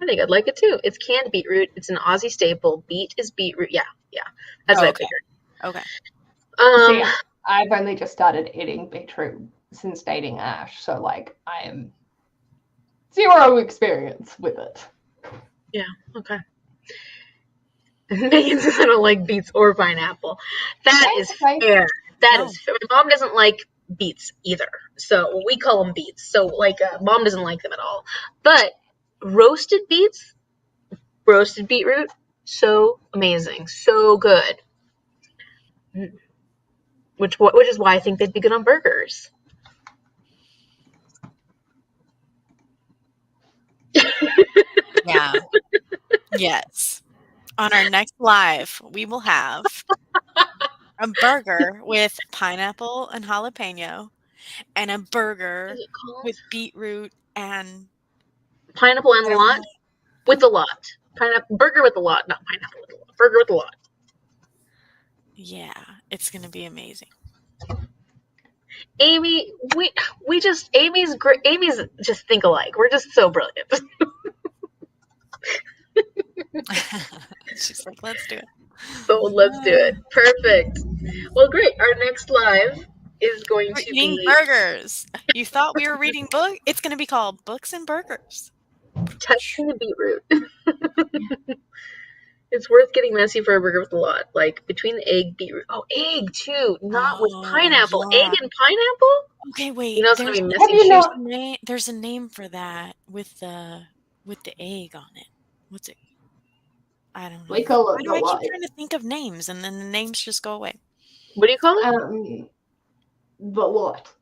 I think I'd like it too. It's canned beetroot. It's an Aussie staple. Beet is beetroot. Yeah. That's what I figured. Okay. See, I've only just started eating beetroot since dating Ash, so like I am zero experience with it. Yeah. Okay. Megan says I don't like beets or pineapple. That is fair. That is fair. My mom doesn't like beets either. So we call them beets. So like mom doesn't like them at all. But roasted beets, roasted beetroot, so amazing. So good. Which is why I think they'd be good on burgers. Yeah. Yes. On our next live, we will have a burger with pineapple and jalapeno, and a burger with beetroot and pineapple and a lot. With a lot. Pineapple burger with a lot, not pineapple with a lot. Burger with a lot. Yeah, it's gonna be amazing. Amy, Amy's great. Amy's just think alike. We're just so brilliant. She's like, let's do it. So let's do it. Perfect. Well, great. Our next live is going to eating be burgers. You thought we were reading book? It's going to be called Books and Burgers. Testing the beetroot. It's worth getting messy for a burger with a lot. Like between the egg, beetroot. Oh, egg too. Not with pineapple. Yeah. Egg and pineapple? Okay, wait. You know it's gonna be messy. There's a name for that with the egg on it. What's it? I don't know. We call it Why do I keep trying to think of names and then the names just go away? What do you call it? The lot.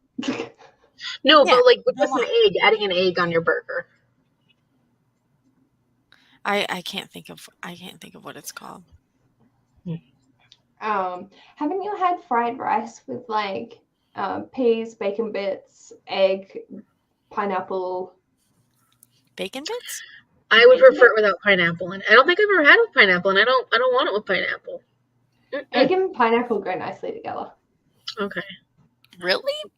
No, but like with just an egg, adding an egg on your burger. I can't think of what it's called. Haven't you had fried rice with like peas, bacon bits, egg, pineapple? Bacon bits? I would prefer it without pineapple, and I don't think I've ever had it with pineapple, and I don't want it with pineapple. Egg and pineapple go nicely together. Okay. Really?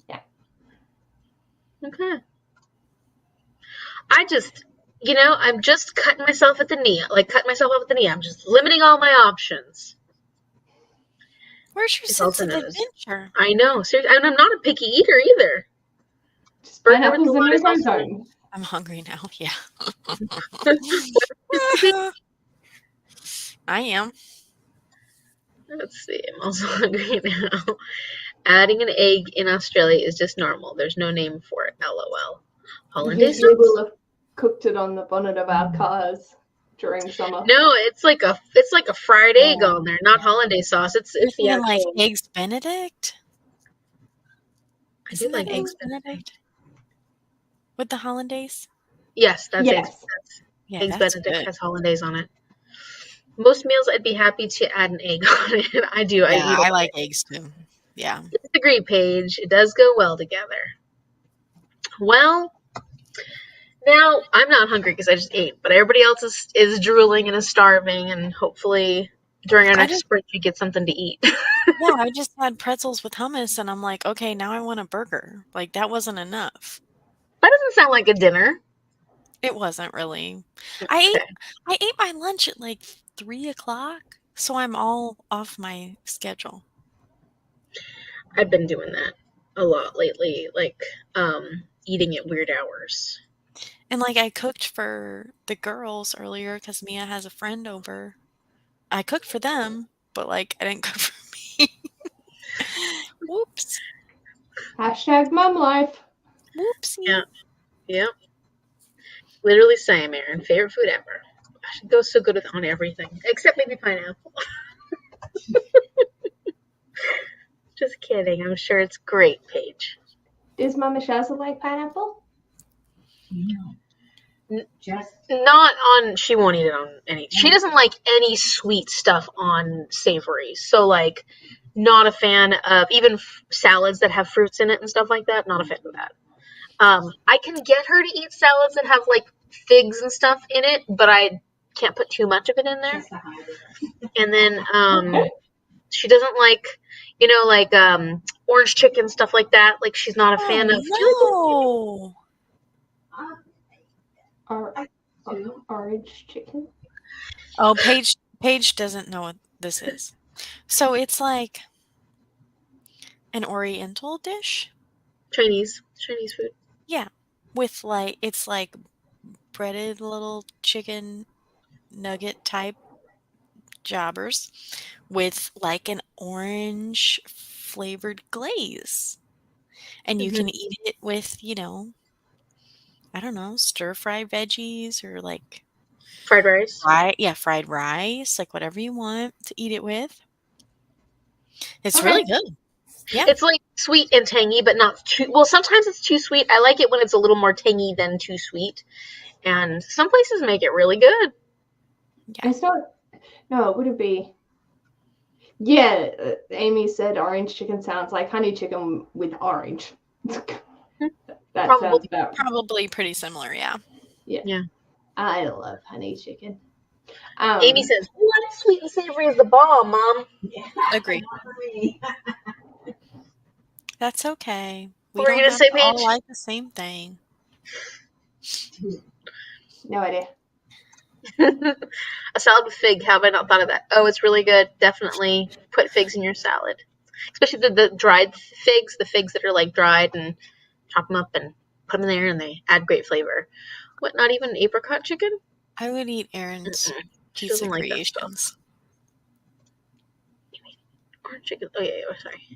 Yeah. Okay. I'm just cutting myself at the knee. Like cutting myself off at the knee. I'm just limiting all my options. Where's your sense of adventure? I know. Seriously, and I'm not a picky eater either. Just pineapples in your go zone. I'm hungry now. Yeah. I am. Let's see. I'm also hungry now. Adding an egg in Australia is just normal. There's no name for it. LOL. Hollandaise sauce? We will have cooked it on the bonnet of our cars during summer. No, it's like a fried egg on there, not hollandaise sauce. It's the actual, like eggs Benedict. I do like eggs Benedict with the hollandaise. Yes, that's eggs. Yeah, eggs Benedict has hollandaise on it. Most meals I'd be happy to add an egg on it. I do. I Yeah, eat a I lot. like eggs too. Yeah. Disagree, Paige. It does go well together. Well, now I'm not hungry because I just ate, but everybody else is drooling and is starving, and hopefully during our I next just sprint you get something to eat. yeah, I just had pretzels with hummus and I'm like, okay, now I want a burger. Like that wasn't enough. That doesn't sound like a dinner. It wasn't really. I ate Okay. I ate my lunch at like 3 o'clock, so I'm all off my schedule. I've been doing that a lot lately, like eating at weird hours. And like I cooked for the girls earlier because Mia has a friend over. I cooked for them, but like I didn't cook for me. Whoops. Hashtag mum life. Whoopsie. Yeah, yeah. Literally same, Aaron. Favorite food ever. Gosh, it goes so good with on everything, except maybe pineapple. Just kidding. I'm sure it's great, Paige. Does Mama Shazza like pineapple? Not on. She won't eat it on any. She doesn't like any sweet stuff on savory. So like, not a fan of even salads that have fruits in it and stuff like that. Not a fan of that. I can get her to eat salads that have like figs and stuff in it, but I can't put too much of it in there. And then she doesn't like, like orange chicken stuff like that. Like she's not a fan of. Oh Orange chicken. no. Oh, Paige doesn't know what this is. So it's like an oriental dish? Chinese food. Yeah. With like it's like breaded little chicken nugget type jobbers with like an orange flavored glaze. And you Mm-hmm. can eat it with, I don't know, stir fry veggies or like Fried rice. fried rice, like whatever you want to eat it with. It's really Okay. good. Yeah. It's like sweet and tangy, but not too. Well, sometimes it's too sweet. I like it when it's a little more tangy than too sweet. And some places make it really good. Yeah. It's not. No, it would be. Yeah, Amy said orange chicken sounds like honey chicken with orange. That Probably. sounds about. Probably pretty similar, yeah. Yeah. I love honey chicken. Amy says, "What sweet and savory is the bomb, Mom?" Agree. That's okay. We What were you don't gonna have say, to all Paige? like the same thing. No idea. A salad with fig. How have I not thought of that? Oh, it's really good. Definitely put figs in your salad, especially the dried figs, the figs that are like dried, and chop them up and put them in there, and they add great flavor. What? Not even apricot chicken? I would eat Erin's Mm-mm. She pizza doesn't like that stuff. creations. Orange chicken. Oh yeah, sorry.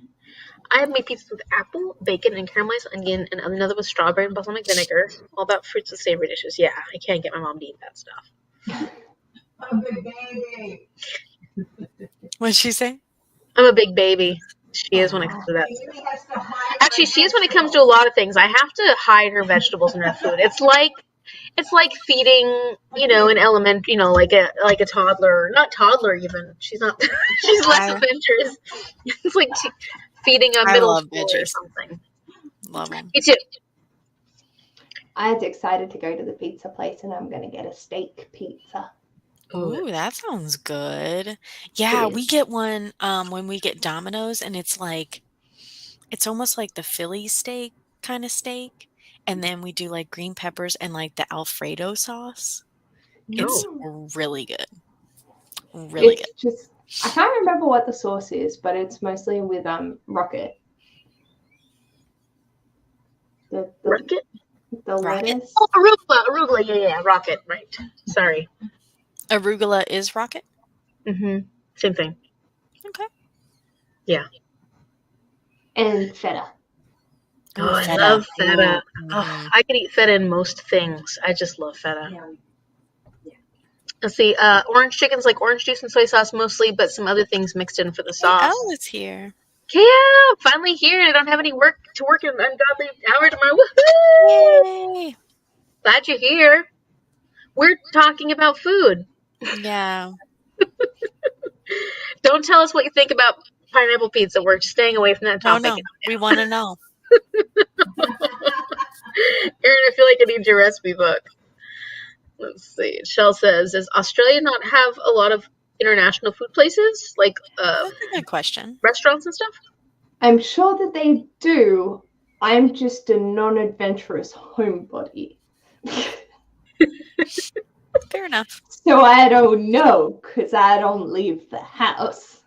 I have made pizzas with apple, bacon, and caramelized onion, and another with strawberry and balsamic vinegar. All about fruits and savory dishes. Yeah, I can't get my mom to eat that stuff. I'm a big baby. What'd she say? I'm a big baby. She is when it comes to that stuff. Actually, she is when it comes to a lot of things. I have to hide her vegetables in her food. It's like feeding, an element, like a toddler, not toddler even. She's not. She's less I adventurous. It's like feeding a I middle love schooler or veggies. something. Love them. Me too. I was excited to go to the pizza place and I'm going to get a steak pizza. Ooh, that sounds good. Yeah, we get one when we get Domino's and it's almost like the Philly steak kind of steak. And then we do like green peppers and like the Alfredo sauce. It's really good. Really It's just, I can't remember what the sauce is, but it's mostly with rocket. The Rocket? the Rocket? lettuce. Oh, arugula. Yeah, rocket. Right. Sorry. good. Arugula is rocket? Mm-hmm. Same thing. Okay. Yeah. And feta. Oh, I feta. love feta. Ooh, Oh, I could eat feta in most things. I just love feta. Let's see. Orange chicken's like orange juice and soy sauce mostly, but some other things mixed in for the Hey, sauce. Elle is here. Yeah, finally here. I don't have any work to work an ungodly hour tomorrow. Woohoo! Yay! Glad you're here. We're talking about food. Yeah. Don't tell us what you think about pineapple pizza. We're staying away from that No, topic. no. We want to know. Erin, I feel like I need your recipe book. Let's see. Shell says, does Australia not have a lot of international food places, like That's a good question. restaurants and stuff? I'm sure that they do. I'm just a non-adventurous homebody. Fair enough. So I don't know, because I don't leave the house.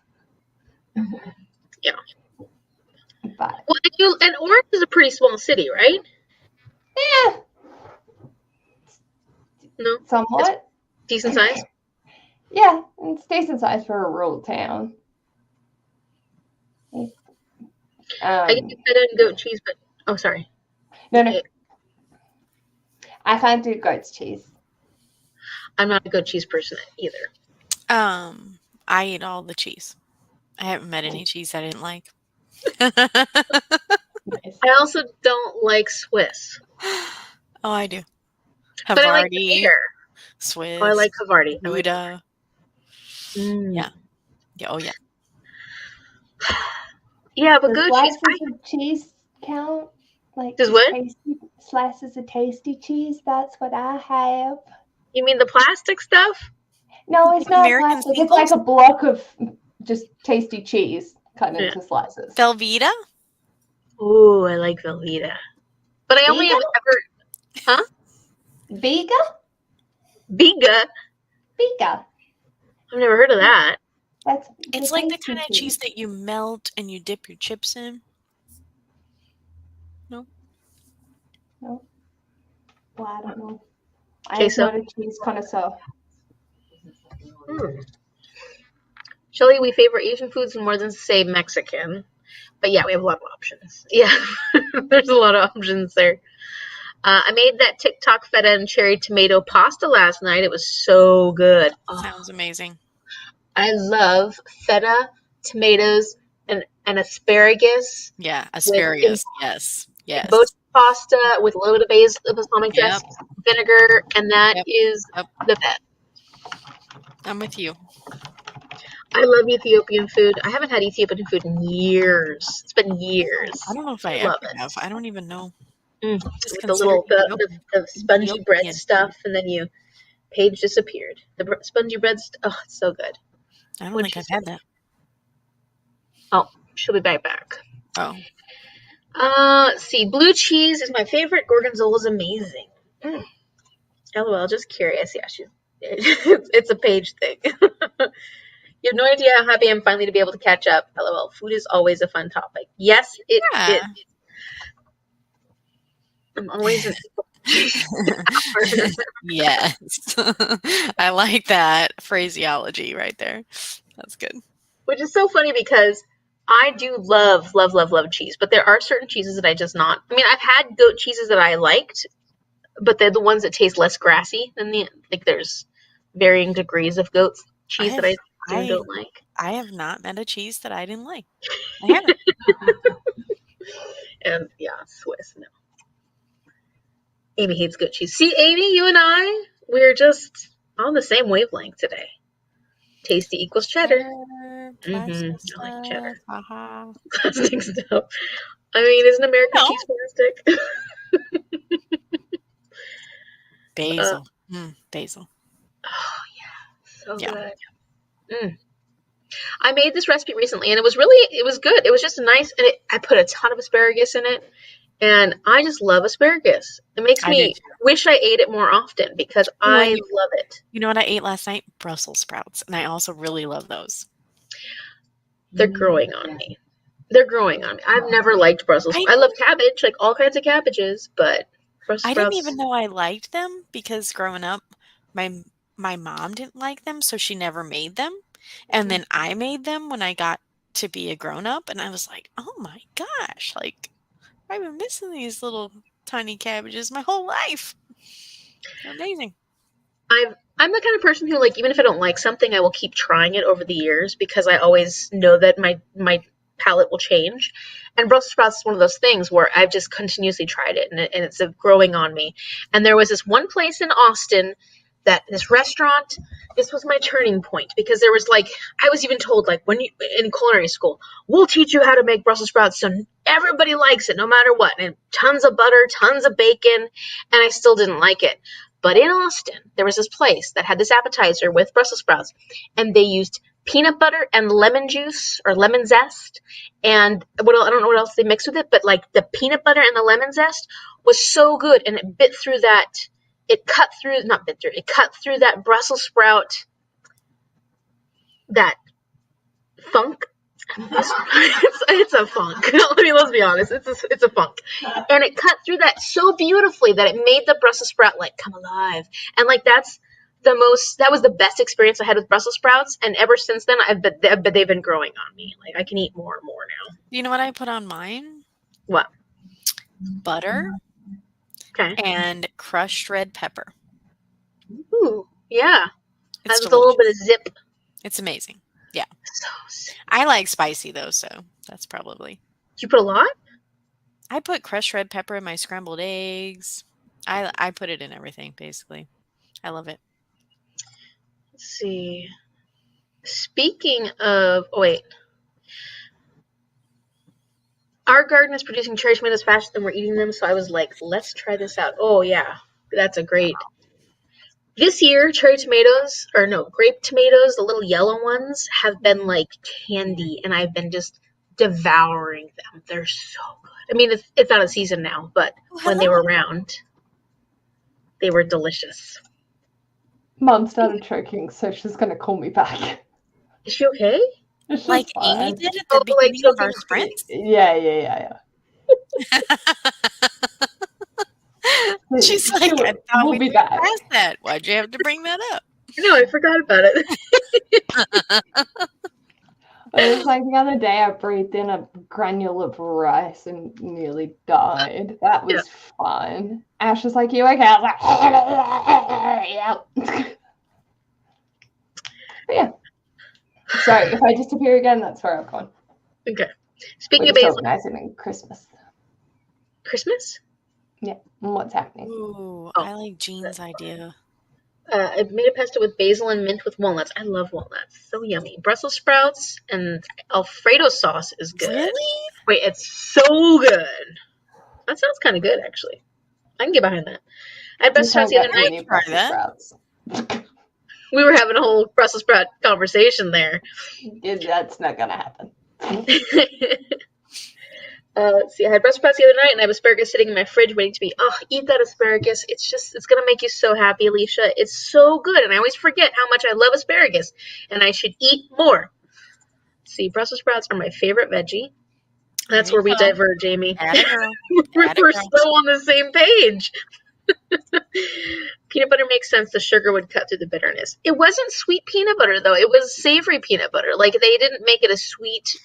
Yeah. But Well, and Orange is a pretty small city, right? yeah, No, somewhat. decent size. Yeah, it's decent size for a rural town. I can do feta and goat cheese, but oh, sorry. No. I can't do goat's cheese. I'm not a goat cheese person either. I eat all the cheese. I haven't met any cheese I didn't like. Nice. I also don't like Swiss, Oh, I do. but I like Havarti, Peter. Swiss, Oh, I like Havarti. Gouda. Mm. Yeah. Yeah. Oh, yeah. Yeah, but Does goat cheese. slices of cheese count? Like Does just what? tasty slices of tasty cheese? That's what I have. You mean the plastic stuff? No, it's Like not American plastic. It's like a singles? block of just tasty cheese cut Yeah. into slices. Velveeta? Ooh, I like Velveeta. But I only have ever Vega? Biga. Vega. I've never heard of that. That's It's like the tasty kind of cheese that you melt and you dip your chips in. No. Well, I don't know. I'm Queso. not a cheese connoisseur. Shelley, we favor Asian foods more than, say, Mexican. But yeah, we have a lot of options. Yeah, there's a lot of options there. I made that TikTok feta and cherry tomato pasta last night. It was so good. Oh, Sounds amazing. I love feta, tomatoes, and asparagus. Yeah, asparagus. Yes. Yes. Both pasta with a little bit of balsamic dressing, vinegar, and that is the best. I'm with you. I love Ethiopian food. I haven't had Ethiopian food in years. It's been years. I don't know if I love ever it. have. I don't even know. With Just the little consider the spongy bread Ethiopian. stuff, and then Paige disappeared. The spongy bread. Oh, it's so good. I don't think I've had that. Oh, she'll be back. Oh. Let's see. Blue cheese is my favorite. Gorgonzola is amazing. LOL, just curious. Yeah, it's a Paige thing. You have no idea how happy I'm finally to be able to catch up. LOL. Food is always a fun topic. Yes, it is. I'm always an Yes. I like that phraseology right there. That's good. Which is so funny because I do love cheese, but there are certain cheeses that I just not. I mean, I've had goat cheeses that I liked, but they're the ones that taste less grassy than there's varying degrees of goat cheese that I don't like. I have not met a cheese that I didn't like. I haven't. And yeah, Swiss, no. Amy hates goat cheese. See, Amy, you and we're just on the same wavelength today. Tasty equals cheddar. Plastic I like cheddar. Haha. Plastic stuff. I mean, isn't American cheese plastic? Basil. Basil. Oh yeah, so good. I made this recipe recently, and it was good. It was just nice, and I put a ton of asparagus in it, and I just love asparagus. It makes me wish I ate it more often because I love it. You know what I ate last night? Brussels sprouts, and I also really love those. They're growing on me. I've never liked Brussels. I love cabbage, like all kinds of cabbages, but Brussels sprouts. I didn't even know I liked them because growing up, my mom didn't like them, so she never made them. And then I made them when I got to be a grown-up, and I was like, oh my gosh, like, I've been missing these little tiny cabbages my whole life. They're amazing. I'm the kind of person who, like, even if I don't like something, I will keep trying it over the years because I always know that my palate will change. And Brussels sprouts is one of those things where I've just continuously tried it, and it's growing on me. And there was this one place in Austin that this restaurant, this was my turning point, because there was like, I was even told, like, when you in culinary school, we'll teach you how to make Brussels sprouts so everybody likes it no matter what, and tons of butter, tons of bacon, and I still didn't like it. But in Austin, there was this place that had this appetizer with Brussels sprouts, and they used peanut butter and lemon juice or lemon zest, and I don't know what else they mixed with it, but like the peanut butter and the lemon zest was so good, and it cut through that Brussels sprout, that funk. It's a funk. Let's be honest. It's a funk, and it cut through that so beautifully that it made the Brussels sprout like come alive. And like that was the best experience I had with Brussels sprouts. And ever since then, they've been growing on me. Like I can eat more and more now. You know what I put on mine? What? Butter. Okay. And crushed red pepper. Ooh, yeah. It's With a little bit of zip. It's amazing. Yeah. So sick. I like spicy though, so that's probably. Did you put a lot? I put crushed red pepper in my scrambled eggs. I put it in everything, basically. I love it. Let's see. Speaking of, wait. Our garden is producing cherry tomatoes faster than we're eating them, so I was like, let's try this out. Oh, yeah. That's a great. This year, grape tomatoes, the little yellow ones, have been like candy, and I've been just devouring them. They're so good. I mean, it's out of season now, but when they were around, they were delicious. Mom started choking, so she's going to call me back. Is she okay? Like Amy did at the beginning of our sprints? Yeah. She's like, I thought we'd be back. Past that. Why'd you have to bring that up? No, I forgot about it. It was like the other day I breathed in a granule of rice and nearly died. That was fun. Ash was like, you okay? I was like, yeah. Yeah. So if I disappear again, that's where I've gone. Okay. Speaking of basil. Organizing in Christmas. Christmas? Yeah. And what's happening? Ooh, I like Jean's idea. I've made a pesto with basil and mint with walnuts. I love walnuts. So yummy. Brussels sprouts and Alfredo sauce is good. Really? Wait, it's so good. That sounds kind of good, actually. I can get behind that. I had Brussels sprouts the other night. Sprouts. We were having a whole Brussels sprout conversation there. That's not going to happen. Let's see. I had Brussels sprouts the other night, and I have asparagus sitting in my fridge waiting to be. Oh, eat that asparagus! It's gonna make you so happy, Alicia. It's so good, and I always forget how much I love asparagus, and I should eat more. Let's see, Brussels sprouts are my favorite veggie. That's where we diverge, Amy. We're so on the same page. Peanut butter makes sense. The sugar would cut through the bitterness. It wasn't sweet peanut butter though. It was savory peanut butter. Like they didn't make it a sweet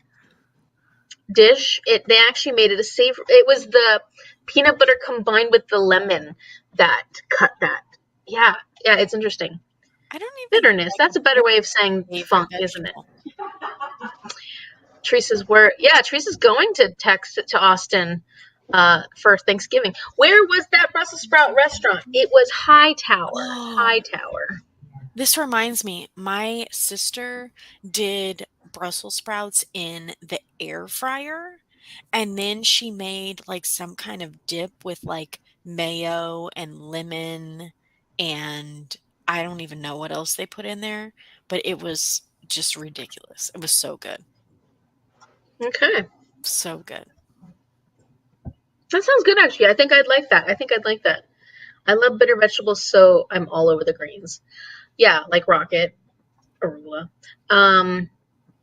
dish. They actually made it a savory. It was the peanut butter combined with the lemon that cut that. Yeah, it's interesting. I don't even bitterness. That's a better way of saying funk, isn't it? Teresa's going to Austin for Thanksgiving. Where was that Brussels sprout restaurant? It was Hightower. Hightower. This reminds me, my sister did Brussels sprouts in the air fryer, and then she made like some kind of dip with like mayo and lemon, and I don't even know what else they put in there, but it was just ridiculous. It was so good. Okay. So good. That sounds good, actually. I think I'd like that. I love bitter vegetables, so I'm all over the greens. Yeah, like rocket, arugula.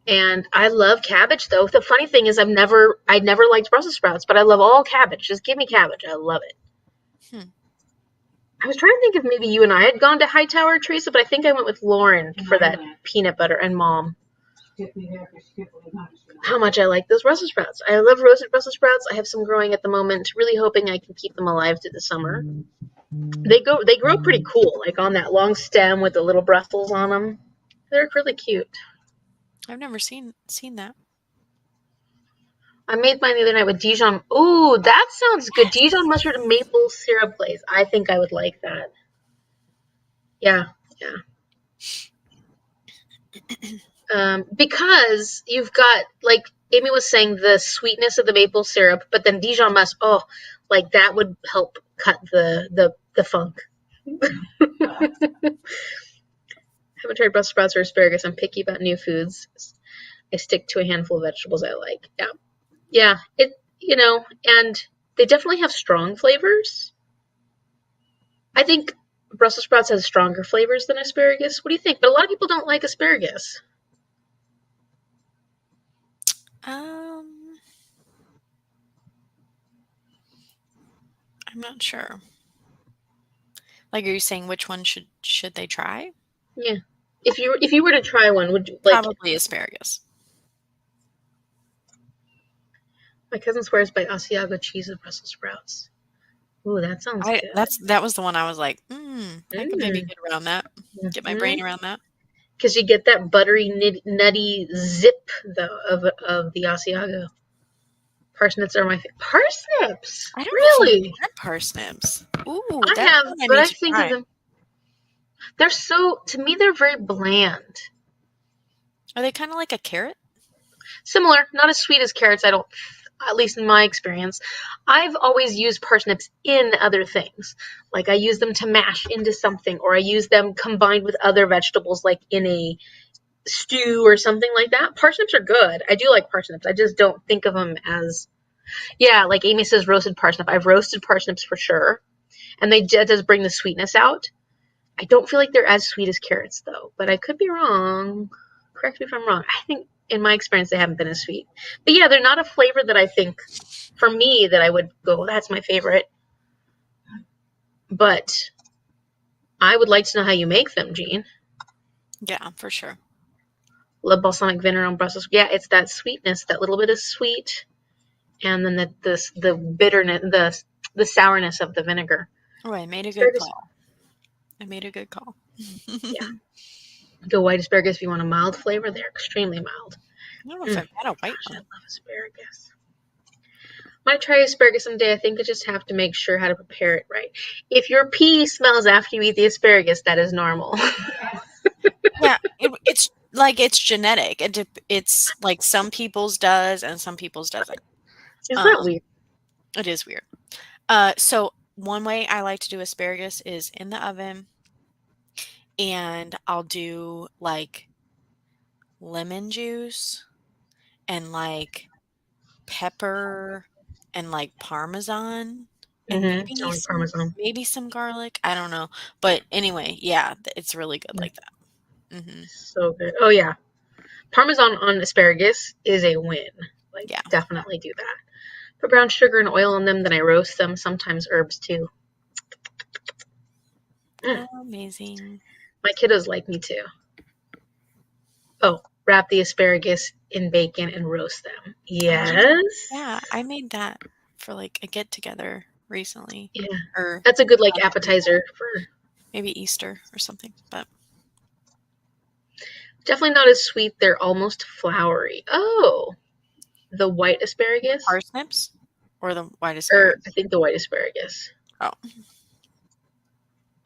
And I love cabbage, though. The funny thing is I never liked Brussels sprouts, but I love all cabbage. Just give me cabbage. I love it. I was trying to think if maybe you and I had gone to Hightower, Teresa, but I think I went with Lauren for that peanut butter and Mom. How much I like those Brussels sprouts. I love roasted Brussels sprouts. I have some growing at the moment, really hoping I can keep them alive through the summer. They grow pretty cool, like on that long stem with the little Brussels on them. They're really cute. I've never seen that. I made mine the other night with Dijon. Ooh, that sounds good. Dijon mustard and maple syrup glaze. I think I would like that. Yeah, yeah. Because you've got, like Amy was saying, the sweetness of the maple syrup, but then Dijon must, like that would help cut the funk. Haven't tried Brussels sprouts or asparagus. I'm picky about new foods. I stick to a handful of vegetables I like. Yeah. Yeah. And they definitely have strong flavors. I think Brussels sprouts has stronger flavors than asparagus. What do you think? But a lot of people don't like asparagus. I'm not sure. Like, are you saying which one should they try? Yeah. If you were to try one, would you like? Probably asparagus. My cousin swears by Asiago cheese with Brussels sprouts. Ooh, that sounds good. That was the one I was like, I could maybe get around that. Get my brain around that. Because you get that buttery, nutty zip though of the Asiago. Parsnips are my favorite. Parsnips? I don't know if Really? I've had parsnips. Ooh, I that's have, one I but need I to think try. of them. To me, they're very bland. Are they kind of like a carrot? Similar, not as sweet as carrots, at least in my experience. I've always used parsnips in other things. Like I use them to mash into something, or I use them combined with other vegetables, like in a stew or something like that. Parsnips are good. I do like parsnips. I just don't think of them as, like Amy says, roasted parsnip. I've roasted parsnips for sure, and that does bring the sweetness out. I don't feel like they're as sweet as carrots, though, but I could be wrong. Correct me if I'm wrong. I think, in my experience, they haven't been as sweet. But yeah, they're not a flavor that I think, for me, that I would go, that's my favorite. But I would like to know how you make them, Jean. Yeah, for sure. Love balsamic vinegar on Brussels. Yeah, it's that sweetness, that little bit of sweet, and then the bitterness, the sourness of the vinegar. Oh, I made a good call. Yeah. Go white asparagus if you want a mild flavor. They're extremely mild. I don't know if I've had a white I one. love asparagus. Might try asparagus someday. I think I just have to make sure how to prepare it right. If your pee smells after you eat the asparagus, that is normal. Yeah, it's genetic. It's like some people's does and some people's doesn't. Isn't that weird? It is weird. So one way I like to do asparagus is in the oven, and I'll do like lemon juice and like pepper and like Parmesan and I like Parmesan. maybe some garlic. I don't know. But anyway, yeah, it's really good like that. So good. Oh yeah. Parmesan on asparagus is a win. Like, Yeah. definitely do that. Put brown sugar and oil on them, then I roast them. Sometimes herbs too. Oh, amazing. My kiddos like me too. Oh, wrap the asparagus in bacon and roast them. Yes. Yeah, I made that for like a get together recently. Yeah. Or That's a good like appetizer for maybe Easter or something. But definitely not as sweet. They're almost floury. Oh, the white asparagus? parsnips or the white Or asparagus? I think the white asparagus. Oh.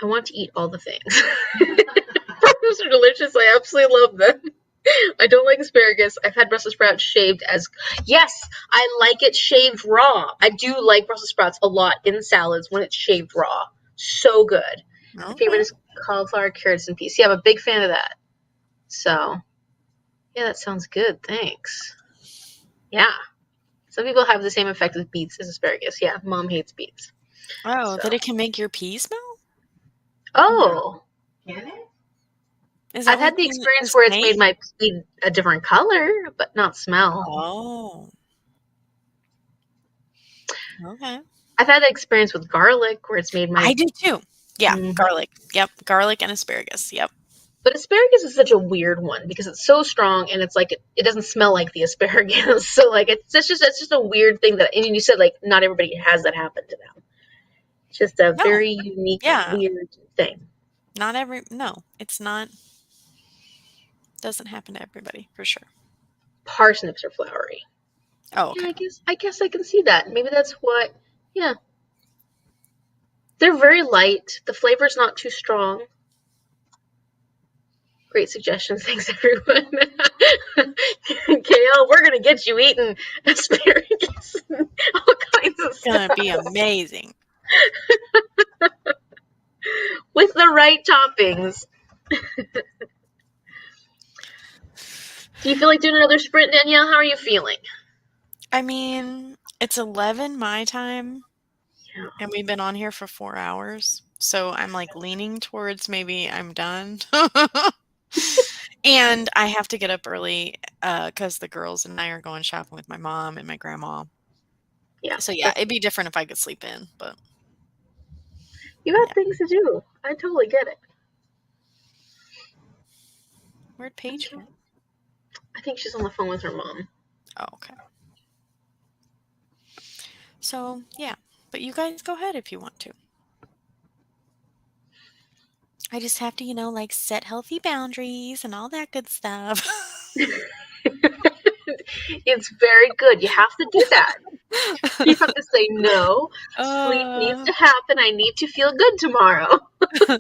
I want to eat all the things. Parsnips are delicious. I absolutely love them. I don't like asparagus. I've had Brussels sprouts shaved as. Yes, I like it shaved raw. I do like Brussels sprouts a lot in salads when it's shaved raw. So good. My favorite is cauliflower, carrots, and peas. Yeah, I'm a big fan of that. So, yeah, that sounds good. Thanks. Yeah. Some people have the same effect with beets as asparagus. Yeah, mom hates beets. Oh, So. that it can make your pea smell? Oh. Can it? I've had the experience where it's made my pea a different color, but not smell. Oh. Okay. I've had that experience with garlic where it's made my. I do too. Yeah, garlic. Yep, garlic and asparagus. Yep. But asparagus is such a weird one because it's so strong and it's like it doesn't smell like the asparagus. So like it's just a weird thing that, and you said like not everybody has that happen to them. It's just a very unique, weird thing. No, it's not. Doesn't happen to everybody for sure. Parsnips are floury. Oh, okay. Yeah, I guess I can see that. Maybe that's what. Yeah. They're very light. The flavor's not too strong. Great suggestions. Thanks, everyone. KL, we're going to get you eating asparagus and all kinds of It's gonna stuff be amazing. with the right toppings. Do you feel like doing another sprint, Danielle? How are you feeling? I mean, it's 11 my time, Yeah. and we've been on here for 4 hours, so I'm, like, leaning towards maybe I'm done. And I have to get up early, because the girls and I are going shopping with my mom and my grandma. Yeah. So, yeah, it'd be different if I could sleep in, but You got yeah. things to do. I totally get it. Where'd Paige go? I think she's on the phone with her mom. Oh, okay. So, yeah, but you guys go ahead if you want to. I just have to, like, set healthy boundaries and all that good stuff. It's very good. You have to do that. You have to say, no, sleep needs to happen. I need to feel good tomorrow. Oh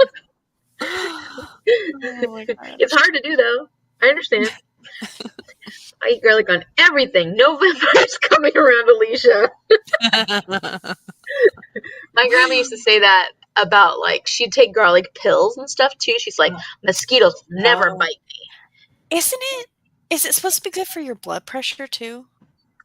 my gosh. It's hard to do, though. I understand. I eat garlic on everything. No vampires coming around, Alicia. My grandma used to say that about, like, she'd take garlic pills and stuff, too. She's like, mosquitoes never Oh. bite me. Isn't it? Is it supposed to be good for your blood pressure too?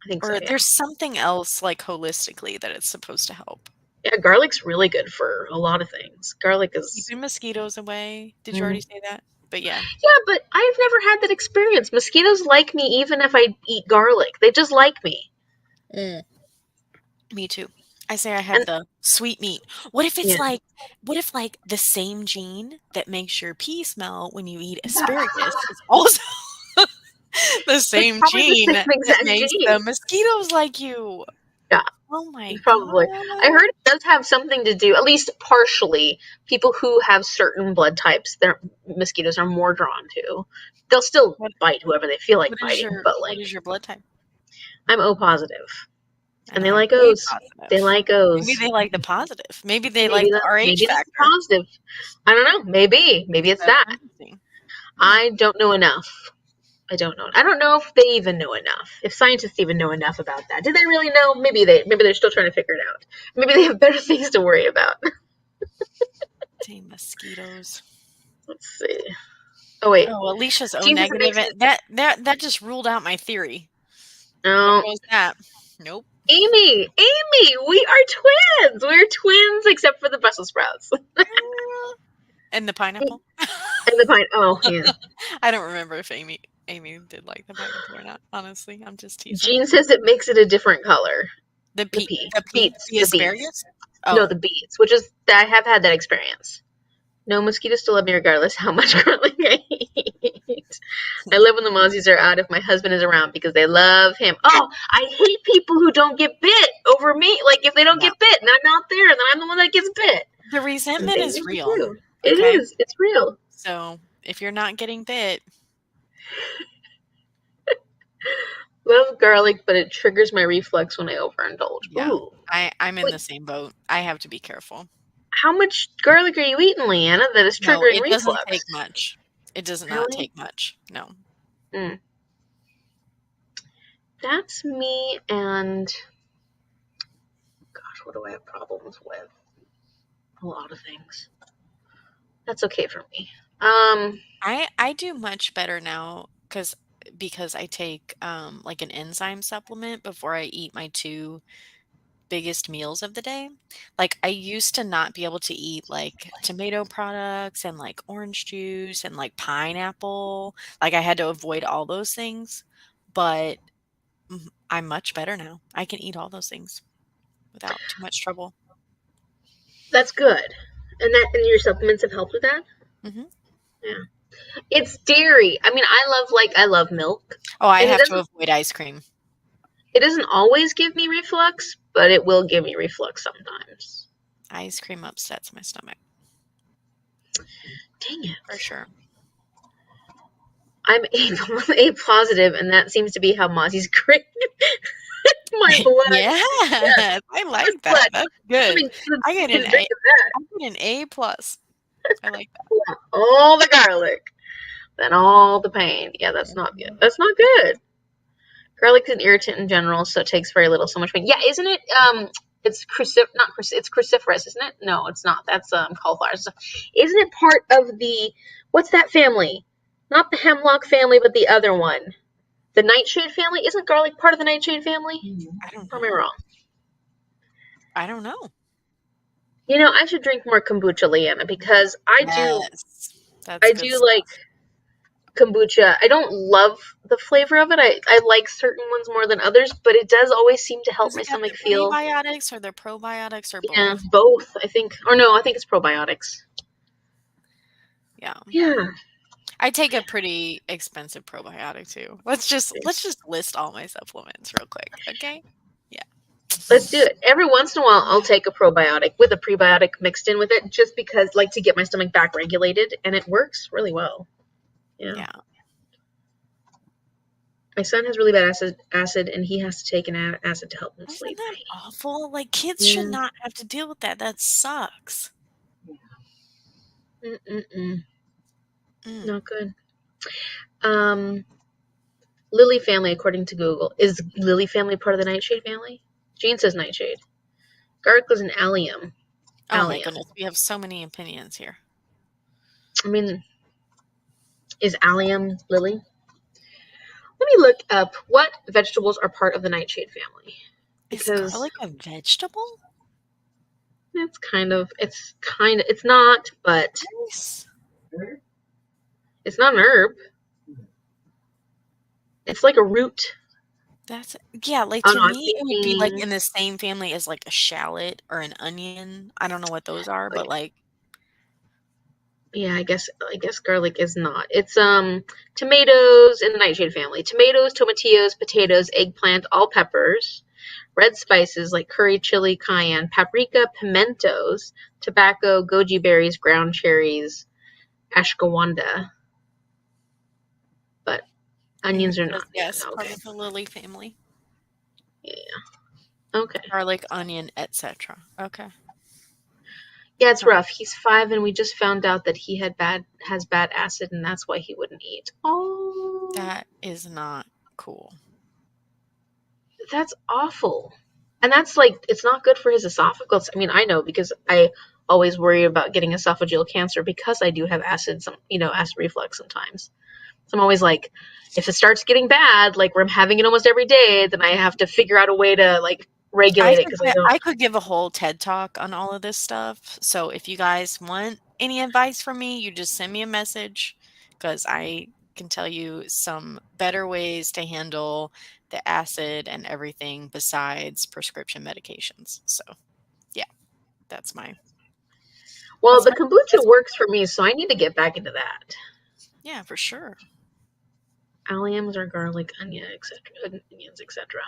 I think so, Or yeah. there's something else, like, holistically that it's supposed to help? Yeah, garlic's really good for a lot of things. Garlic is... Keeping mosquitoes away. Did you already say that? But yeah. Yeah, but I've never had that experience. Mosquitoes like me even if I eat garlic. They just like me. Me too. I say I have the sweet meat. What if it's like the same gene that makes your pee smell when you eat asparagus is also the same probably the gene same that exact makes gene. the mosquitoes like you? Yeah. Oh my Probably. god. I heard it does have something to do, at least partially, people who have certain blood types, their mosquitoes are more drawn to. They'll still bite whoever they feel like biting, but like, what is your blood type? I'm O positive. And they I'm like A O's. positive. They like O's. Maybe they like the positive. Maybe they Maybe like the RH maybe that's factor. positive. I don't know. Maybe it's That's that. interesting. I don't know enough. I don't know if they even know enough. If scientists even know enough about that. Do they really know? Maybe they're still trying to figure it out. Maybe they have better things to worry about. Dang mosquitoes. Let's see. Oh wait. Oh, Alicia's O Gene says it negative. makes That just ruled out my theory. No. There goes that. Nope. Amy, we are twins. We're twins except for the Brussels sprouts. And the pineapple? And the pine. Oh, yeah. I don't remember if Amy did like the pineapple or not. Honestly, I'm just teasing. Gene says it makes it a different color. The beets. asparagus? Oh. No, the beets, which is I have had that experience. No, mosquitoes still love me regardless how much garlic I eat. I live when the mozzies are out if my husband is around because they love him. Oh, I hate people who don't get bit over me. Like, if they don't get bit and I'm out there, then I'm the one that gets bit. The resentment is real. It is. It's real. So, if you're not getting bit. Love garlic, but it triggers my reflex when I overindulge. Yeah. Ooh. I'm in the same boat. I have to be careful. How much garlic are you eating, Leanna, that is triggering reflux? Doesn't take much. It does not take much. No. That's me, and gosh, what do I have problems with? A lot of things. That's okay for me. I do much better now because I take like an enzyme supplement before I eat my 2 biggest meals of the day. Like, I used to not be able to eat like tomato products and like orange juice and like pineapple. Like, I had to avoid all those things, but I'm much better now. I can eat all those things without too much trouble. That's good. And your supplements have helped with that? Mm-hmm. Yeah. It's dairy. I mean, I love milk. Oh, I have to avoid ice cream. It doesn't always give me reflux, but it will give me reflux sometimes. Ice cream upsets my stomach. Dang it. For sure. I'm A positive, and that seems to be how Mozzie's grade my blood. Yes, I like that. That's good. I get an A plus. I like that. All the garlic. then all the pain. Yeah, that's not good. That's not good. Garlic's an irritant in general, so it takes very little, so much pain. Yeah, isn't it? It's it's cruciferous, isn't it? No, it's not. That's cauliflower. So, isn't it part of the what's that family? Not the hemlock family, but the other one. The nightshade family? Isn't garlic part of the nightshade family? I don't Or am I know. wrong? I don't know. You know, I should drink more kombucha, Leanna, because I Yes. That's good do stuff. like kombucha. I don't love the flavor of it. I like certain ones more than others, but it does always seem to help Does my it have stomach the feel. prebiotics or the probiotics or Yeah, both? both. I think, or no, I think it's probiotics. Yeah. Yeah, I take a pretty expensive probiotic too. Let's just list all my supplements real quick, okay? Yeah. let's do it. Every once in a while, I'll take a probiotic with a prebiotic mixed in with it, just because, like, to get my stomach back regulated, and it works really well. Yeah. Yeah. My son has really bad acid, and he has to take an acid to help him Isn't sleep. that awful? Like kids Yeah. should not have to deal with that. That sucks. Mm-mm-mm. Mm. Not good. Lily family, according to Google. Is Lily family part of the nightshade family? Jean says nightshade. Garlic was an allium. Oh my Allium. goodness, we have so many opinions here. I mean, is allium lily? Let me look up what vegetables are part of the nightshade family. Is Because garlic a vegetable? it's not, but Yes. it's not an herb. It's like a root. That's like Oh to no, I'm me it would be like thinking, in the same family as like a shallot or an onion. I don't know what those are, but like yeah, I guess garlic is not. It's tomatoes in the nightshade family. Tomatoes, tomatillos, potatoes, eggplant, all peppers, red spices like curry, chili, cayenne, paprika, pimentos, tobacco, goji berries, ground cherries, ashwagandha. But onions are not. Yeah, yes, part okay. of the lily family. Yeah. Okay. Garlic, onion, etc. Okay. Yeah, it's rough. He's 5, and we just found out that he has bad acid, and that's why he wouldn't eat. Oh, That is not cool. that's awful. And that's like, it's not good for his esophagus. I mean, I know because I always worry about getting esophageal cancer because I do have acid reflux sometimes. So I'm always like, if it starts getting bad, like where I'm having it almost every day, then I have to figure out a way to like regulate it because I don't. I could give a whole TED talk on all of this stuff. So if you guys want any advice from me, you just send me a message because I can tell you some better ways to handle the acid and everything besides prescription medications. So yeah, that's my Well, that's the my kombucha that's works for me, so I need to get back into that. yeah, for sure. Alliums or garlic, onions, etc.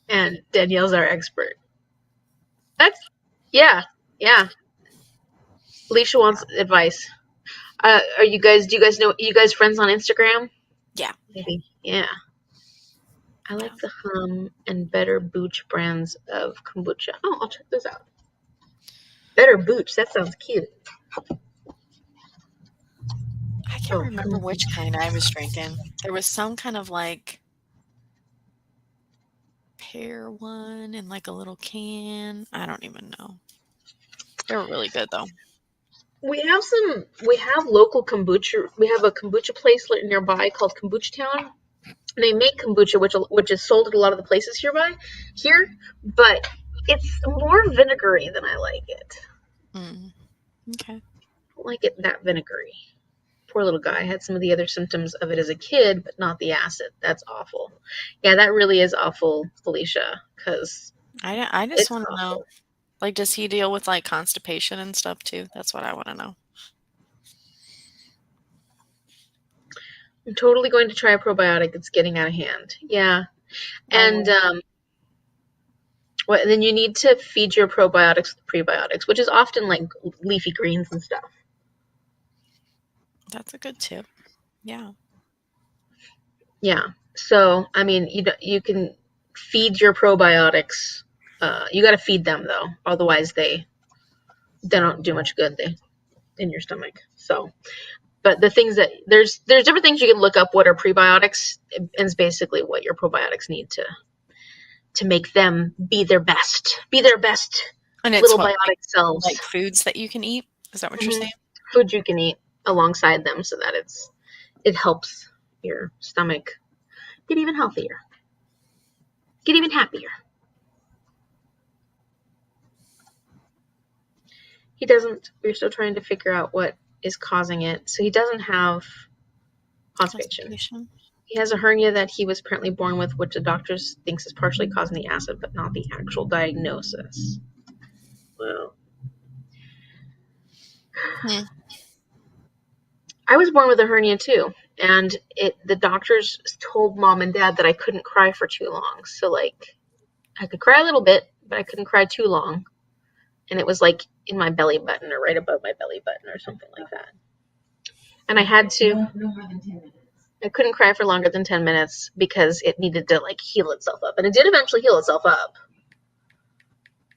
And Danielle's our expert. That's yeah. Alicia wants advice. Do you guys know? You guys friends on Instagram? Yeah. Maybe. Yeah. I Yeah. like the Hum and Better Booch brands of kombucha. Oh, I'll check this out. Better Booch. That sounds cute. I can't Oh, remember which kind I was drinking. There was some kind of like pear one in like a little can. I don't even know. They were really good though. we have local kombucha. We have a kombucha place nearby called Kombucha Town. They make kombucha, which is sold at a lot of the places here, but it's more vinegary than I like it. Mm. Okay. I don't like it that vinegary. Poor little guy had some of the other symptoms of it as a kid, but not the acid. That's awful. Yeah, that really is awful, Felicia, because I just it's want to know, awful. like, does he deal with like constipation and stuff too? That's what I want to know. I'm totally going to try a probiotic. It's getting out of hand. Yeah, and then you need to feed your probiotics with prebiotics, which is often like leafy greens and stuff. That's a good tip. Yeah. Yeah. So I mean, you can feed your probiotics. You got to feed them though, otherwise they they don't do much good in your stomach. So, but the things that there's different things you can look up what are prebiotics, and it's basically what your probiotics need to make them be their best And it's little what, biotic cells. like foods that you can eat? Is that what you're saying? Food you can eat alongside them so that it helps your stomach get even healthier, get even happier. He doesn't. We're still trying to figure out what is causing it. So he doesn't have constipation. He has a hernia that he was apparently born with, which the doctors thinks is partially causing the acid, but not the actual diagnosis. Well, I was born with a hernia too, and the doctors told mom and dad that I couldn't cry for too long. So like, I could cry a little bit, but I couldn't cry too long. And it was like in my belly button or right above my belly button or something like that. And I had to. No more than 10 minutes. I couldn't cry for longer than 10 minutes because it needed to like heal itself up. And it did eventually heal itself up.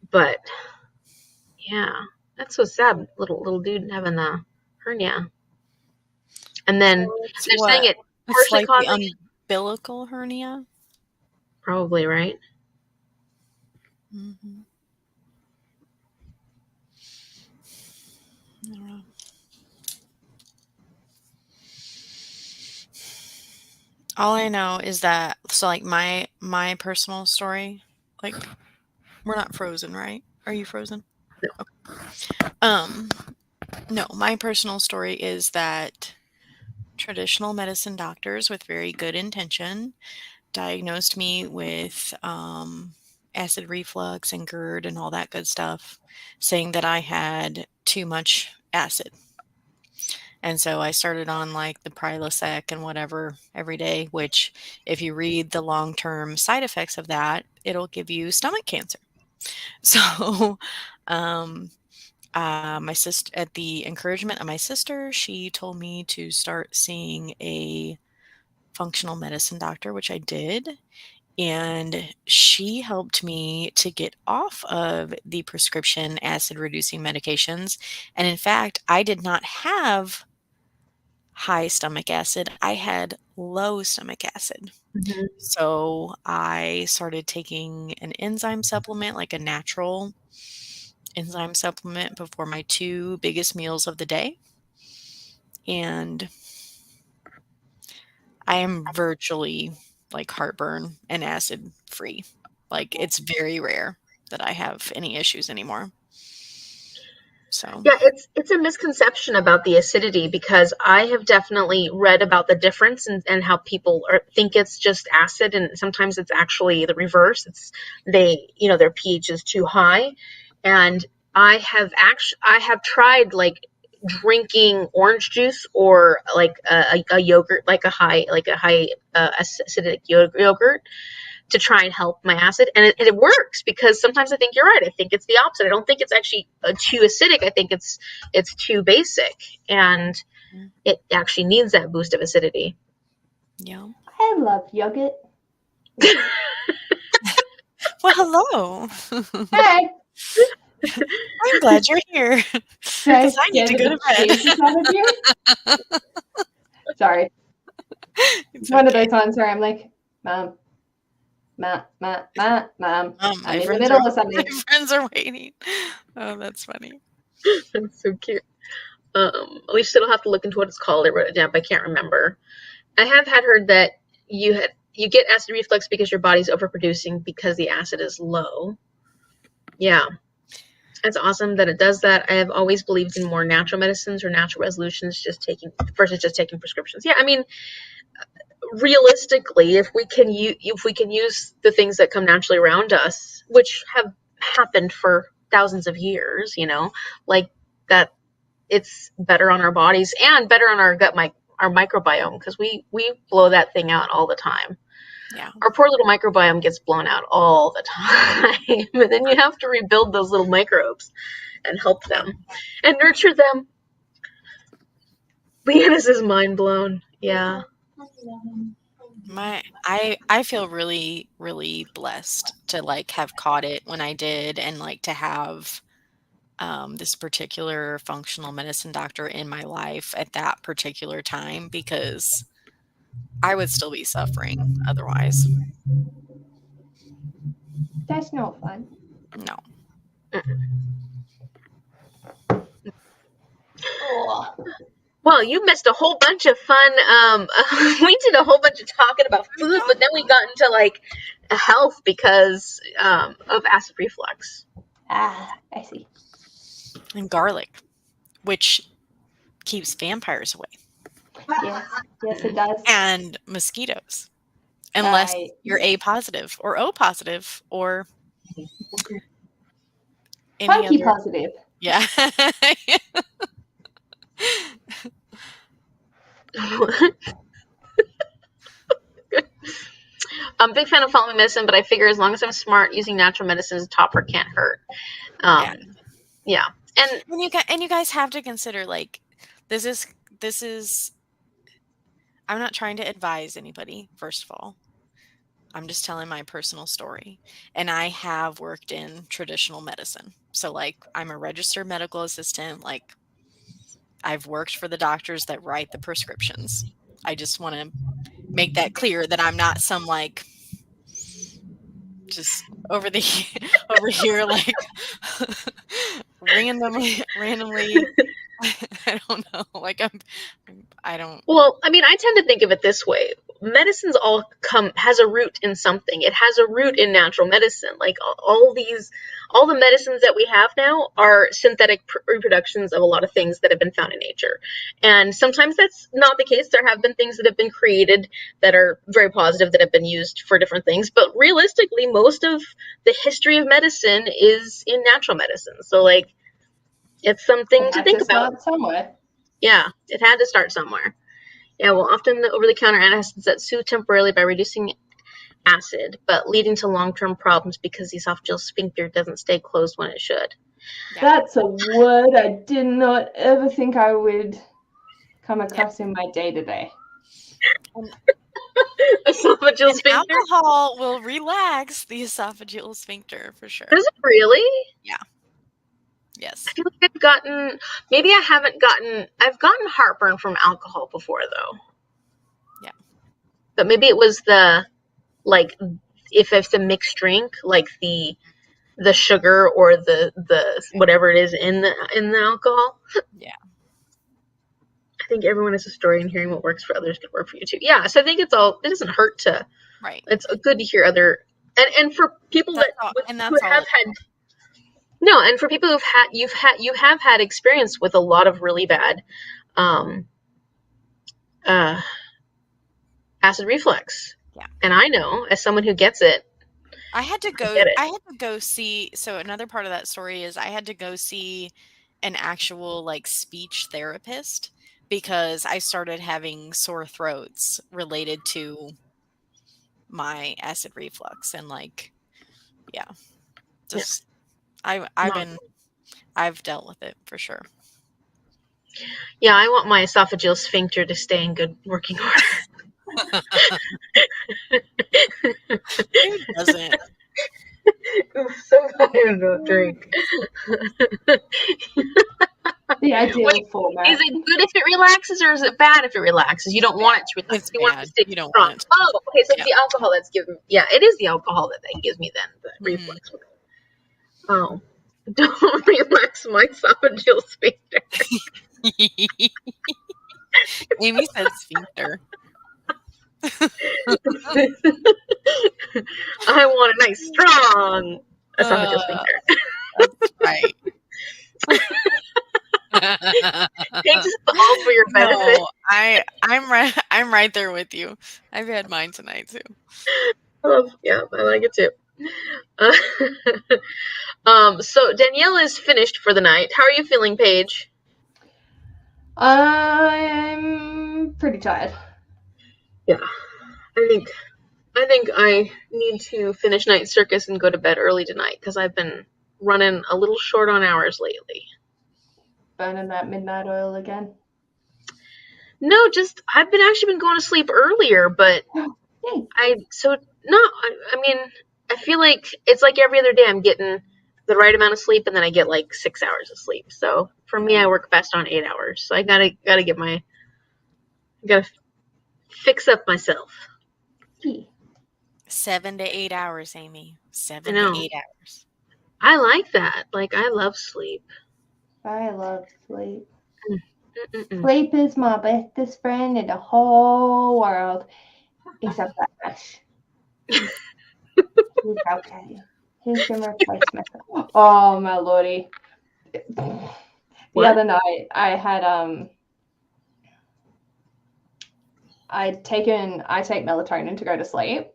But yeah, that's so sad. Little dude having a hernia. And then they're saying it It's partially like causing the umbilical hernia. probably, right? Mm-hmm. I don't know. All I know is that, so like my personal story, like, we're not frozen, right? Are you frozen? No. Okay. No, my personal story is that traditional medicine doctors with very good intention diagnosed me with acid reflux and GERD and all that good stuff, saying that I had too much acid. And so I started on like the Prilosec and whatever every day, which if you read the long-term side effects of that, it'll give you stomach cancer. So my sister, at the encouragement of my sister, she told me to start seeing a functional medicine doctor, which I did. And she helped me to get off of the prescription acid reducing medications. And in fact, I did not have high stomach acid. I had low stomach acid. Mm-hmm. So I started taking an enzyme supplement, like a natural enzyme supplement, before my 2 biggest meals of the day. And I am virtually like heartburn and acid free. Like, it's very rare that I have any issues anymore. So Yeah, it's a misconception about the acidity because I have definitely read about the difference and how people think it's just acid, and sometimes it's actually the reverse. It's their pH is too high, and I have tried like drinking orange juice or like a yogurt, like a high acidic yogurt, to try and help my acid, and it works because sometimes I think you're right. I think it's the opposite. I don't think it's actually too acidic. I think it's too basic, and it actually needs that boost of acidity. yeah. I love yogurt. Well, hello. Hey, I'm glad you're here because I need to go to bed. Sorry. It's One of okay. those times where I'm like, Mom. I'm My in the friends middle of something. My friends are waiting. Oh, that's funny. That's so cute. At least I'll have to look into what it's called. I wrote it down, but I can't remember. I have heard that you get acid reflux because your body's overproducing because the acid is low. Yeah. It's awesome that it does that. I have always believed in more natural medicines or natural resolutions versus just taking prescriptions. Yeah, I mean, realistically, if we can use the things that come naturally around us, which have happened for thousands of years, like that, it's better on our bodies and better on our gut, our microbiome, because we blow that thing out all the time. Yeah. Our poor little microbiome gets blown out all the time. And then you have to rebuild those little microbes and help them and nurture them. Leanna's is mind blown. Yeah. I feel really, really blessed to like have caught it when I did, and like to have this particular functional medicine doctor in my life at that particular time, because I would still be suffering otherwise. That's not fun. No. Oh. Well, you missed a whole bunch of fun. We did a whole bunch of talking about food, but then we got into like health because of acid reflux. I see. And garlic, which keeps vampires away. Yes, it does. And mosquitoes. Unless you're A positive or O positive or any Funky other. positive. Yeah. I'm a big fan of family medicine, but I figure as long as I'm smart, using natural medicine as a topper can't hurt. Yeah. And you guys have to consider, like, this is I'm not trying to advise anybody, first of all. I'm just telling my personal story. And I have worked in traditional medicine. So, like, I'm a registered medical assistant. Like, I've worked for the doctors that write the prescriptions. I just want to make that clear that I'm not some, like, just over here, like, randomly, I don't know. Like, I don't. Well, I mean, I tend to think of it this way. Medicine's has a root in something. It has a root in natural medicine. Like all the medicines that we have now are synthetic reproductions of a lot of things that have been found in nature. And sometimes that's not the case. There have been things that have been created that are very positive that have been used for different things. But realistically, most of the history of medicine is in natural medicine. So, like, it's something to think about. Start somewhere. Yeah, it had to start somewhere. Yeah, well, often the over-the-counter antacids that soothe temporarily by reducing acid, but leading to long-term problems because the esophageal sphincter doesn't stay closed when it should. Yeah. That's a word I did not ever think I would come across in my day-to-day. Esophageal sphincter? Alcohol will relax the esophageal sphincter for sure. Does it really? Yeah. Yes. I feel like I've gotten heartburn from alcohol before, though. Yeah. But maybe it was if it's a mixed drink, like the sugar or the whatever it is in the alcohol. Yeah. I think everyone has a story, and hearing what works for others can work for you too. Yeah, so I think it doesn't hurt to. Right. It's good to hear other, and for people and for people you have had experience with a lot of really bad, acid reflux. Yeah. And I know, as someone who gets it, I had to go see, so another part of that story is I had to go see an actual, like, speech therapist because I started having sore throats related to my acid reflux, and, like, yeah. Just I've dealt with it for sure. Yeah, I want my esophageal sphincter to stay in good working order. Who doesn't? I'm so tired of drink. The ideal format. Is it good if it relaxes, or is it bad if it relaxes? You don't want it to relax. It's you bad. Want it to stay You don't strong. want it to. Oh, okay. So it's the alcohol that's giving. Yeah, it is the alcohol that gives me then the reflux. Oh, don't relax my esophageal sphincter. Amy said sphincter. I want a nice, strong esophageal sphincter. That's right. Thanks all for your benefit. No, I'm right there with you. I've had mine tonight too. Yeah, I like it too. So Danielle is finished for the night. How are you feeling, Paige? I'm pretty tired. Yeah, I think I need to finish Night Circus and go to bed early tonight because I've been running a little short on hours lately. Burning that midnight oil again? No, I've been going to sleep earlier, but I mean, I feel like it's like every other day I'm getting the right amount of sleep, and then I get like 6 hours of sleep. So for me, I work best on 8 hours. So I gotta fix up myself. Yeah. 7 to 8 hours, Amy. I 7 to know. 8 hours. I like that. Like, I love sleep. I love sleep. Mm-mm-mm. Sleep is my bestest friend in the whole world, except for Ash. He's okay. He can replace myself. Oh my lordy! The What? other night, I had I take melatonin to go to sleep,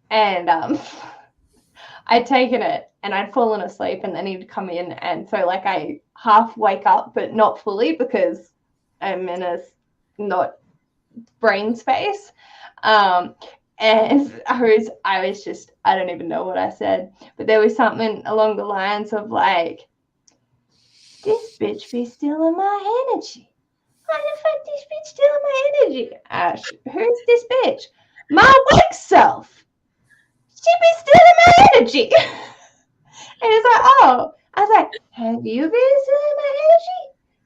and I'd taken it and I'd fallen asleep, and then he'd come in, and so like I half wake up but not fully because I'm in a not brain space. And I was just, I don't even know what I said, but there was something along the lines of like, this bitch be stealing my energy. How the fuck this bitch stealing my energy? Ash, who's this bitch? My wake self. She be stealing my energy. And it's like, oh. I was like, have you been stealing my energy?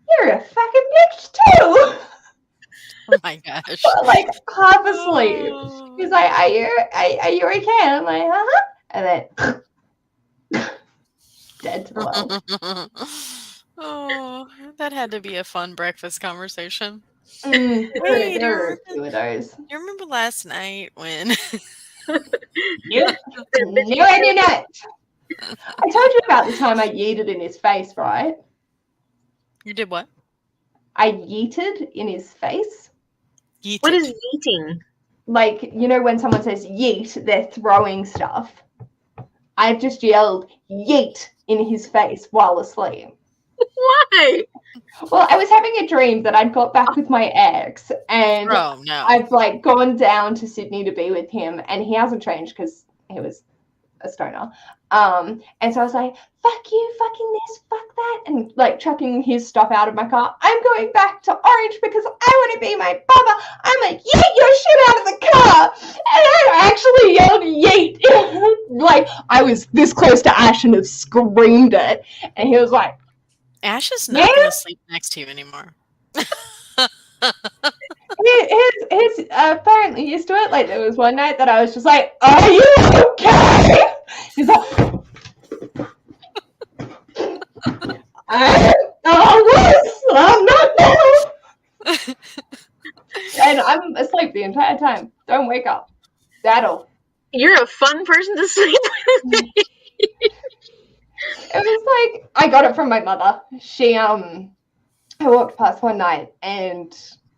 You're a fucking bitch too. Oh my gosh. Like half asleep. Oh. He's like, are you okay? I'm like, uh-huh. And then dead to the world. Oh, that had to be a fun breakfast conversation. Hey, Hey, there are a few of those. do you remember last night when Yep. No, I do not. I told you about the time I yeeted in his face, right? you did what? I yeeted in his face. Yeeted. What is eating? Like, you know, when someone says yeet, they're throwing stuff. I just yelled yeet in his face while asleep. Why? Well, I was having a dream that I'd got back with my ex, and Oh no. I've like gone down to Sydney to be with him, and he hasn't changed because he was a stoner. And so I was like, fuck you, fucking this, fuck that, and like chucking his stuff out of my car. I'm going back to Orange because I want to be my baba. I'm like, yeet your shit out of the car. And I actually yelled yeet. Like I was this close to Ash and have screamed it. And he was like, Ash is not going to sleep next to you anymore. he's apparently used to it. Like there was one night that I was just like, are you okay? He's like, I'm not now. And I'm asleep the entire time. Don't wake up. That'll. You're a fun person to sleep with. It was like I got it from my mother. She I walked past one night and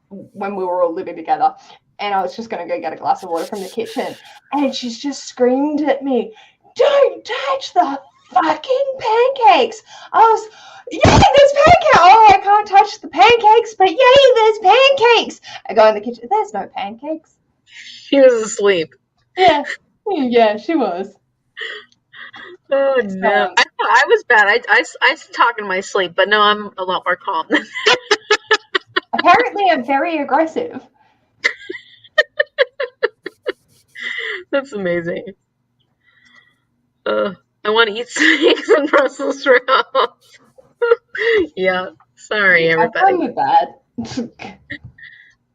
when we were all living together, and I was just gonna go get a glass of water from the kitchen, and she's just screamed at me, "Don't touch the fucking pancakes!" I was, yay, there's pancakes! Oh, I can't touch the pancakes, but yay, there's pancakes! I go in the kitchen. There's no pancakes. She was asleep. Yeah, she was. Oh no! I thought I was bad. I talk in my sleep, but no, I'm a lot more calm. Apparently, I'm very aggressive. That's amazing. I want to eat steaks and Brussels sprouts. Yeah, sorry everybody. I'm bad.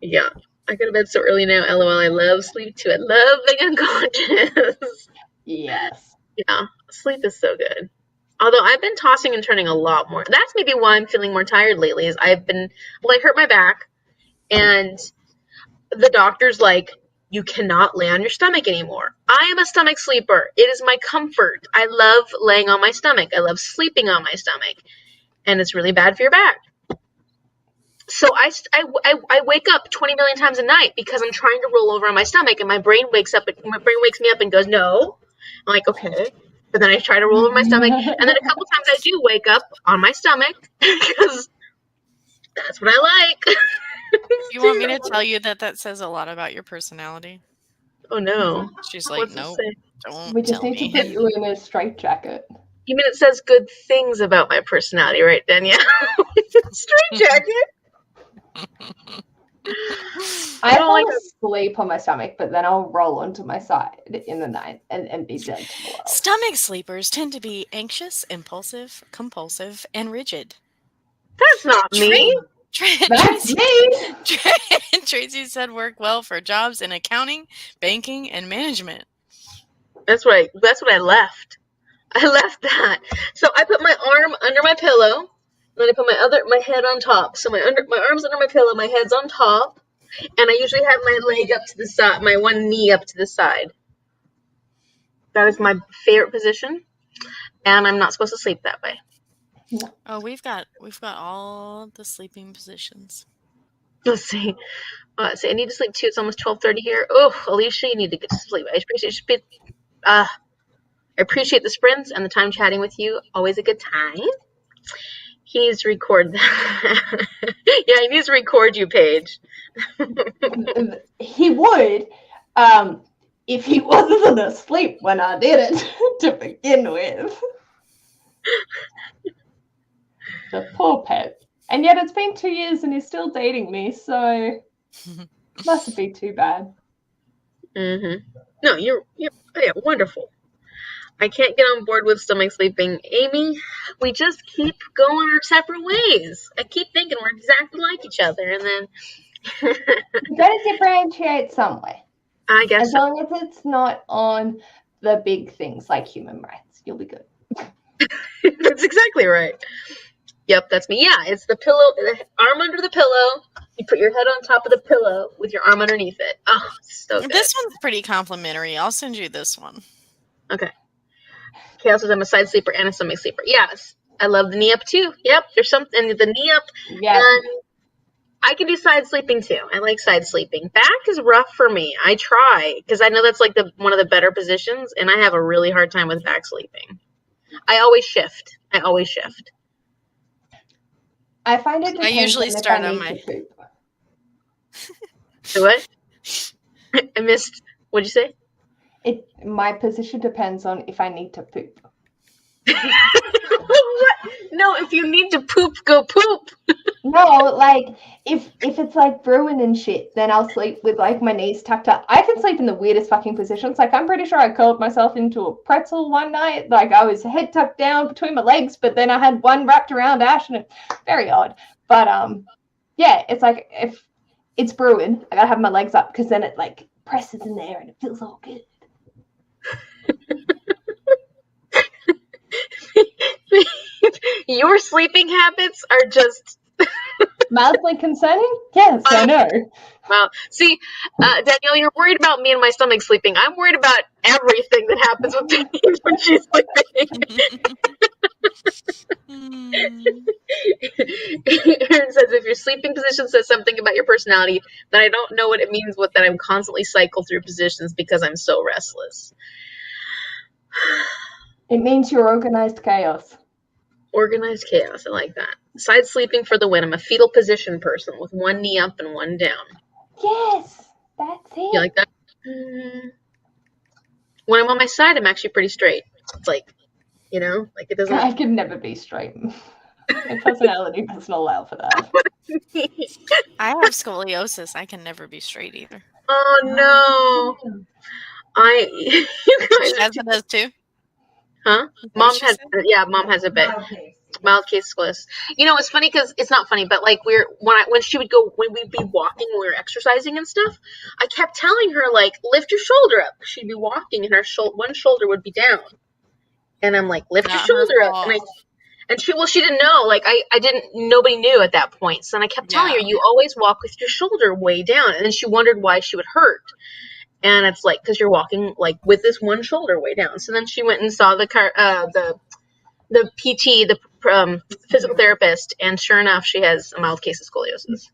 Yeah, I go to bed so early now. LOL. I love sleep too. I love being unconscious. Yes. Yeah, sleep is so good. Although I've been tossing and turning a lot more. That's maybe why I'm feeling more tired lately. Is I hurt my back, and the doctor's like, you cannot lay on your stomach anymore. I am a stomach sleeper. It is my comfort. I love laying on my stomach. I love sleeping on my stomach, and it's really bad for your back. So I wake up 20 million times a night because I'm trying to roll over on my stomach, and my brain wakes me up and goes, no. I'm like, okay. But then I try to roll over my stomach, and then a couple times I do wake up on my stomach because that's what I like. You want me to tell you that says a lot about your personality? Oh no. She's like, What's it nope, say? don't We just tell need to me. put you in a straitjacket. You mean it says good things about my personality, right, Danielle? Straight jacket. I don't like fall asleep on my stomach, but then I'll roll onto my side in the night and be dead to the world. Stomach sleepers tend to be anxious, impulsive, compulsive, and rigid. That's not me. That's me! Tracy said work well for jobs in accounting, banking, and management. That's what I left. I left that. So I put my arm under my pillow, and then I put my head on top. So my arm's under my pillow, my head's on top, and I usually have my leg up to the side, my one knee up to the side. That is my favorite position, and I'm not supposed to sleep that way. Oh, we've got all the sleeping positions. Let's see. I need to sleep too. It's almost 12:30 here. Oh, Alicia, you need to get to sleep. I appreciate the sprints and the time chatting with you. Always a good time. He needs to record that. Yeah, he needs to record you, Paige. He would, if he wasn't asleep when I did it to begin with. The poor pet. And yet it's been 2 years and he's still dating me, so mustn't be too bad. Mm-hmm. No, you're wonderful. I can't get on board with stomach sleeping. Amy, we just keep going our separate ways. I keep thinking we're exactly like each other, and then You gotta differentiate somewhere. I guess as long as it's not on the big things like human rights, you'll be good. That's exactly right. Yep, that's me. Yeah, it's the pillow, the arm under the pillow. You put your head on top of the pillow with your arm underneath it. Oh, so good. This one's pretty complimentary. I'll send you this one. Okay. Chaos says I'm a side sleeper and a stomach sleeper. Yes, I love the knee up too. Yep, there's something the knee up. Yeah. And I can do side sleeping too. I like side sleeping. Back is rough for me. I try because I know that's like one of the better positions, and I have a really hard time with back sleeping. I always shift. I find it I depends usually on start if I on need my- to poop. So what? I missed. What'd you say? My position depends on if I need to poop. What? No, if you need to poop, go poop. No, like if it's like brewing and shit, then I'll sleep with like my knees tucked up. I can sleep in the weirdest fucking positions. Like I'm pretty sure I curled myself into a pretzel one night. Like I was head tucked down between my legs, but then I had one wrapped around Ash, and it's very odd. But yeah, it's like if it's brewing, I gotta have my legs up because then it like presses in there and it feels all good. Your sleeping habits are just Mildly concerning? Yes, I know. wow. See, Danielle, you're worried about me and my stomach sleeping. I'm worried about everything that happens with Paige when she's sleeping. Aaron says, if your sleeping position says something about your personality, then I don't know what it means that I'm constantly cycle through positions because I'm so restless. It means you're organized chaos. Organized chaos. I like that. Side sleeping for the win. I'm a fetal position person with one knee up and one down. Yes, that's it. You like that? When I'm on my side, I'm actually pretty straight. It's like, like it doesn't. I could never be straight. My personality doesn't allow for that. I have scoliosis. I can never be straight either. Oh no! You guys Shazza does too. Huh? Mom has a bit. Mild case scoliosis. It's funny because it's not funny, but like when she would go, when we'd be walking, when we were exercising and stuff, I kept telling her like, lift your shoulder up. She'd be walking and her one shoulder would be down, and I'm like, lift your shoulder up, and she didn't know, like nobody knew at that point, so then I kept telling her, you always walk with your shoulder way down, and then she wondered why she would hurt. And it's like, because you're walking like with this one shoulder way down. So then she went and saw the PT, the physical therapist, and sure enough, she has a mild case of scoliosis.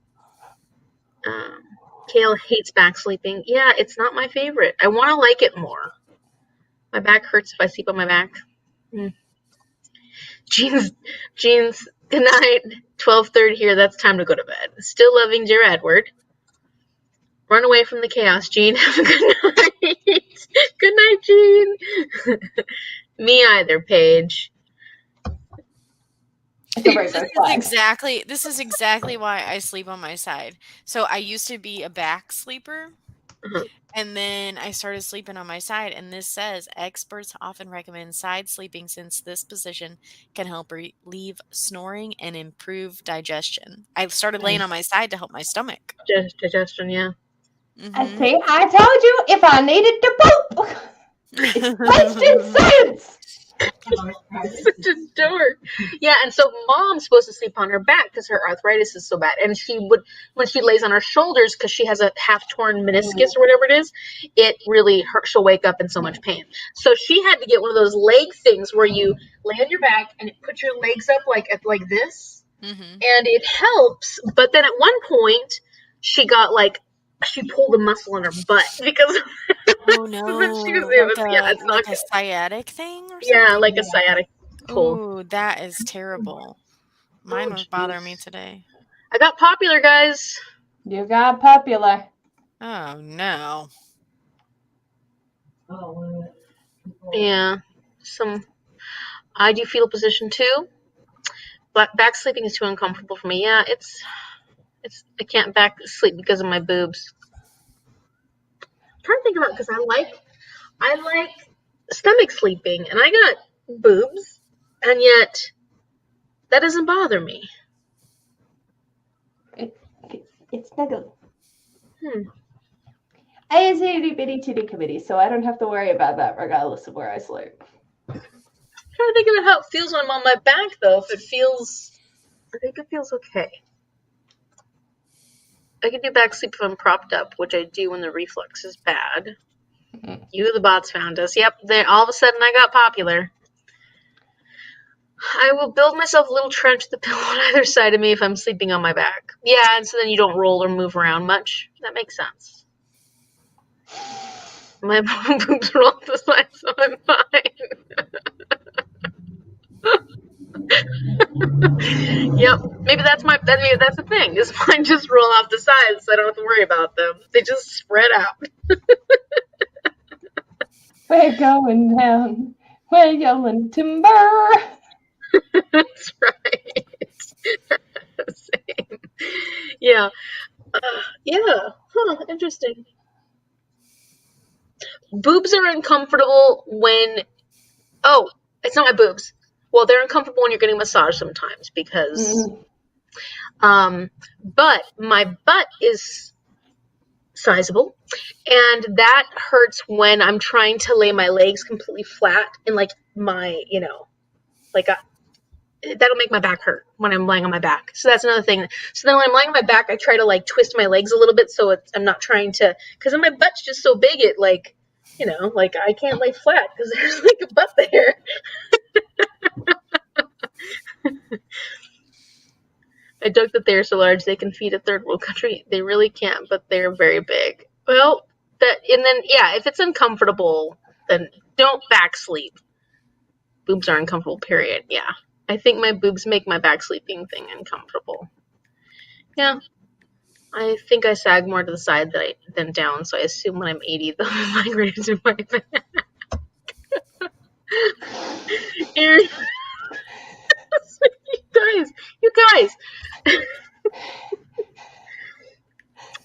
Kale hates back sleeping. Yeah, it's not my favorite. I want to like it more. My back hurts if I sleep on my back. Jeans, good night. 12:30 here. That's time to go to bed. Still loving dear Edward. Run away from the chaos, Jean. Have a good night. Good night, Jean. Me either, Paige. It's a rainbow flag. This is exactly why I sleep on my side. So I used to be a back sleeper, Uh-huh. and then I started sleeping on my side, and this says experts often recommend side sleeping since this position can help relieve snoring and improve digestion. I started laying on my side to help my stomach. Digestion, yeah. I Mhm. see. I told you if I needed to poop, it's based in science. Such a dork. Yeah, and so mom's supposed to sleep on her back because her arthritis is so bad. And she would, when she lays on her shoulders, because she has a half torn meniscus or whatever it is, it really hurts. She'll wake up in so much pain. So she had to get one of those leg things where you lay on your back and it puts your legs up like this, Mhm. and it helps. But then at one point, she pulled a muscle on her butt because Oh it no, it's not like a good. sciatic thing or Yeah, something? like a sciatic pull. Ooh, that is terrible. Mine was bothering me today. I got popular, guys. You got popular. Oh no. Yeah, some. I do fetal position too. Back sleeping is too uncomfortable for me. Yeah, it's. I can't back sleep because of my boobs. I'm trying to think about because I like stomach sleeping, and I got boobs, and yet that doesn't bother me. It's snuggled. Hmm. I is a itty bitty titty committee, so I don't have to worry about that regardless of where I sleep. I'm trying to think about how it feels when I'm on my back, though. If it feels, I think it feels okay. I can do back sleep if I'm propped up, which I do when the reflux is bad. You, the bots, found us. Yep, all of a sudden I got popular. I will build myself a little trench with the pillow on either side of me if I'm sleeping on my back. Yeah, and so then you don't roll or move around much. That makes sense. My boobs are off the side, so I'm fine. Yep, maybe that's the thing. Is mine just roll off the sides, so I don't have to worry about them. They just spread out. We're going down. We're yelling timber. That's right. Same. Yeah. Yeah. Huh. Interesting. Boobs are uncomfortable when. Oh, it's not my boobs. Well, they're uncomfortable when you're getting a massage sometimes because. But my butt is sizable, and that hurts when I'm trying to lay my legs completely flat and like my, that'll make my back hurt when I'm lying on my back. So that's another thing. So then when I'm lying on my back, I try to like twist my legs a little bit so I'm not trying to, because then my butt's just so big it like, I can't lay flat because there's like a butt there. I joke that they're so large they can feed a third world country. They really can't, but they're very big. Well, if it's uncomfortable, then don't back sleep. Boobs are uncomfortable, period. Yeah. I think my boobs make my back sleeping thing uncomfortable. Yeah. I think I sag more to the side than down, so I assume when I'm 80, they'll migrate to my back. You guys.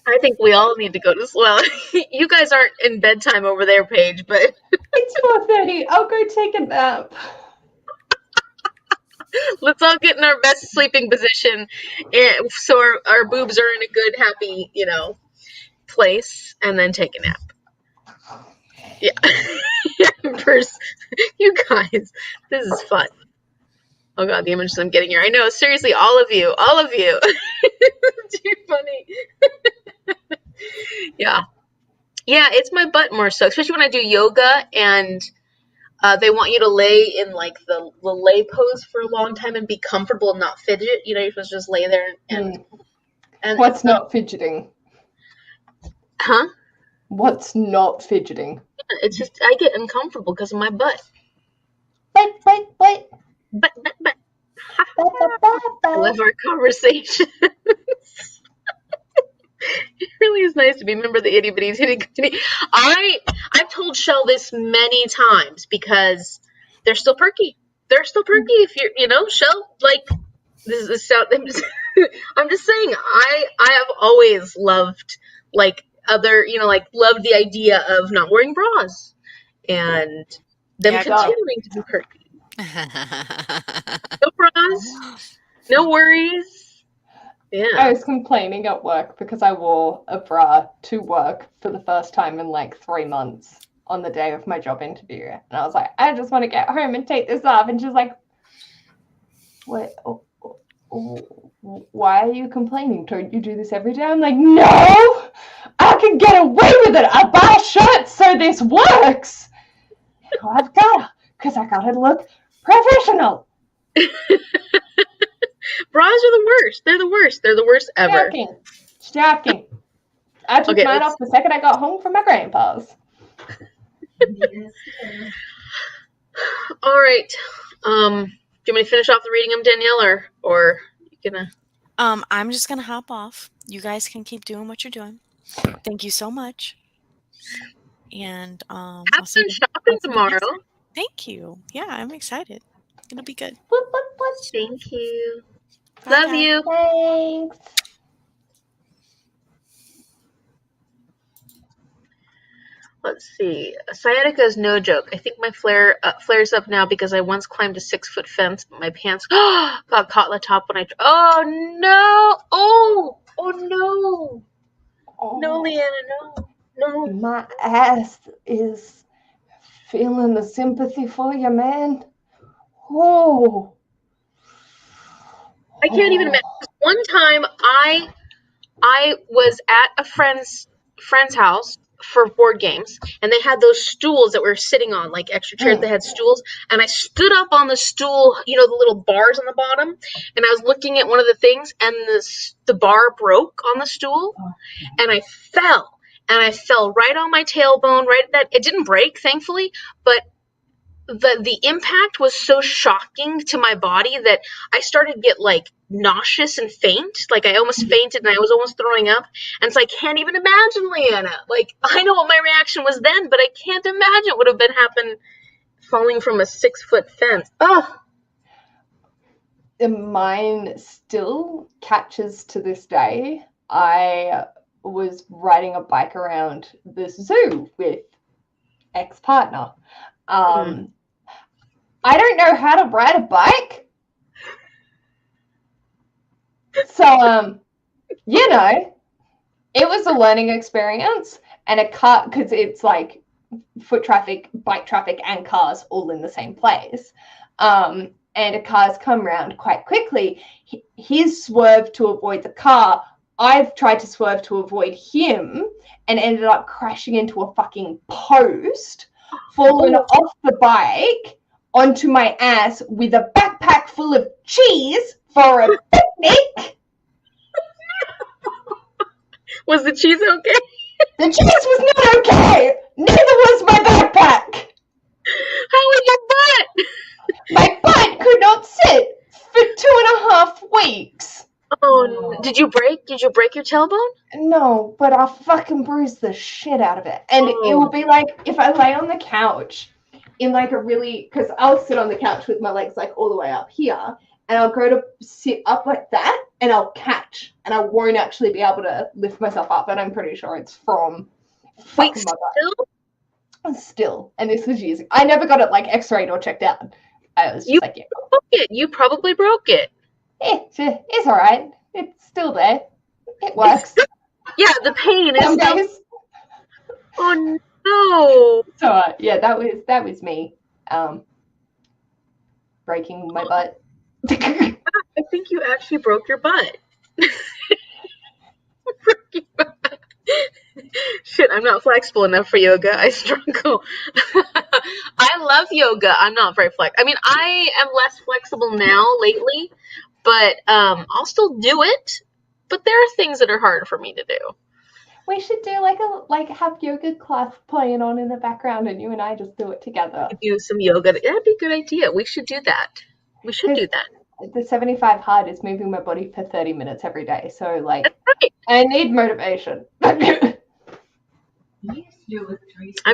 I think we all need to go to sleep. You guys aren't in bedtime over there, Paige, but It's 4:30. I'll go take a nap. let's all get in our best sleeping position, so our boobs are in a good, happy, place, and then take a nap. Yeah. First, you guys, this is fun. Oh god, the images I'm getting here. I know, seriously, all of you. Too funny. Yeah. Yeah, it's my butt more so, especially when I do yoga and they want you to lay in like the lay pose for a long time and be comfortable and not fidget. You're supposed to just lay there and What's not fidgeting? Huh? What's not fidgeting? It's just I get uncomfortable because of my butt. But. But. I love our conversation. It really is nice to be a member of the itty bitty titty community. I've told Shell this many times because they're still perky. They're still perky if Shell, like, This is so. I'm just saying. I have always loved like other, like loved the idea of not wearing bras and them Yeah, girl. continuing to be perky. No bras, no worries. I Yeah. was complaining at work because I wore a bra to work for the first time in like 3 months on the day of my job interview. And I was like, I just want to get home and take this off. And she's like, what? Why are you complaining? Don't you do this every day? I'm like, no, I can get away with it. I buy shirts so this works. I've got to, because I got to look professional. Bras are the worst. They're the worst. They're the worst ever. Shocking. I took mine off the second I got home from my grandpa's. Yes. All right. Do you want me to finish off the reading them, Danielle, or you gonna? I'm just gonna hop off. You guys can keep doing what you're doing. Thank you so much. And Have fun shopping tomorrow. Thank you. Yeah, I'm excited. It'll be good. Thank you. Bye, Love guys. you. Thanks. Let's see. Sciatica is no joke. I think my flares up now because I once climbed a 6-foot fence, but my pants got caught in the top when I. Oh no! Oh no! No, Leanna, no. My ass is feeling the sympathy for you, man. Oh. I can't even imagine. One time, I was at a friend's house for board games, and they had those stools that we were sitting on, like extra chairs that had stools, and I stood up on the stool, the little bars on the bottom, and I was looking at one of the things, and the bar broke on the stool, and I fell right on my tailbone, right at that. It didn't break, thankfully, but the impact was so shocking to my body that I started to get like nauseous and faint. Like I almost fainted and I was almost throwing up. And so I can't even imagine, Leanna. Like I know what my reaction was then, but I can't imagine what would have been happened falling from a 6-foot fence. Oh. Mine still catches to this day. I was riding a bike around the zoo with ex-partner. I don't know how to ride a bike. So, it was a learning experience, and a car, because it's like foot traffic, bike traffic, and cars all in the same place. And a car's come round quite quickly. He's swerved to avoid the car. I've tried to swerve to avoid him and ended up crashing into a fucking post, fallen off the bike onto my ass with a backpack full of cheese for a picnic. Was the cheese okay? The cheese was not okay. Neither was my backpack. How was your butt? My butt could not sit for 2.5 weeks. Oh, did you break your tailbone? No, but I fucking bruised the shit out of it. And it will be like, if I lay on the couch in like because I'll sit on the couch with my legs like all the way up here, and I'll go to sit up like that, and I'll catch, and I won't actually be able to lift myself up, and I'm pretty sure it's from fucking my butt. Still. And this was years ago. I never got it like x-rayed or checked out. I was just like, yeah. Broke it. You probably broke it. It's all right. It's still there. It works. Yeah, the pain is Some still. days. Oh no. So yeah, that was me breaking my butt. I think you actually broke your butt. Shit, I'm not flexible enough for yoga. I struggle. I love yoga. I'm not very flexible. I mean, I am less flexible now lately, but I'll still do it. But there are things that are hard for me to do. We should do have yoga class playing on in the background, and you and I just do it together. Do some yoga. That'd be a good idea. We should do that. We should do that. The 75 hard is moving my body for 30 minutes every day. So like, that's right. I need motivation. I've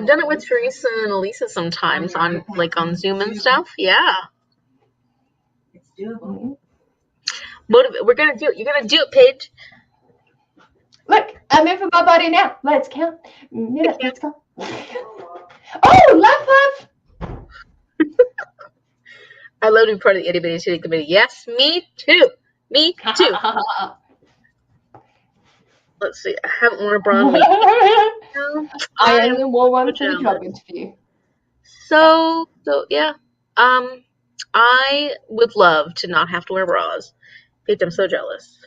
done it with Teresa and Elisa sometimes on Zoom and stuff. Yeah. It's doable. Motivate. We're gonna do it. You're gonna do it, Paige. Look, I'm moving my body now. Let's count. Minute, let's go. Oh, love. I love to be part of the Itty Bitty City Committee. Yes, me too. Me too. Let's see. I haven't worn a bra in weeks. I only wore one for the job interview. So yeah. I would love to not have to wear bras. Paige, I'm so jealous.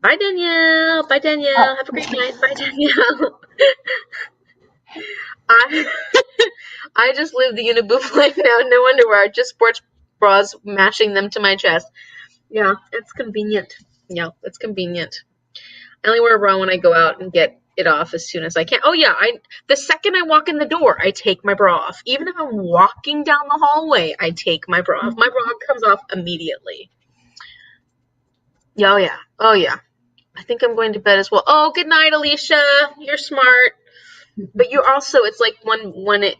Bye, Danielle. Bye, Danielle. Have a great night. Bye, Danielle. I just live the uniboob life now. No underwear, just sports bras matching them to my chest. Yeah, it's convenient. Yeah, it's convenient. I only wear a bra when I go out and get it off as soon as I can. Oh yeah, the second I walk in the door, I take my bra off. Even if I'm walking down the hallway, I take my bra off. My bra comes off immediately. Oh yeah. Oh yeah. I think I'm going to bed as well. Oh, good night, Alicia. You're smart. But you're also, it's like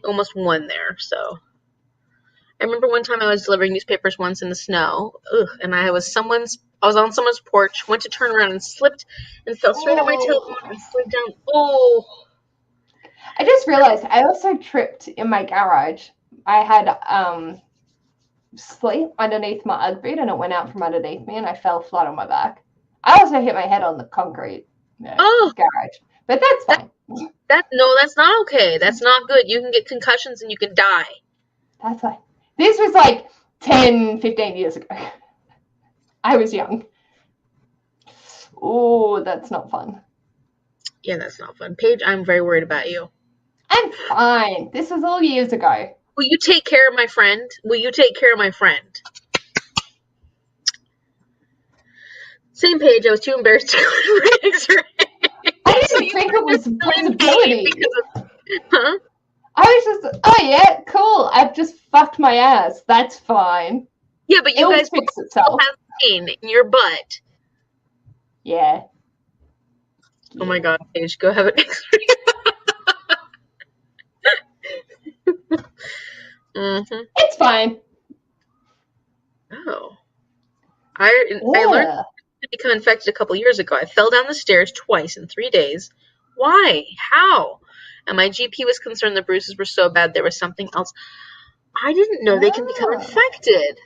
almost one there, so. I remember one time I was delivering newspapers once in the snow, and I was on someone's porch, went to turn around and slipped and fell straight on my tailbone and slid down. Oh. I just realized I also tripped in my garage. I had sleep underneath my Ugg boot and it went out from underneath me and I fell flat on my back. I also hit my head on the concrete garage, but that's fine. That's not okay. That's not good. You can get concussions and you can die. That's fine. This was like 10, 15 years ago. I was young. Oh, that's not fun. Yeah, that's not fun. Paige, I'm very worried about you. I'm fine. This was all years ago. Will you take care of my friend? Same Page. I was too embarrassed to go to an X-ray. I didn't think it was a possibility. Huh? I was just, oh yeah, cool. I've just fucked my ass. That's fine. Yeah, but you guys fix itself. Have pain in your butt. Yeah. Oh my God, Paige, go have an X-ray. Mm-hmm. It's fine. Oh. I learned to become infected a couple years ago. I fell down the stairs twice in 3 days. Why? How? And my GP was concerned the bruises were so bad there was something else. I didn't know they can become infected.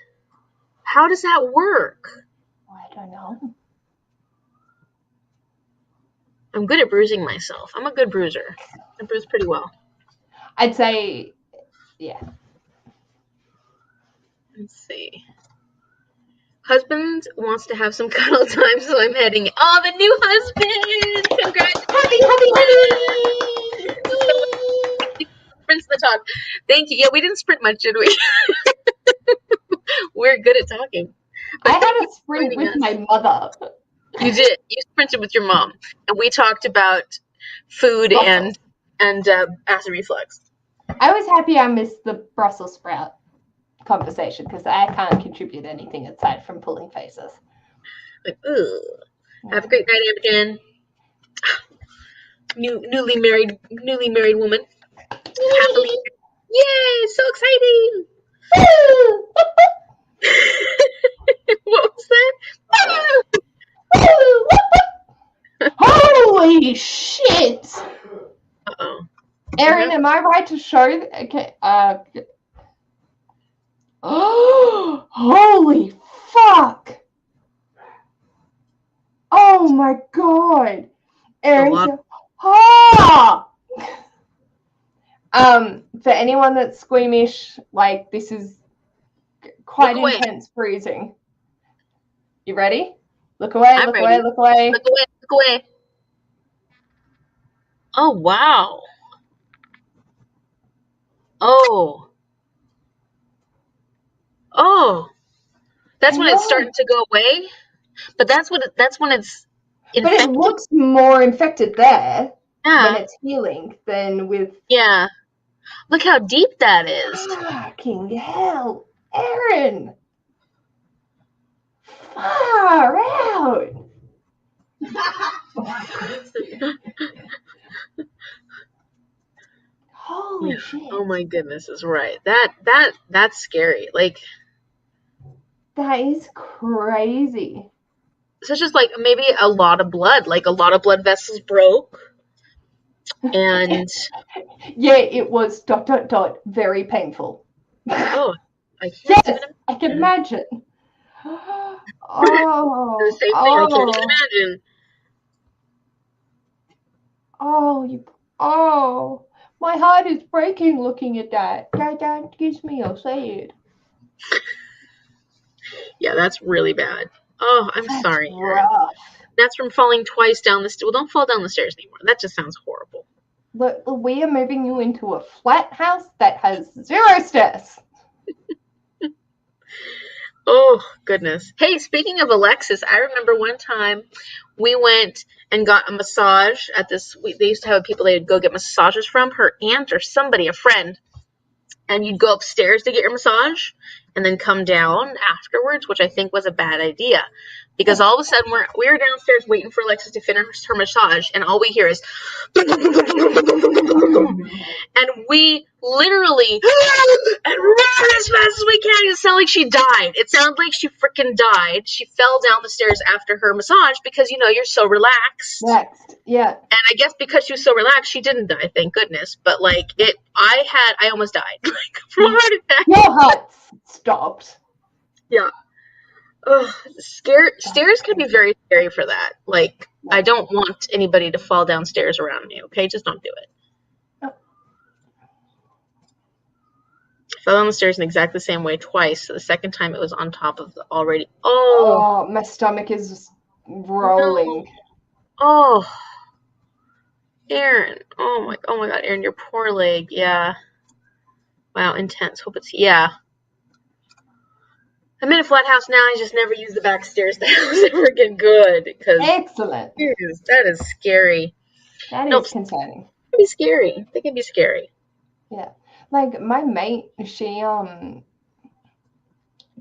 How does that work? I don't know. I'm good at bruising myself. I'm a good bruiser. I bruise pretty well. I'd say, yeah. Let's see. Husband wants to have some cuddle time, so I'm heading. Oh, the new husband! Congratulations! Happy! Sprints the talk. Thank you. Yeah, we didn't sprint much, did we? We're good at talking. But I had a sprint with my mother. You did. You sprinted with your mom, and we talked about food and acid reflux. I was happy I missed the Brussels sprout conversation because I can't contribute anything aside from pulling faces. Like, ooh. Have a great night, Imogen. Newly married woman. Happily. Yay! So exciting. What was that? Holy shit! Uh-oh. Erin, am I right to show? Okay. Oh, holy fuck! Oh my god! Erin, for anyone that's squeamish, like this is quite intense bruising. You ready? Look away, look away, look away. Look away, look away. Oh, wow. Oh. Oh. That's when it's starting to go away? But that's when it's infected. But it looks more infected there when it's healing than with... Yeah. Look how deep that is. Fucking hell. Erin. Far out. Holy shit. Oh my goodness is right. That's scary. Like, That is crazy. So it's just like maybe a lot of blood, like a lot of blood vessels broke. And yeah, it was ... very painful. oh, I can't Yes, even I can imagine. imagine. The same thing, I can't even imagine. Oh, my heart is breaking looking at that. That gives me a sad. Yeah, that's really bad. Oh, I'm That's sorry. rough. That's from falling twice down the stairs. Well, don't fall down the stairs anymore. That just sounds horrible. Look, we are moving you into a flat house that has 0 stairs. Oh, goodness. Hey, speaking of Alexis, I remember one time we went and got a massage at this. They used to have people they would go get massages from, her aunt or somebody, a friend. And you'd go upstairs to get your massage and then come down afterwards, which I think was a bad idea. Because all of a sudden we were downstairs waiting for Alexis to finish her massage, and all we hear is and we literally and run as fast as we can. It sounded like she died. It sounded like she freaking died. She fell down the stairs after her massage because you're so relaxed. Next, yeah. And I guess because she was so relaxed, she didn't die, thank goodness. But like I almost died from a heart attack. Your heart stopped. Yeah. Ugh, stairs can be very scary for that. Like, I don't want anybody to fall downstairs around me, okay? Just don't do it. Oh. I fell down the stairs in exactly the same way twice. So the second time it was on top of the already. Oh, my stomach is rolling. No. Oh, Aaron. Oh my God, Aaron, your poor leg. Yeah. Wow, intense. Hope it's I'm in a flat house now. I just never use the back stairs. The house ever again. Good, because Excellent. that is scary. That is concerning. They can be scary. They can be scary. Yeah, like my mate, she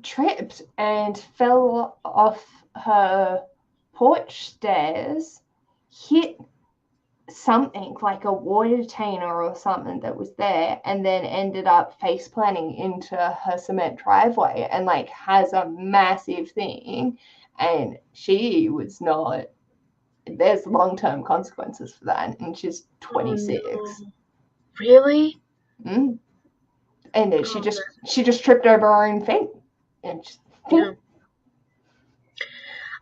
tripped and fell off her porch stairs, hit something like a water container or something that was there, and then ended up face planting into her cement driveway and like has a massive thing, and she was not. There's long-term consequences for that, and she's 26. Oh, no. Really? And then she just tripped over her own feet, and yeah.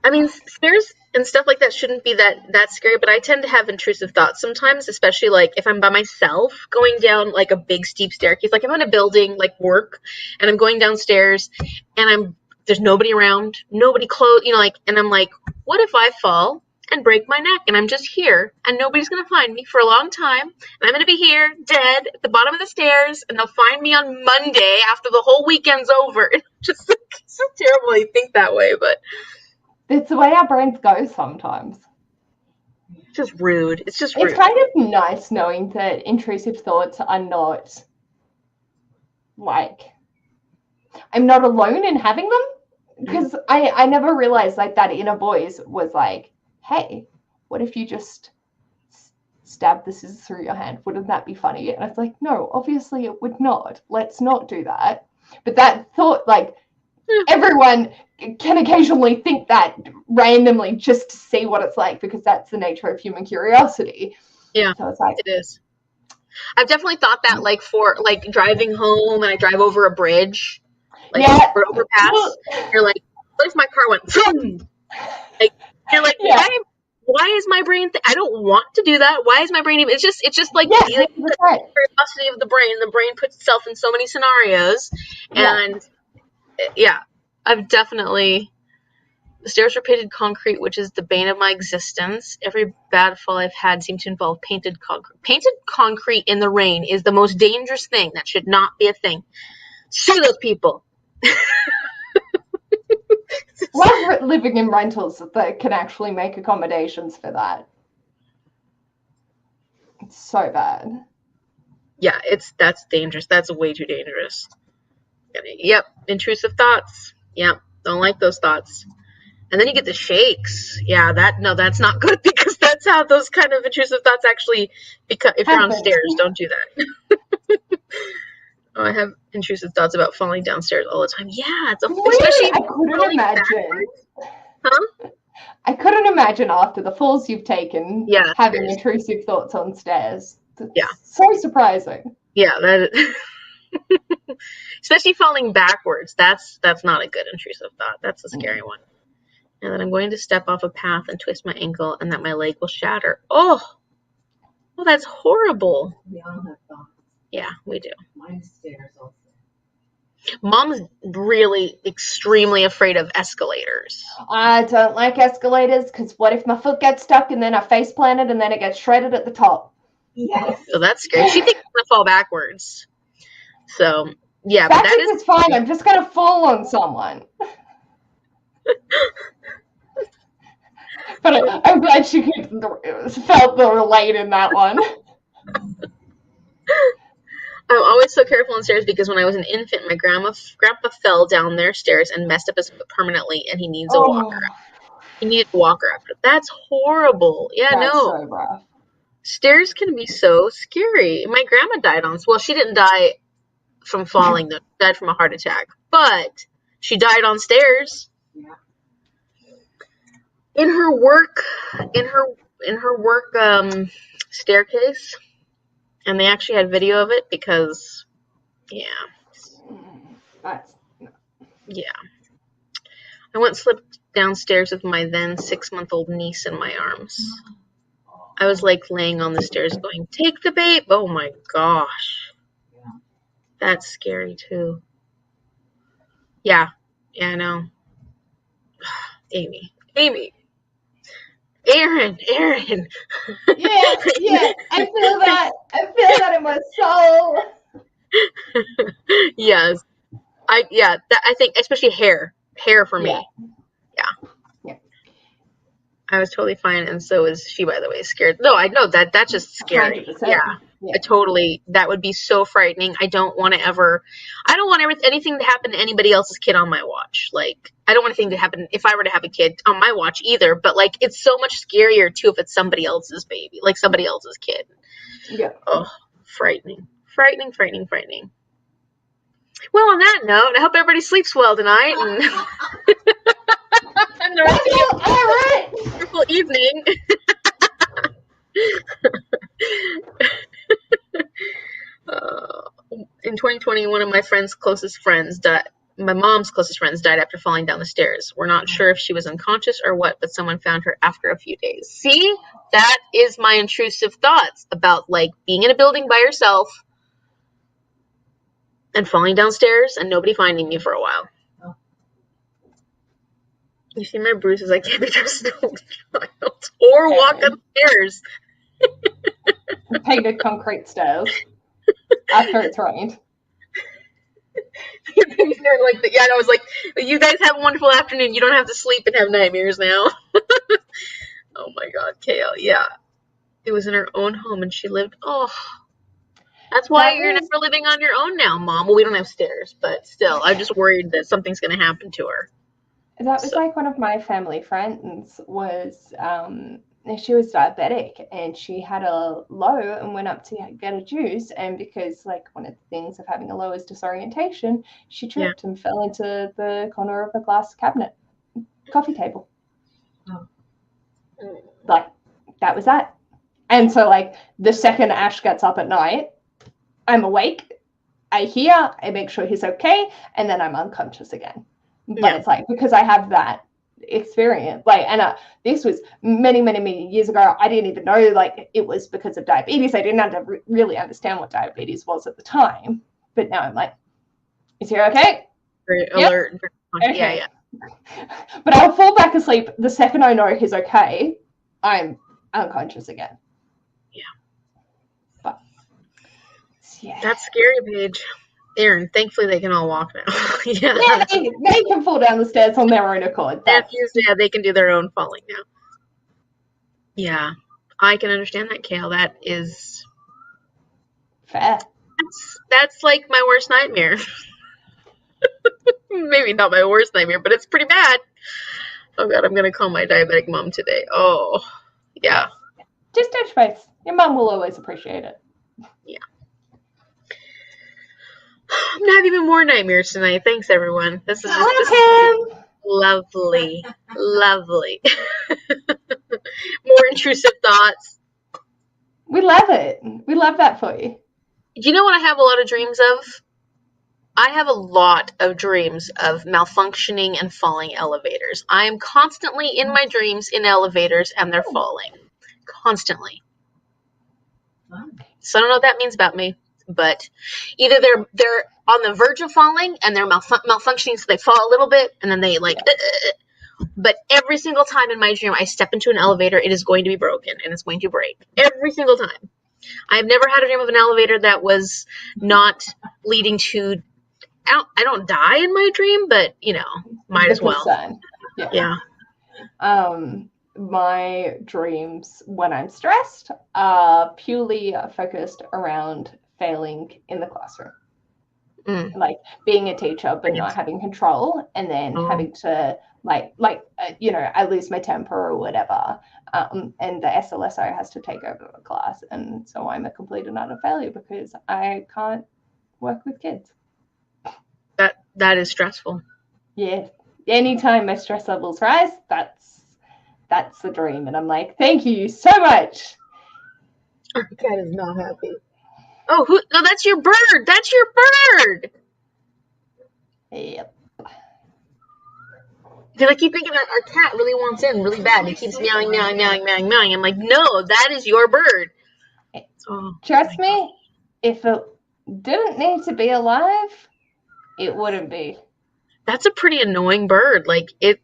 I mean, stairs and stuff like that shouldn't be that scary, but I tend to have intrusive thoughts sometimes, especially like if I'm by myself going down like a big steep staircase. Like I'm in a building, like work, and I'm going downstairs, and there's nobody around, nobody close, and I'm like, what if I fall and break my neck and I'm just here and nobody's gonna find me for a long time, and I'm gonna be here dead at the bottom of the stairs, and they'll find me on Monday after the whole weekend's over. It's so terrible to think that way, but it's the way our brains go sometimes. It's just rude. It's just rude. It's kind of nice knowing that intrusive thoughts are not like I'm not alone in having them, because I never realized like that inner voice was like, hey, what if you just stab the scissors through your hand? Wouldn't that be funny? And I was like, no, obviously it would not. Let's not do that. But that thought, like, everyone can occasionally think that randomly just to see what it's like, because that's the nature of human curiosity. Yeah, so it's like, it is. I've definitely thought that, like, for like driving home and I drive over a bridge, like for overpass. You're like, what if my car went vroom? Like, you're like, why is my brain? I don't want to do that. Why is my brain even? It's just like the curiosity of the brain. The brain puts itself in so many scenarios, and I've definitely. The stairs were painted concrete, which is the bane of my existence. Every bad fall I've had seemed to involve painted concrete. Painted concrete in the rain is the most dangerous thing. That should not be a thing. Sue those people. Love living in rentals that can actually make accommodations for that. It's so bad. Yeah, that's dangerous. That's way too dangerous. Yep, intrusive thoughts. Yep, don't like those thoughts. And then you get the shakes. Yeah, that's not good, because that's how those kind of intrusive thoughts actually become. If you're on stairs, don't do that. Oh, I have intrusive thoughts about falling downstairs all the time. Yeah, Really? especially I couldn't falling imagine. backwards. Huh? I couldn't imagine after the falls you've taken Yeah, having seriously. intrusive thoughts on stairs. That's Yeah. so surprising. Yeah, that is especially falling backwards. That's not a good intrusive thought. That's a scary one. And then I'm going to step off a path and twist my ankle and that my leg will shatter. Oh, well, that's horrible. We all have thoughts. Yeah, we do. Mine's stairs also. Mom's really extremely afraid of escalators. I don't like escalators because what if my foot gets stuck and then I face planted and then it gets shredded at the top? Yes. So that's scary. She thinks I'm going to fall backwards. So, yeah, but Backwards is fine. I'm just going to fall on someone. But I'm glad she felt the relate in that one. I'm always so careful on stairs because when I was an infant, my grandpa fell down their stairs and messed up his foot permanently, and he needs a walker. He needed a walker after. That's horrible. Yeah, That's no. so rough. Stairs can be so scary. My grandma died on. Well, she didn't die from falling. Though. She died from a heart attack, but she died on stairs. Yeah. In her work staircase. And they actually had video of it because, yeah. Yeah. I once slipped downstairs with my then 6-month-old niece in my arms. I was like laying on the stairs going, take the babe. Oh my gosh. Yeah. That's scary too. Yeah. Yeah, I know. Amy. Aaron. Yeah, I feel that. I feel that in my soul. Yes. I think especially hair for me. Yeah. I was totally fine, and so was she, by the way, scared. No, I know that's just scary. 100%. Yeah. That would be so frightening. I don't want anything to happen to anybody else's kid on my watch. Like, I don't want anything to happen if I were to have a kid on my watch either, but like, it's so much scarier too if it's somebody else's baby, like somebody else's kid. Yeah. Oh, frightening. Well, on that note, I hope everybody sleeps well tonight, and the rest of you have a wonderful evening. In 2020, one of my mom's closest friends died after falling down the stairs. We're not sure if she was unconscious or what, but someone found her after a few days. See, that is my intrusive thoughts about like being in a building by yourself and falling downstairs and nobody finding me for a while. Oh. You see my bruises, I can't be trusted with a child or walk upstairs. Painted concrete stairs after it's rained. I was like, you guys have a wonderful afternoon. You don't have to sleep and have nightmares now. Oh my God, KL. Yeah. It was in her own home and she lived. Oh. That's why you're never living on your own now, Mom. Well, we don't have stairs, but still, I'm just worried that something's going to happen to her. That was like one of my family friends was, she was diabetic and she had a low and went up to get a juice. And because like one of the things of having a low is disorientation, she tripped and fell into the corner of a glass coffee table. Oh. Like that was that. And so like the second Ash gets up at night, I'm awake, I hear, I make sure he's okay, and then I'm unconscious again. But it's like, because I have that experience, like, and this was many years ago, I didn't even know, like, it was because of diabetes. I didn't really understand what diabetes was at the time. But now I'm like, is he okay? Very alert. Okay. Yeah. But I'll fall back asleep the second I know he's okay, I'm unconscious again. Yeah. But, yeah. That's scary, Paige. Aaron, thankfully they can all walk now. Yeah, they can fall down the stairs on their own accord. They can do their own falling now. Yeah, I can understand that, Kale. That is fair. That's like my worst nightmare. Maybe not my worst nightmare, but it's pretty bad. Oh God, I'm gonna call my diabetic mom today. Oh, yeah. Just touch base. Your mom will always appreciate it. Yeah. I'm not even more nightmares tonight. Thanks, everyone. This is lovely. Lovely. More intrusive thoughts. We love it. We love that for you. Do you know what I have a lot of dreams of? I have a lot of dreams of malfunctioning and falling elevators. I am constantly in my dreams in elevators and they're falling. Constantly. So I don't know what that means about me, but either they're on the verge of falling and they're malfunctioning, so they fall a little bit and then they like. But every single time in my dream I step into an elevator, it is going to be broken and it's going to break every single time. I've never had a dream of an elevator that was not leading to. I don't die in my dream, but might as well. Yeah. My dreams when I'm stressed are purely focused around failing in the classroom. Like being a teacher but not having control, and then having to I lose my temper or whatever, and the SLSO has to take over the class, and so I'm a complete and utter failure because I can't work with kids. That is stressful. Yeah. Anytime my stress levels rise, that's the dream, and I'm like, thank you so much. Our cat is not happy. Oh, no, that's your bird. That's your bird. Yep. Because I keep thinking our cat really wants in really bad. He keeps meowing, meowing, meowing, meowing, meowing. I'm like, no, that is your bird. Trust me, if it didn't need to be alive, it wouldn't be. That's a pretty annoying bird. Like it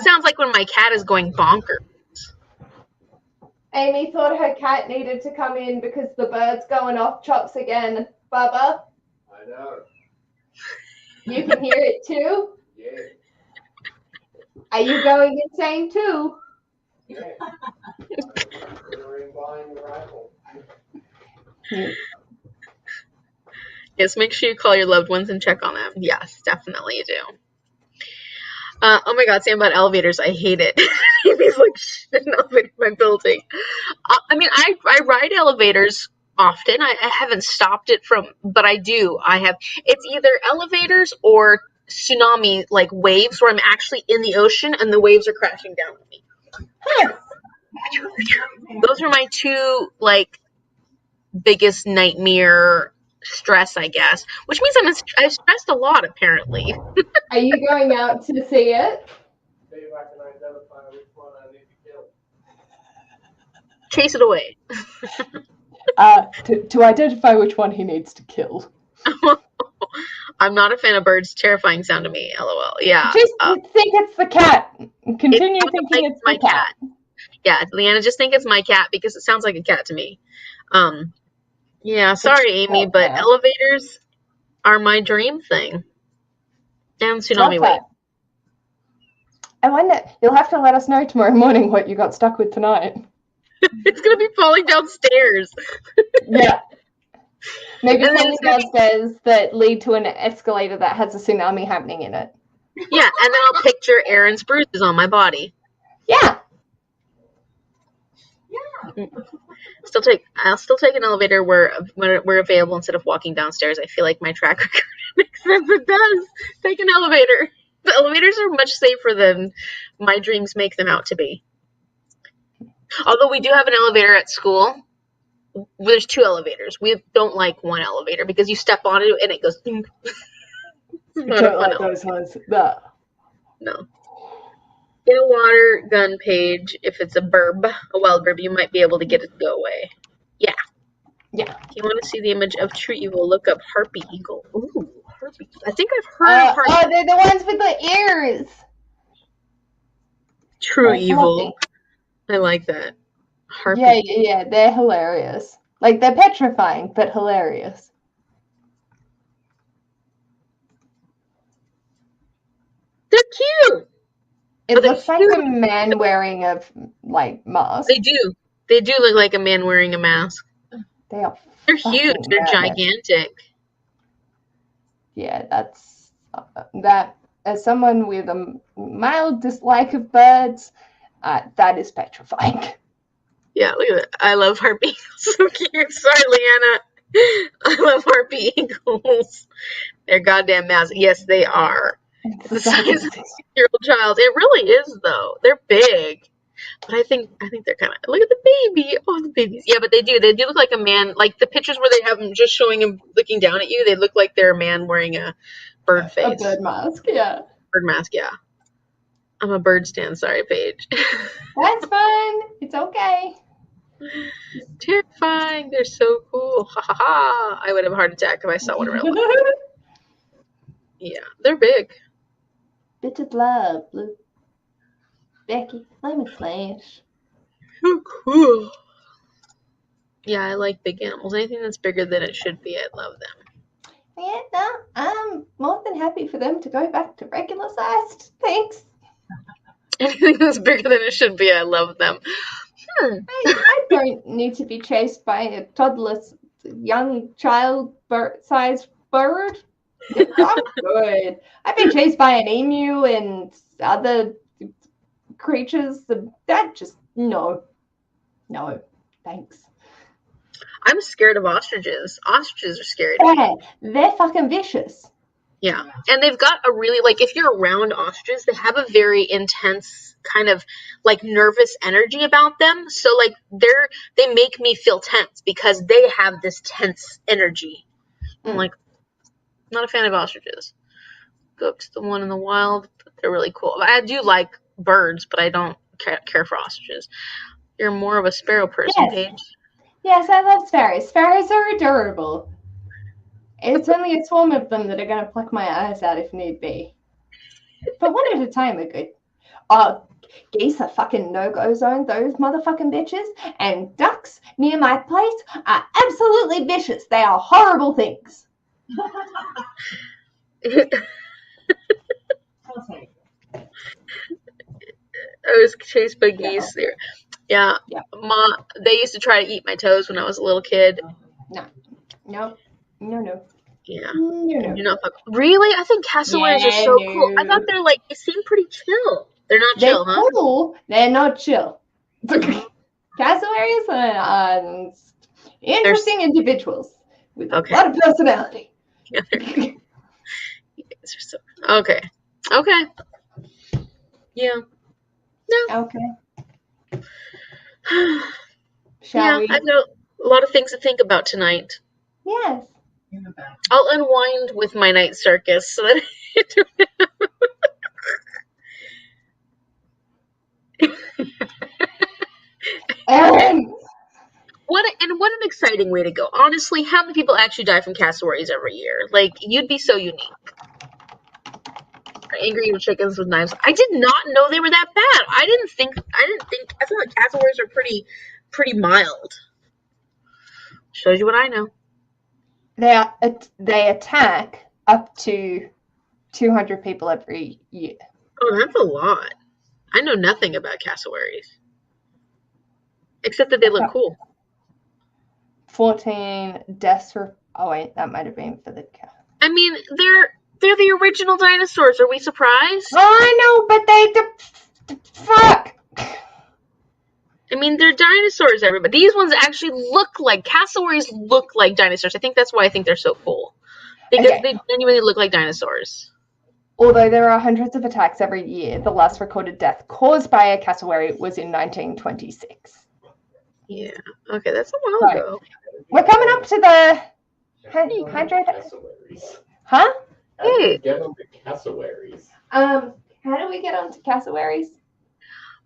sounds like when my cat is going bonkers. Amy thought her cat needed to come in because the bird's going off chops again. Bubba? I know. You can hear it too? Yeah. Are you going insane too? Yeah. You're buying the rifle. Yes, make sure you call your loved ones and check on them. Yes, definitely do. Oh my God, Sam, about elevators, I hate it. He's like, shit, an elevator in my building. I mean, I ride elevators often. I haven't stopped it but I do. It's either elevators or tsunami, like waves, where I'm actually in the ocean and the waves are crashing down on me. Those are my two, biggest nightmare stress, I guess, which means I've stressed a lot, apparently. Are you going out to see it? See if I can identify which one I need to kill. Chase it away. To identify which one he needs to kill. I'm not a fan of birds. Terrifying sound to me. LOL. Yeah. Just think it's the cat. Continue thinking it's my cat. Yeah, Leanna, just think it's my cat because it sounds like a cat to me. Yeah, sorry, Amy, but elevators are my dream thing. And tsunami wave. I wonder, you'll have to let us know tomorrow morning what you got stuck with tonight. It's going to be falling downstairs. Yeah. Maybe falling downstairs that lead to an escalator that has a tsunami happening in it. Yeah, and then I'll picture Aaron's bruises on my body. Yeah. I'll still take an elevator where we're available instead of walking downstairs. I feel like my track record makes sense. It does. Take an elevator. The elevators are much safer than my dreams make them out to be. Although we do have an elevator at school. There's two elevators. We don't like one elevator because you step on it and it goes. Don't like those ones. No. In a water gun page, if it's a wild burb, you might be able to get it to go away. Yeah. Yeah. If you want to see the image of true evil, look up harpy eagle. Ooh, harpy. I think I've heard of harpy. Oh, they're the ones with the ears. True evil. I like that. Harpy. Yeah, they're hilarious. Like, they're petrifying, but hilarious. They're cute. It looks like a man wearing a mask. They do. They do look like a man wearing a mask. They're huge. They're gigantic. Yeah, that's that. As someone with a mild dislike of birds, that is petrifying. Yeah, look at that. I love harpy. So cute. Sorry, Leanna. I love harpy eagles. They're goddamn massive. Yes, they are. It's The the size size of of a a 6-year-old child. It really is, though. They're big. But I think they're kind of, look at the baby. Oh, the babies. Yeah, but they do look like a man. Like the pictures where they have him just showing him looking down at you, they look like they're a man wearing a bird face. bird mask, yeah. Bird mask, yeah. I'm a bird stan. Sorry, Paige. That's fine. It's okay. Terrifying. They're so cool. Ha ha ha. I would have a heart attack if I saw one in real life. Yeah, they're big. Bit of love, Blue. Becky, lemon slash. So cool. Yeah, I like big animals. Anything that's bigger than it should be, I love them. Yeah, no, I'm more than happy for them to go back to regular sized. Thanks. Anything that's bigger than it should be, I love them. I don't need to be chased by a toddler's young child sized bird. I'm good. I've been chased by an emu and other creatures. That just, no, thanks. I'm scared of ostriches. Ostriches are scary. Yeah, they're fucking vicious. Yeah. And they've got a really, like, if you're around ostriches, they have a very intense kind of, like, nervous energy about them. So, like, they make me feel tense because they have this tense energy. I'm like, not a fan of ostriches. Go up to the one in the wild. They're really cool. I do like birds, but I don't care for ostriches. You're more of a sparrow person, Yes. Paige. Yes, I love sparrows. Sparrows are adorable. It's only a swarm of them that are going to pluck my eyes out if need be. But one at a time are good. Geese are fucking no-go zone, those motherfucking bitches. And ducks near my place are absolutely vicious. They are horrible things. I was chased by geese there. Yeah. Yeah. They used to try to eat my toes when I was a little kid. No. Yeah. No. Do not fuck. Really? I think cassowaries are so cool. I thought they seem pretty chill. They're not chill, huh? They're cool. They're not chill. Cassowaries are interesting individuals with a lot of personality. Yeah, okay. Yeah. No. Okay. Shall we? I've got a lot of things to think about tonight. Yes. I'll unwind with my night circus so that What an exciting way to go. Honestly, how many people actually die from cassowaries every year? Like, you'd be so unique. Angry Eagle chickens with knives. I did not know they were that bad. I feel like cassowaries are pretty mild. Shows you what I know. They attack up to 200 people every year. Oh, that's a lot. I know nothing about cassowaries. Except that they look cool. 14 deaths for... Oh, wait, that might have been for the cat. I mean, they're the original dinosaurs. Are we surprised? Oh, I know, but fuck! I mean, they're dinosaurs, everybody. These ones actually cassowaries look like dinosaurs. I think that's why I think they're so cool. Because they genuinely look like dinosaurs. Although there are hundreds of attacks every year, the last recorded death caused by a cassowary was in 1926. Yeah. Okay, that's a while ago. We're coming up to the 100. Huh? How do we get onto cassowaries? How do we get onto cassowaries?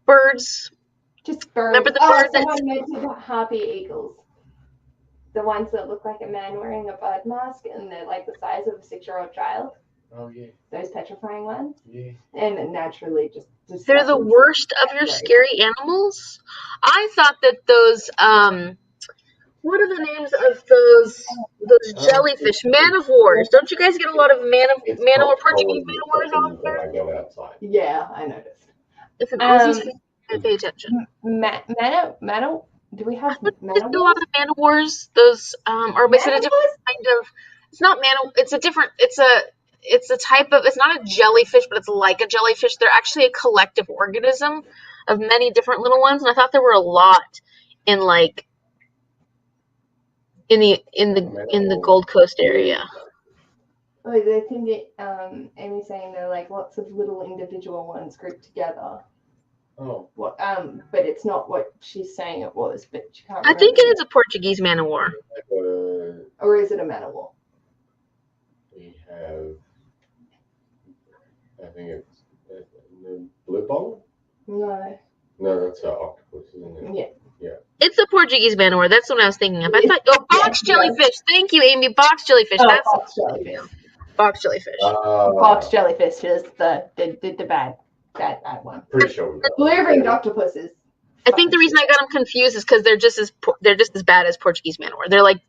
Birds. Just birds. Remember the bird someone mentioned harpy eagles. The ones that look like a man wearing a bird mask and they're like the size of a 6-year-old child. Oh, yeah. Those petrifying ones. Yeah. And naturally just they're the worst of your scary animals? I thought that those, what are the names of those jellyfish? Man of wars. Don't you guys get a lot of Portuguese man of wars on there? I go outside. Yeah, I noticed. If it goes pay attention. Mano, do we have There's a lot of the man of wars. Those, or is it a different kind of? It's not man. It's a different. It's a type of. It's not a jellyfish, but it's like a jellyfish. They're actually a collective organism of many different little ones, and I thought there were a lot in in the Gold Coast area. Oh, I think Amy's saying they're like lots of little individual ones grouped together. Oh. What? But it's not what she's saying it was. But she can't. I think it is a Portuguese man of war. Or is it a man of war? We have. I think it's the blue ball. No. No, that's an octopus, isn't it? Yeah. It's a Portuguese man of war. That's what I was thinking of. I thought, box Yeah. jellyfish. Thank you, Amy. Box jellyfish. Oh, That's box jellyfish. box jellyfish. Box jellyfish is the bad one. Pretty sure. Blue-ringed octopuses. I think the reason I got them confused is because they're just as bad as Portuguese man of war. They're like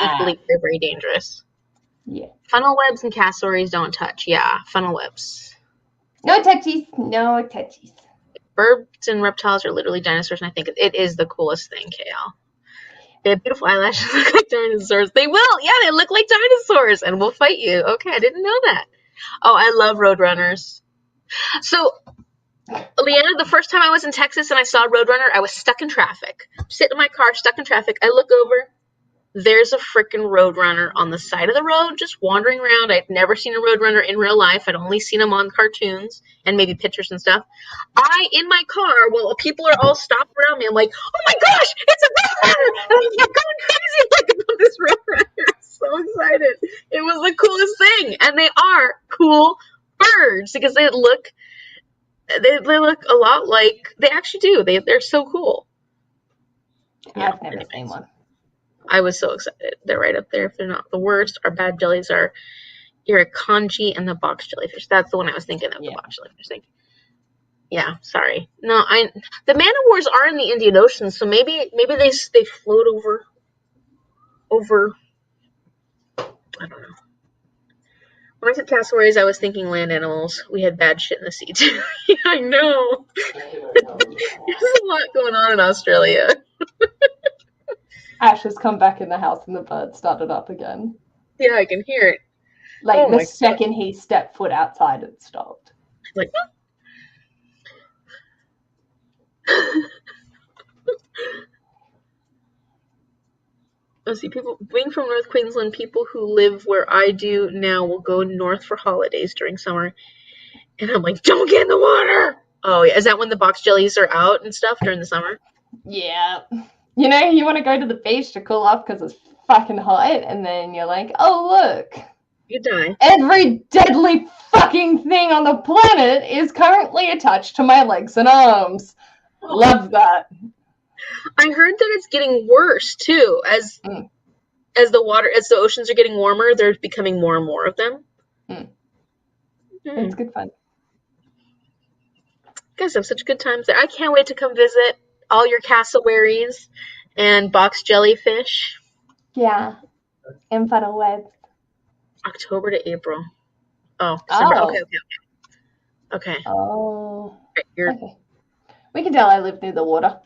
equally very, very dangerous. Yeah. Funnel webs and cassowaries don't touch. Yeah, funnel webs. No touchies. No touchies. Birds and reptiles are literally dinosaurs, and I think it is the coolest thing, KL. They have beautiful eyelashes, look like dinosaurs. They will, yeah, they look like dinosaurs, and will fight you. Okay, I didn't know that. Oh, I love Roadrunners. So, Leanna, the first time I was in Texas and I saw Roadrunner, I was stuck in traffic. Sitting in my car, stuck in traffic. I look over. There's a freaking Roadrunner on the side of the road, just wandering around. I'd never seen a Roadrunner in real life. I'd only seen them on cartoons and maybe pictures and stuff. In my car, while people are all stopped around me, I'm like, oh my gosh, it's a Roadrunner! And I'm like going crazy about this Roadrunner. I'm so excited. It was the coolest thing. And they are cool birds because they look a lot like, they actually do. They're so cool. Yeah, I've never seen one. I was so excited. They're right up there. If they're not the worst, our bad jellies are irriconchi and the box jellyfish. That's the one I was thinking of, the box jellyfish thing. Yeah, sorry. No, the man of wars are in the Indian Ocean, so maybe they float over. I don't know. When I said cassowaries, I was thinking land animals. We had bad shit in the sea too. Yeah, I know. There's a lot going on in Australia. Ash has come back in the house and the bird started up again. Yeah, I can hear it. Like the second he stepped foot outside, it stopped. Like, let's see, people being from North Queensland, people who live where I do now will go north for holidays during summer. And I'm like, don't get in the water. Oh, yeah. Is that when the box jellies are out and stuff during the summer? Yeah. You know, you want to go to the beach to cool off because it's fucking hot, and then you're like, oh, look. You die. Every deadly fucking thing on the planet is currently attached to my legs and arms. Oh. Love that. I heard that it's getting worse, too. As the oceans are getting warmer, there's becoming more and more of them. It's good fun. You guys have such good times there. I can't wait to come visit all your cassowaries and box jellyfish. Yeah. And funnel webs. October to April. Oh, December. Oh. Okay. Oh. Right, okay. We can tell I live near the water.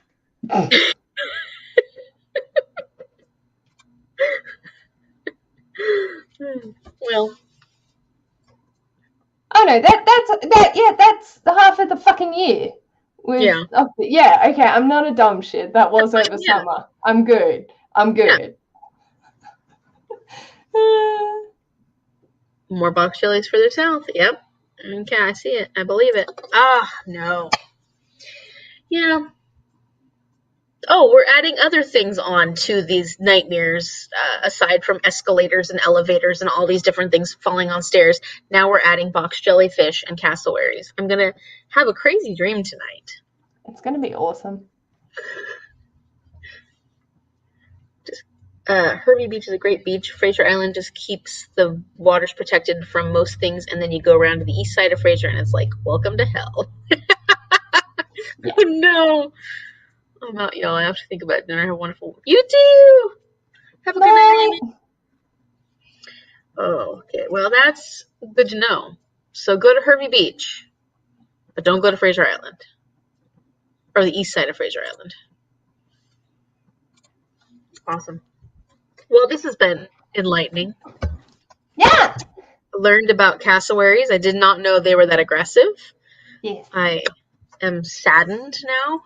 Well. Oh no, that's the half of the fucking year. Yeah, okay, I'm not a dumb shit. That was over summer. I'm good. More box jellies further south. Yep. Okay, I see it. I believe it. Ah, no. Yeah. Oh, we're adding other things on to these nightmares, aside from escalators and elevators and all these different things falling on stairs. Now we're adding box jellyfish and cassowaries. I'm going to have a crazy dream tonight. It's going to be awesome. Hervey Beach is a great beach. Fraser Island just keeps the waters protected from most things, and then you go around to the east side of Fraser, and it's like, welcome to hell. Yeah. Oh, no. I'm out, y'all. I have to think about dinner. Have a wonderful. You too. Have a good night, Amy. Oh, okay. Well, that's good to know. So go to Hervey Beach, but don't go to Fraser Island, or the east side of Fraser Island. Awesome. Well, this has been enlightening. Yeah. Learned about cassowaries. I did not know they were that aggressive. Yes. I am saddened now.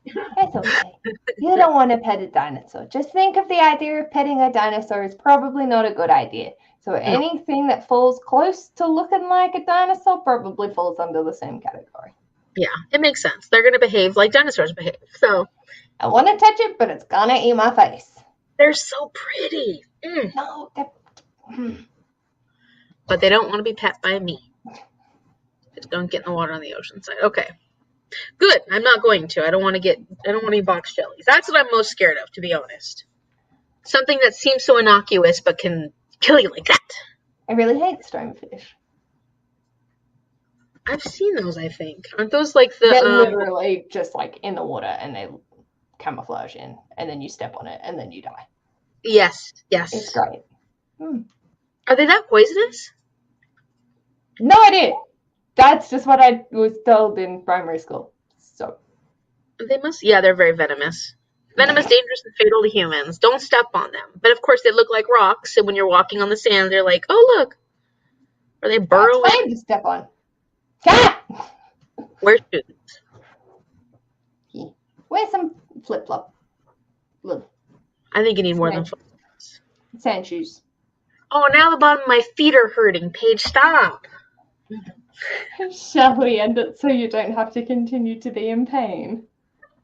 It's okay. You don't want to pet a dinosaur. Just think of the idea of petting a dinosaur is probably not a good idea. So anything that falls close to looking like a dinosaur probably falls under the same category. Yeah, it makes sense. They're going to behave like dinosaurs behave. So I want to touch it, but it's gonna eat my face. they're so pretty. No, But they don't want to be pet by me. Just don't get in the water on the ocean side. Okay. Good. I'm not going to. I don't want to eat box jellies. That's what I'm most scared of, to be honest. Something that seems so innocuous but can kill you like that. I really hate stonefish. I've seen those, I think. Aren't those like the They're literally just like in the water and they camouflage in, and then you step on it and then you die. Yes. It's great. Are they that poisonous? No idea. That's just what I was told in primary school. So They must. Yeah, they're very venomous. Venomous, dangerous, and fatal to humans. Don't step on them. But of course, they look like rocks, and when you're walking on the sand, they're like, oh, look. Or they burrow that's in. fine to step on. Cat! Wear shoes. Wear some flip-flop. I think you need more than sand shoes. Oh, now the bottom of my feet are hurting. Paige, stop. Shall we end it so you don't have to continue to be in pain?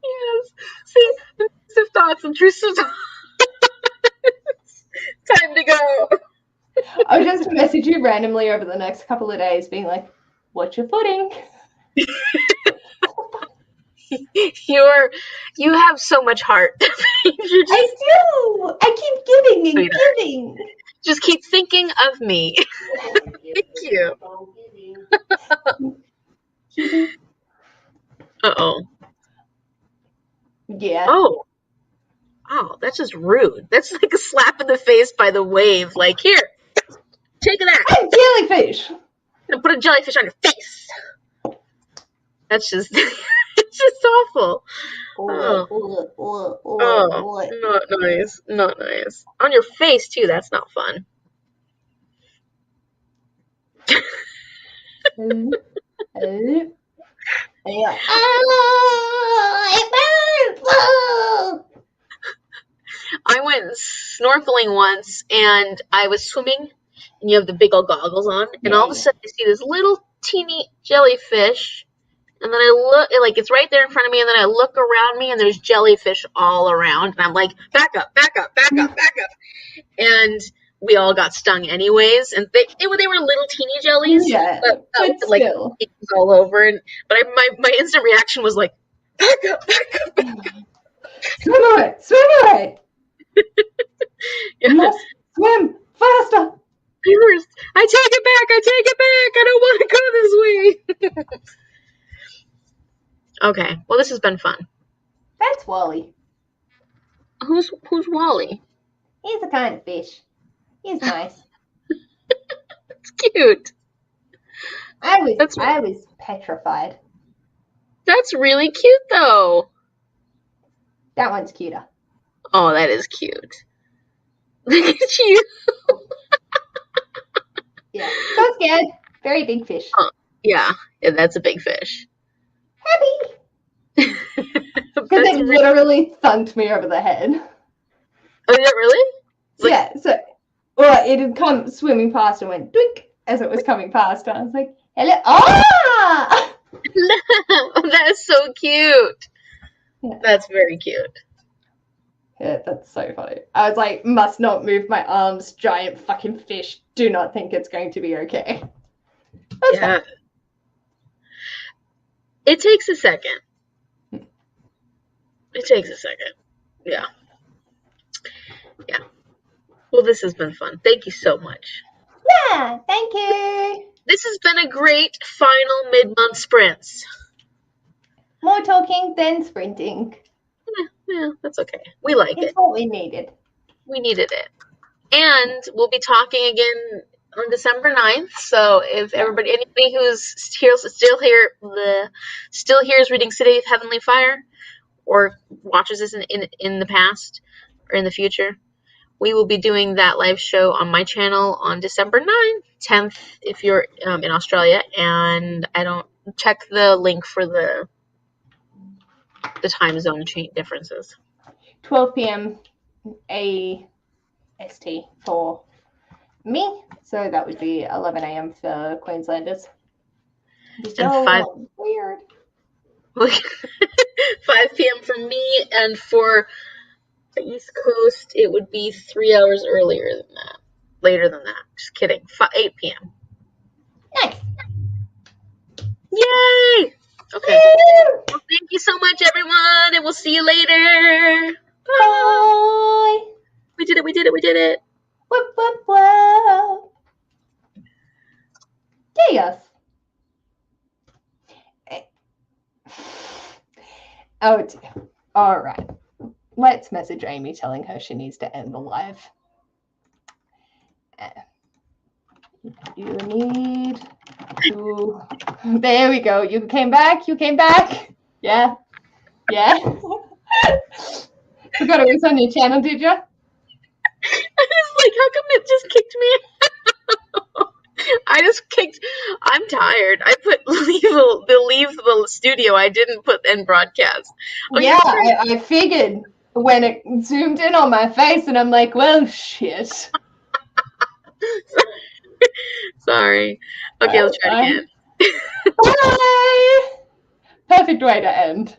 Yes. See, intrusive thoughts, intrusive thoughts. Time to go. I'll just message you randomly over the next couple of days being like, what's your footing? You have so much heart. I do. I keep giving and giving. Just keep thinking of me. Thank you. Uh-oh. Yeah. Oh, that's just rude. That's like a slap in the face by the wave. Like, here, take that. I'm jellyfish. I'm gonna put a jellyfish on your face. That's just, it's just awful. Not nice. Not nice. On your face, too. That's not fun. I went snorkeling once, and I was swimming, and you have the big old goggles on, and all of a sudden I see this little teeny jellyfish, and then I look, like it's right there in front of me, and then I look around me, and there's jellyfish all around, and I'm like, back up, back up, back up, back up, and we all got stung anyways, and they were little teeny jellies, but like it was all over, but my instant reaction was like, back up, back up, back up. Swim away. You must swim faster. I take it back. I don't want to go this way. Okay, well, this has been fun. That's Wally. Who's Wally? He's the kind of fish. He's nice. It's cute. I was petrified. That's really cute, though. That one's cuter. Oh, that is cute. Look at you. Yeah, so scared. Very big fish. Yeah, that's a big fish. Happy. Because it literally thunked me over the head. Oh, is it really? Yeah, it had come swimming past and went doink as it was coming past. I was like, hello. Ah! That is so cute. Yeah. That's very cute. Yeah, that's so funny. I was like, must not move my arms, giant fucking fish. Do not think it's going to be okay. That's fine. It takes a second. Yeah. Well, this has been fun. Thank you so much. Yeah, thank you. This has been a great final mid-month sprints. More talking than sprinting. Yeah, that's okay. We like it. It's what we needed. We needed it. And we'll be talking again on December 9th. So if anybody who's still hears Reading City of Heavenly Fire or watches this in the past or in the future, we will be doing that live show on my channel on December 9th, 10th if you're in Australia. And I don't check the link for the the time zone change differences. 12 p.m. AST for me, so that would be 11 a.m. for Queenslanders. Just And weird. 5 p.m. for me, and for the East Coast, it would be 3 hours earlier than that. Later than that. Just kidding. 8 p.m. Nice. Yay! Okay. Well, thank you so much, everyone, and we'll see you later. Bye. Bye. We did it. We did it. We did it. Whoop, whoop, whoop. Yes. Oh dear. All right. Let's message Amy telling her she needs to end the live. You need to. There we go. You came back. You came back. Yeah. Yeah. Forgot it was on your channel, did you? I was like, how come it just kicked me? I'm tired. I put leave the studio. I didn't put end broadcast. Oh, yeah, I figured when it zoomed in on my face, and I'm like, well, shit. Sorry. Okay, let's try it again. Bye. Perfect way to end.